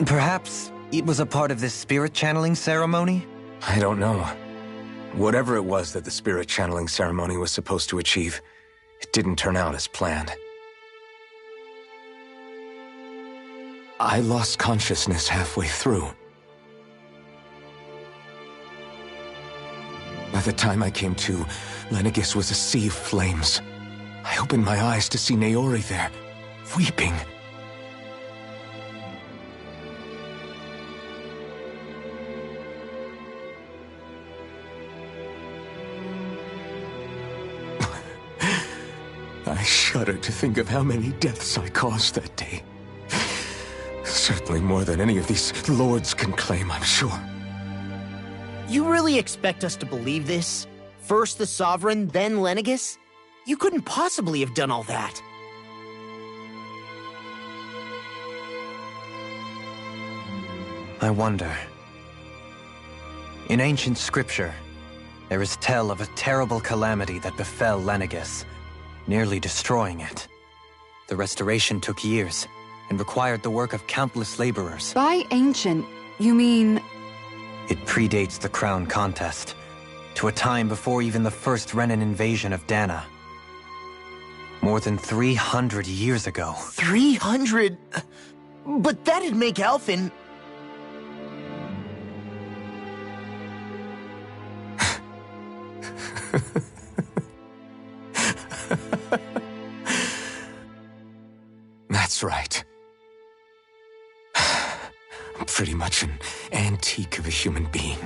Perhaps it was a part of this spirit channeling ceremony? I don't know. Whatever it was that the spirit channeling ceremony was supposed to achieve, it didn't turn out as planned. I lost consciousness halfway through. By the time I came to, Lenegis was a sea of flames. I opened my eyes to see Naori there, weeping. I shudder to think of how many deaths I caused that day. Certainly more than any of these lords can claim, I'm sure. You really expect us to believe this? First the Sovereign, then Lenegis? You couldn't possibly have done all that. I wonder. In ancient scripture, there is tell of a terrible calamity that befell Lenegis, nearly destroying it. The restoration took years, and required the work of countless laborers. By ancient, you mean... It predates the crown contest, to a time before even the first Renin invasion of Dana. More than 300 years ago. 300? But that'd make Alphen... That's right. I'm pretty much an antique of a human being.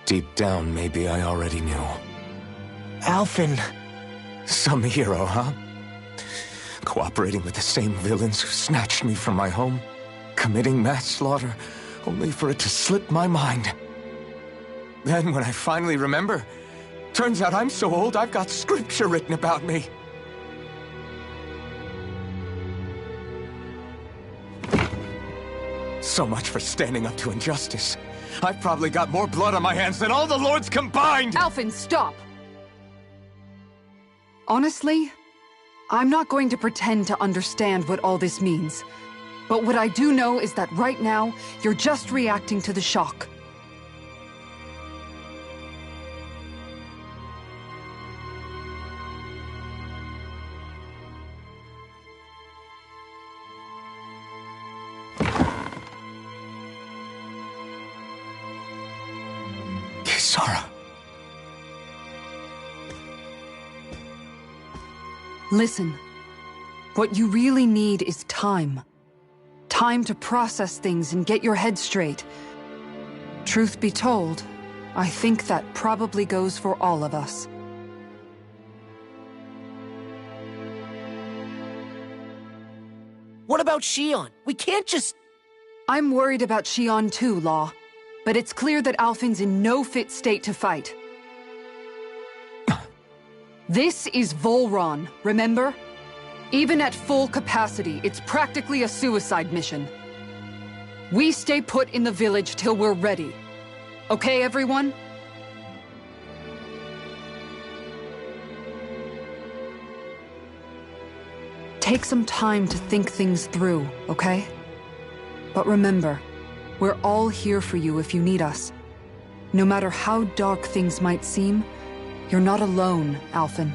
Deep down, maybe I already knew. Alphen... Some hero, huh? Cooperating with the same villains who snatched me from my home, committing mass slaughter, only for it to slip my mind. Then, when I finally remember, turns out I'm so old I've got scripture written about me. So much for standing up to injustice. I've probably got more blood on my hands than all the lords combined! Alphen, stop! Honestly, I'm not going to pretend to understand what all this means. But what I do know is that right now, you're just reacting to the shock. Sara. Listen. What you really need is time. Time to process things and get your head straight. Truth be told, I think that probably goes for all of us. What about Shion? We can't just... I'm worried about Shion too, Law. But it's clear that Alphen's in no fit state to fight. This is Volron, remember? Even at full capacity, it's practically a suicide mission. We stay put in the village till we're ready. Okay, everyone? Take some time to think things through, okay? But remember, we're all here for you if you need us. No matter how dark things might seem, you're not alone, Alphen.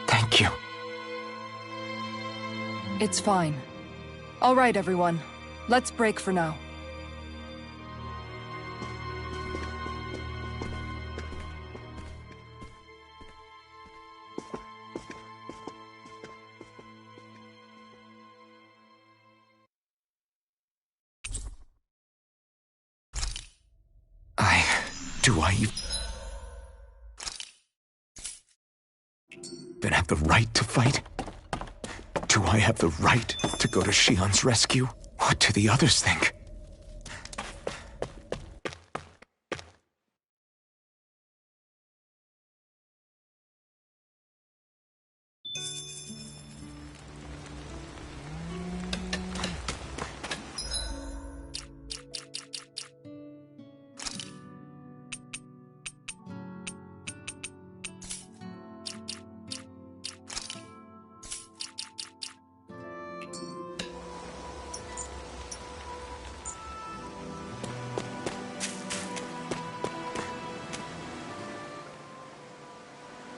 Thank you. It's fine. All right, everyone. Let's break for now. Do I even have the right to fight? Do I have the right to go to Shion's rescue? What do the others think?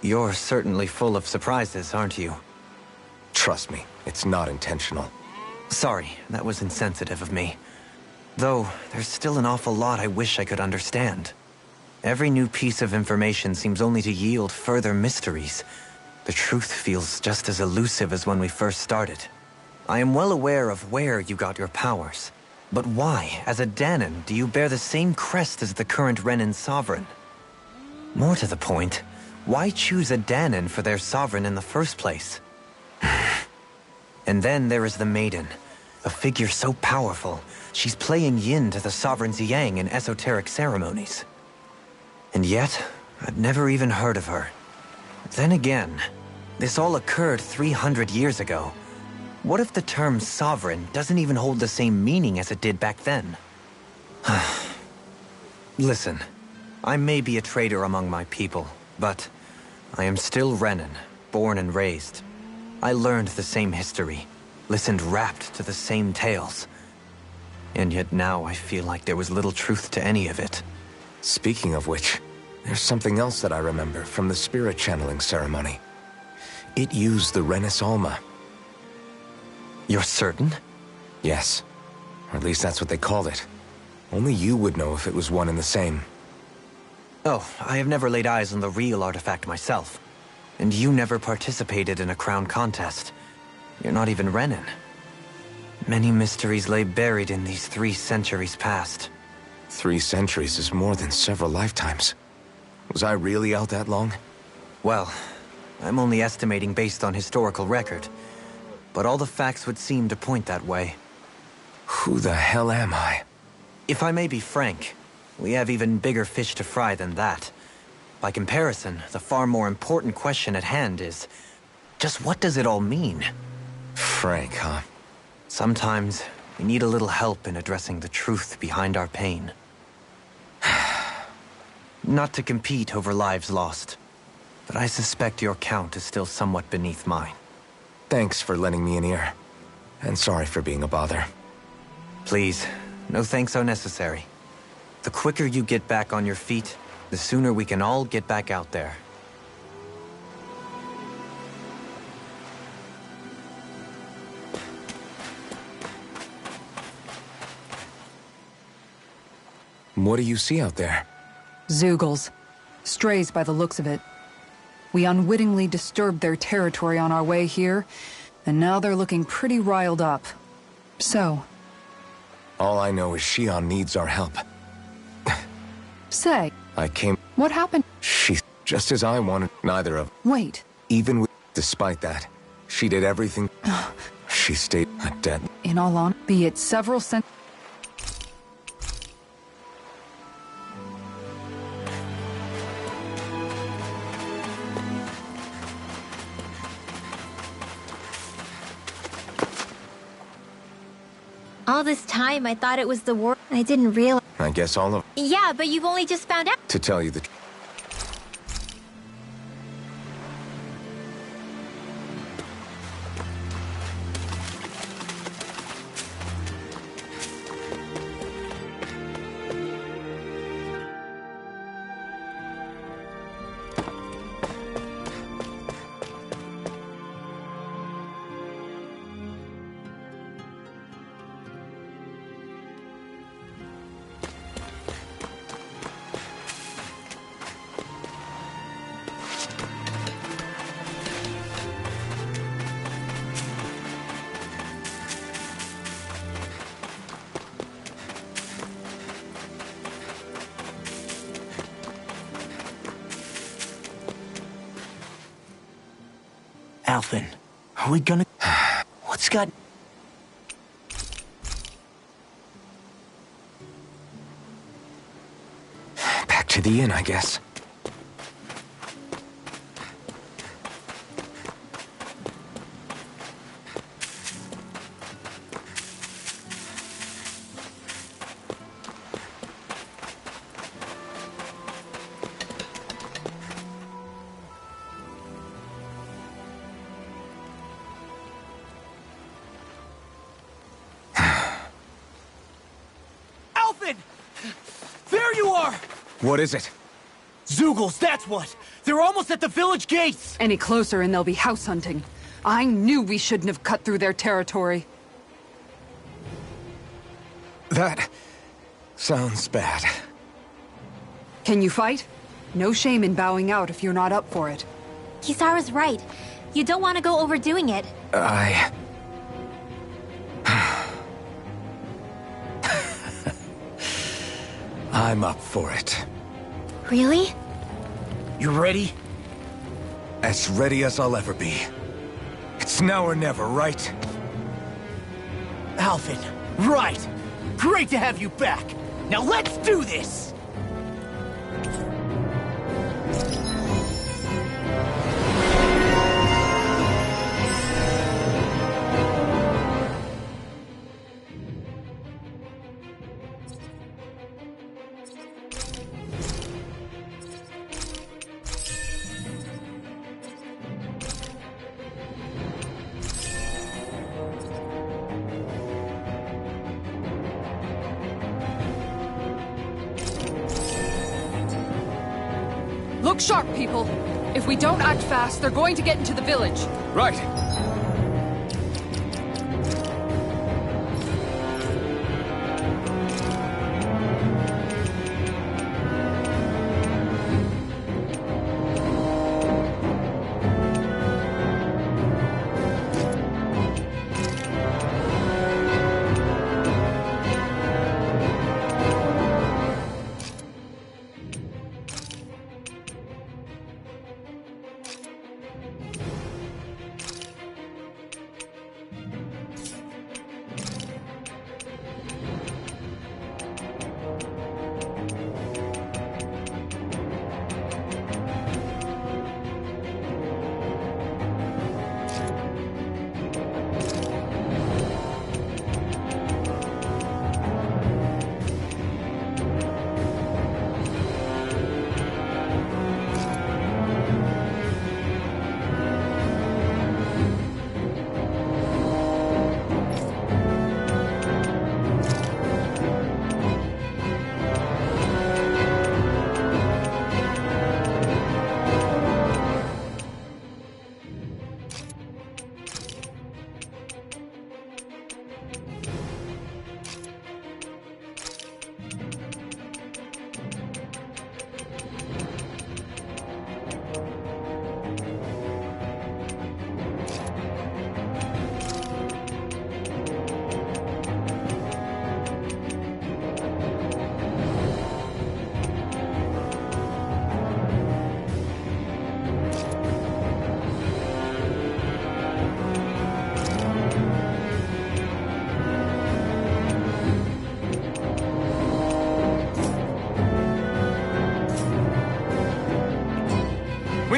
You're certainly full of surprises, aren't you? Trust me, it's not intentional. Sorry, that was insensitive of me. Though, there's still an awful lot I wish I could understand. Every new piece of information seems only to yield further mysteries. The truth feels just as elusive as when we first started. I am well aware of where you got your powers. But why, as a Dahnan, do you bear the same crest as the current Renan sovereign? More to the point, why choose a Dahnan for their sovereign in the first place? And then there is the Maiden, a figure so powerful, she's playing yin to the sovereign's yang in esoteric ceremonies. And yet, I'd never even heard of her. Then again, this all occurred 300 years ago. What if the term sovereign doesn't even hold the same meaning as it did back then? Listen, I may be a traitor among my people, but I am still Renan, born and raised. I learned the same history, listened rapt to the same tales. And yet now I feel like there was little truth to any of it. Speaking of which, there's something else that I remember from the spirit channeling ceremony. It used the Renis Alma. You're certain? Yes. Or at least that's what they called it. Only you would know if it was one and the same. Oh, I have never laid eyes on the real artifact myself. And you never participated in a crown contest. You're not even Renan. Many mysteries lay buried in these 3 centuries past. 3 centuries is more than several lifetimes. Was I really out that long? Well, I'm only estimating based on historical record. But all the facts would seem to point that way. Who the hell am I? If I may be frank, we have even bigger fish to fry than that. By comparison, the far more important question at hand is, just what does it all mean? Frank, huh? Sometimes, we need a little help in addressing the truth behind our pain. Not to compete over lives lost, but I suspect your count is still somewhat beneath mine. Thanks for lending me an ear. And sorry for being a bother. Please, no thanks are necessary. The quicker you get back on your feet, the sooner we can all get back out there. What do you see out there? Zeugles. Strays by the looks of it. We unwittingly disturbed their territory on our way here, and now they're looking pretty riled up. So... All I know is Shion needs our help. Say, I came... what happened? She... Just as I wanted, neither of... Wait. Even with... Despite that, she did everything... She stayed dead. In all honesty, be it several cent... All this time, I thought it was the war. I didn't realize. I guess all of... Yeah, but you've only just found out. To tell you the... Alphen, are we gonna... What's got... Back to the inn, I guess. There you are! What is it? Zeugles, that's what! They're almost at the village gates! Any closer and they'll be house hunting. I knew we shouldn't have cut through their territory. That... sounds bad. Can you fight? No shame in bowing out if you're not up for it. Kisara's right. You don't want to go overdoing it. I'm up for it. Really? You ready? As ready as I'll ever be. It's now or never, right? Alphen, right! Great to have you back! Now let's do this! Look sharp, people. If we don't act fast, they're going to get into the village. Right.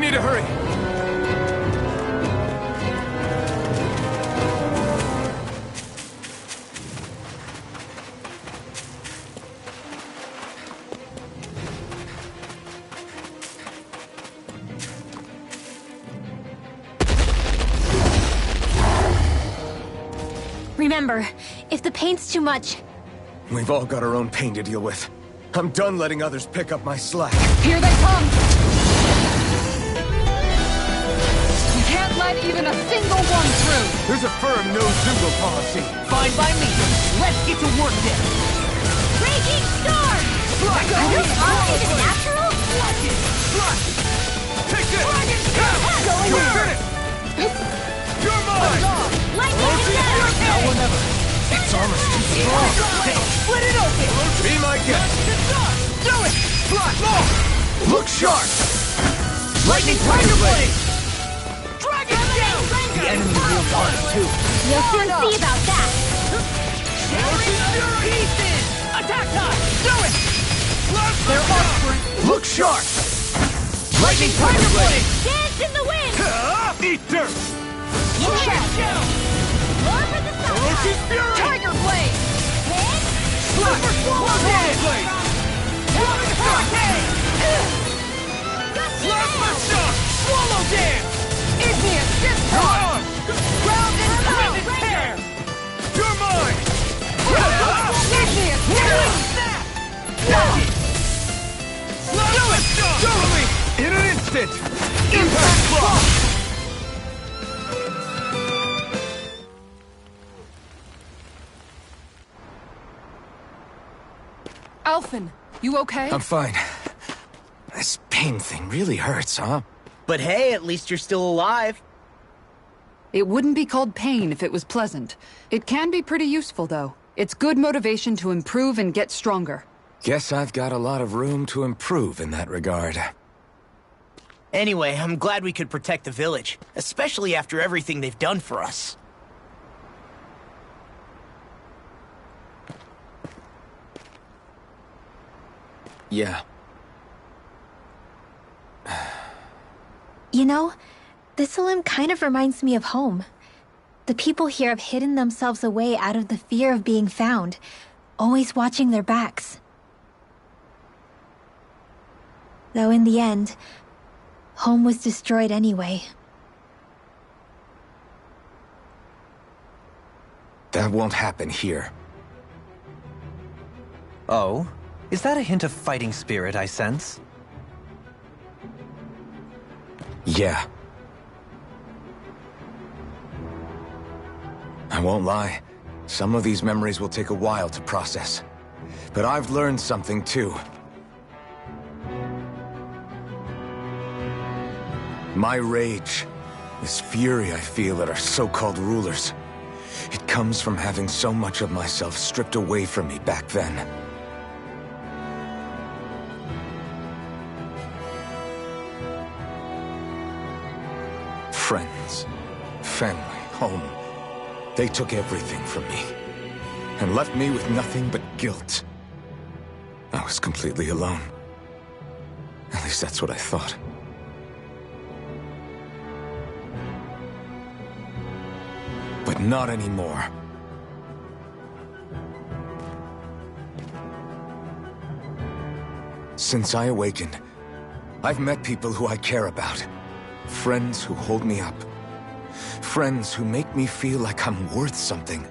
need to hurry. Remember, if the pain's too much... We've all got our own pain to deal with. I'm done letting others pick up my slack. Here they come! You can't let even a single one through! There's a firm no-Zoogle policy. Fine by me. Let's get to work then. Raging Storm! Are those all even natural? Take this! Going You're in! finished! You're mine! Lightning attack! Now or never. It's almost too strong. Split it open! Be my guest. Do it! Fly! Look sharp! Lightning Tiger Blade! Dragon down! The enemy wields arms too. You'll soon see about that! Pieces! Attack time! Do it! They're offspring! Look sharp! Lightning Tiger Blade! Dance in the wind! Eat dirt! Roar for the sun! Ferocious Fury! Tiger Blade! Hit! Super Swallow Blade! Roaring Hurricane! Plasma Shock! Swallow Dance! Igneous Discharge! Ground and Pound Tear! You're mine! Igneous Tear! Snap! Plasma Shock! Show me! In an instant! Impact Block! Alphen, you okay? I'm fine. This pain thing really hurts, huh? But hey, at least you're still alive. It wouldn't be called pain if it was pleasant. It can be pretty useful, though. It's good motivation to improve and get stronger. Guess I've got a lot of room to improve in that regard. Anyway, I'm glad we could protect the village, especially after everything they've done for us. Yeah. You know, Thistleum kind of reminds me of home. The people here have hidden themselves away out of the fear of being found, always watching their backs. Though in the end, home was destroyed anyway. That won't happen here. Oh? Is that a hint of fighting spirit I sense? Yeah. I won't lie. Some of these memories will take a while to process. But I've learned something too. My rage, this fury I feel at our so-called rulers, it comes from having so much of myself stripped away from me back then. Friends, family, home. They took everything from me, and left me with nothing but guilt. I was completely alone. At least that's what I thought. But not anymore. Since I awakened, I've met people who I care about. Friends who hold me up. Friends who make me feel like I'm worth something.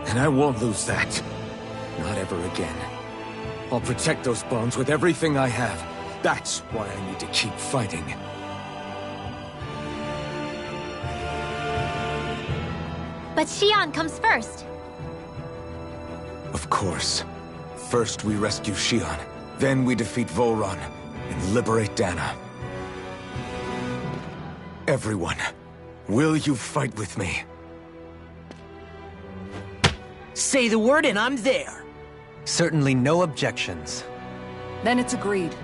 And I won't lose that. Not ever again. I'll protect those bonds with everything I have. That's why I need to keep fighting. But Xion comes first. Of course. First we rescue Xion, then we defeat Volron, and liberate Dana. Everyone, will you fight with me? Say the word and I'm there. Certainly no objections. Then it's agreed.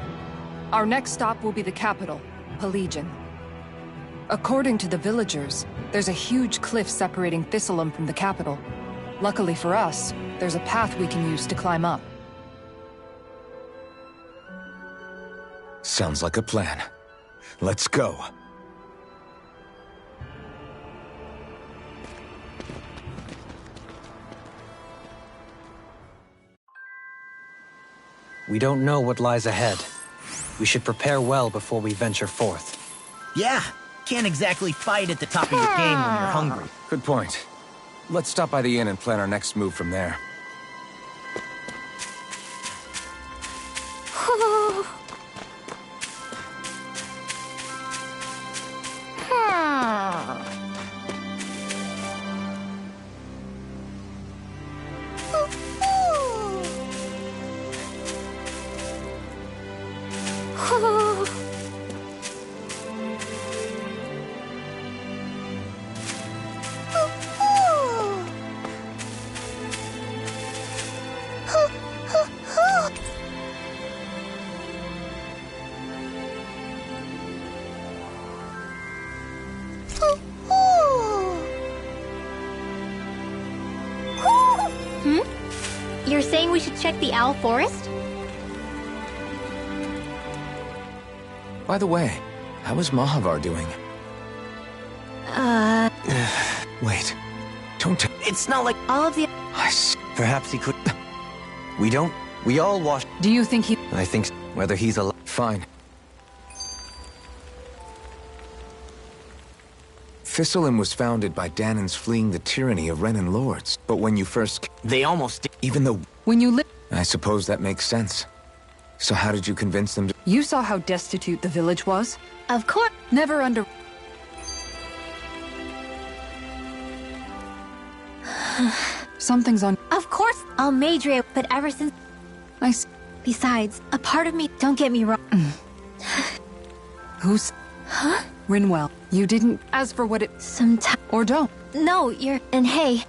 Our next stop will be the capital, Pelegion. According to the villagers, there's a huge cliff separating Thistleum from the capital. Luckily for us, there's a path we can use to climb up. Sounds like a plan. Let's go. We don't know what lies ahead. We should prepare well before we venture forth. Yeah, can't exactly fight at the top of your game when you're hungry. Good point. Let's stop by the inn and plan our next move from there. You're saying we should check the Owl Forest? By the way, how is Mahavar doing? Wait. Don't It's not like all of the... Perhaps he could... We all watched... Do you think he... I think whether he's alive... Fine. Thistlein was founded by Danans fleeing the tyranny of Renan lords. But when you first... They almost did. Even though... When you I suppose that makes sense. So how did you convince them to... You saw how destitute the village was? Of course. Never under... Something's on... Of course, Almeidrea, but ever since... Besides, a part of me... Don't get me wrong. Who's... Huh? Rinwell, you didn't... As for what it... Sometime... Or don't. No, you're... And hey...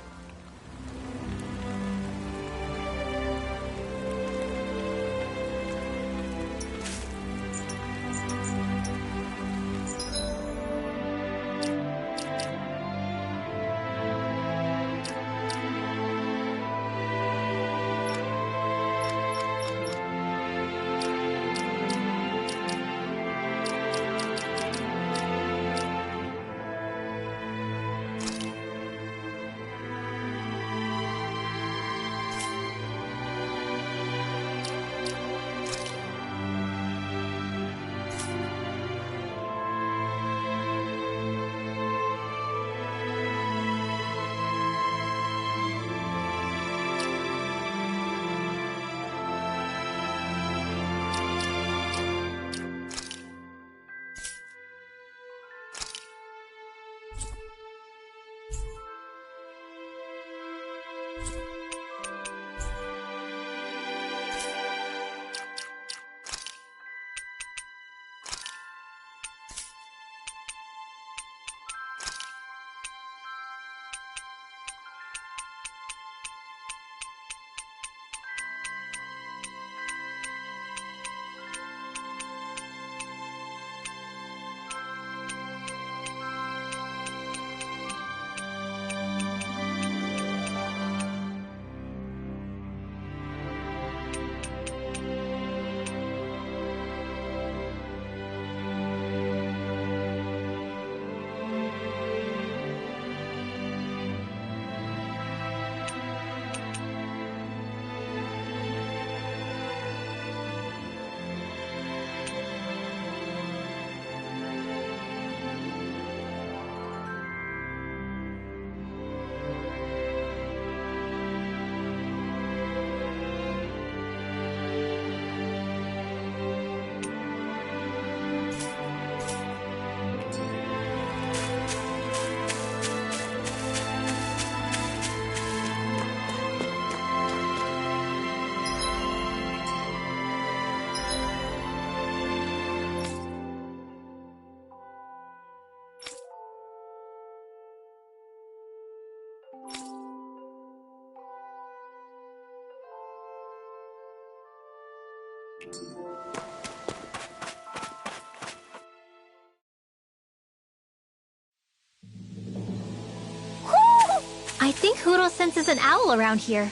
I think Huro senses an owl around here.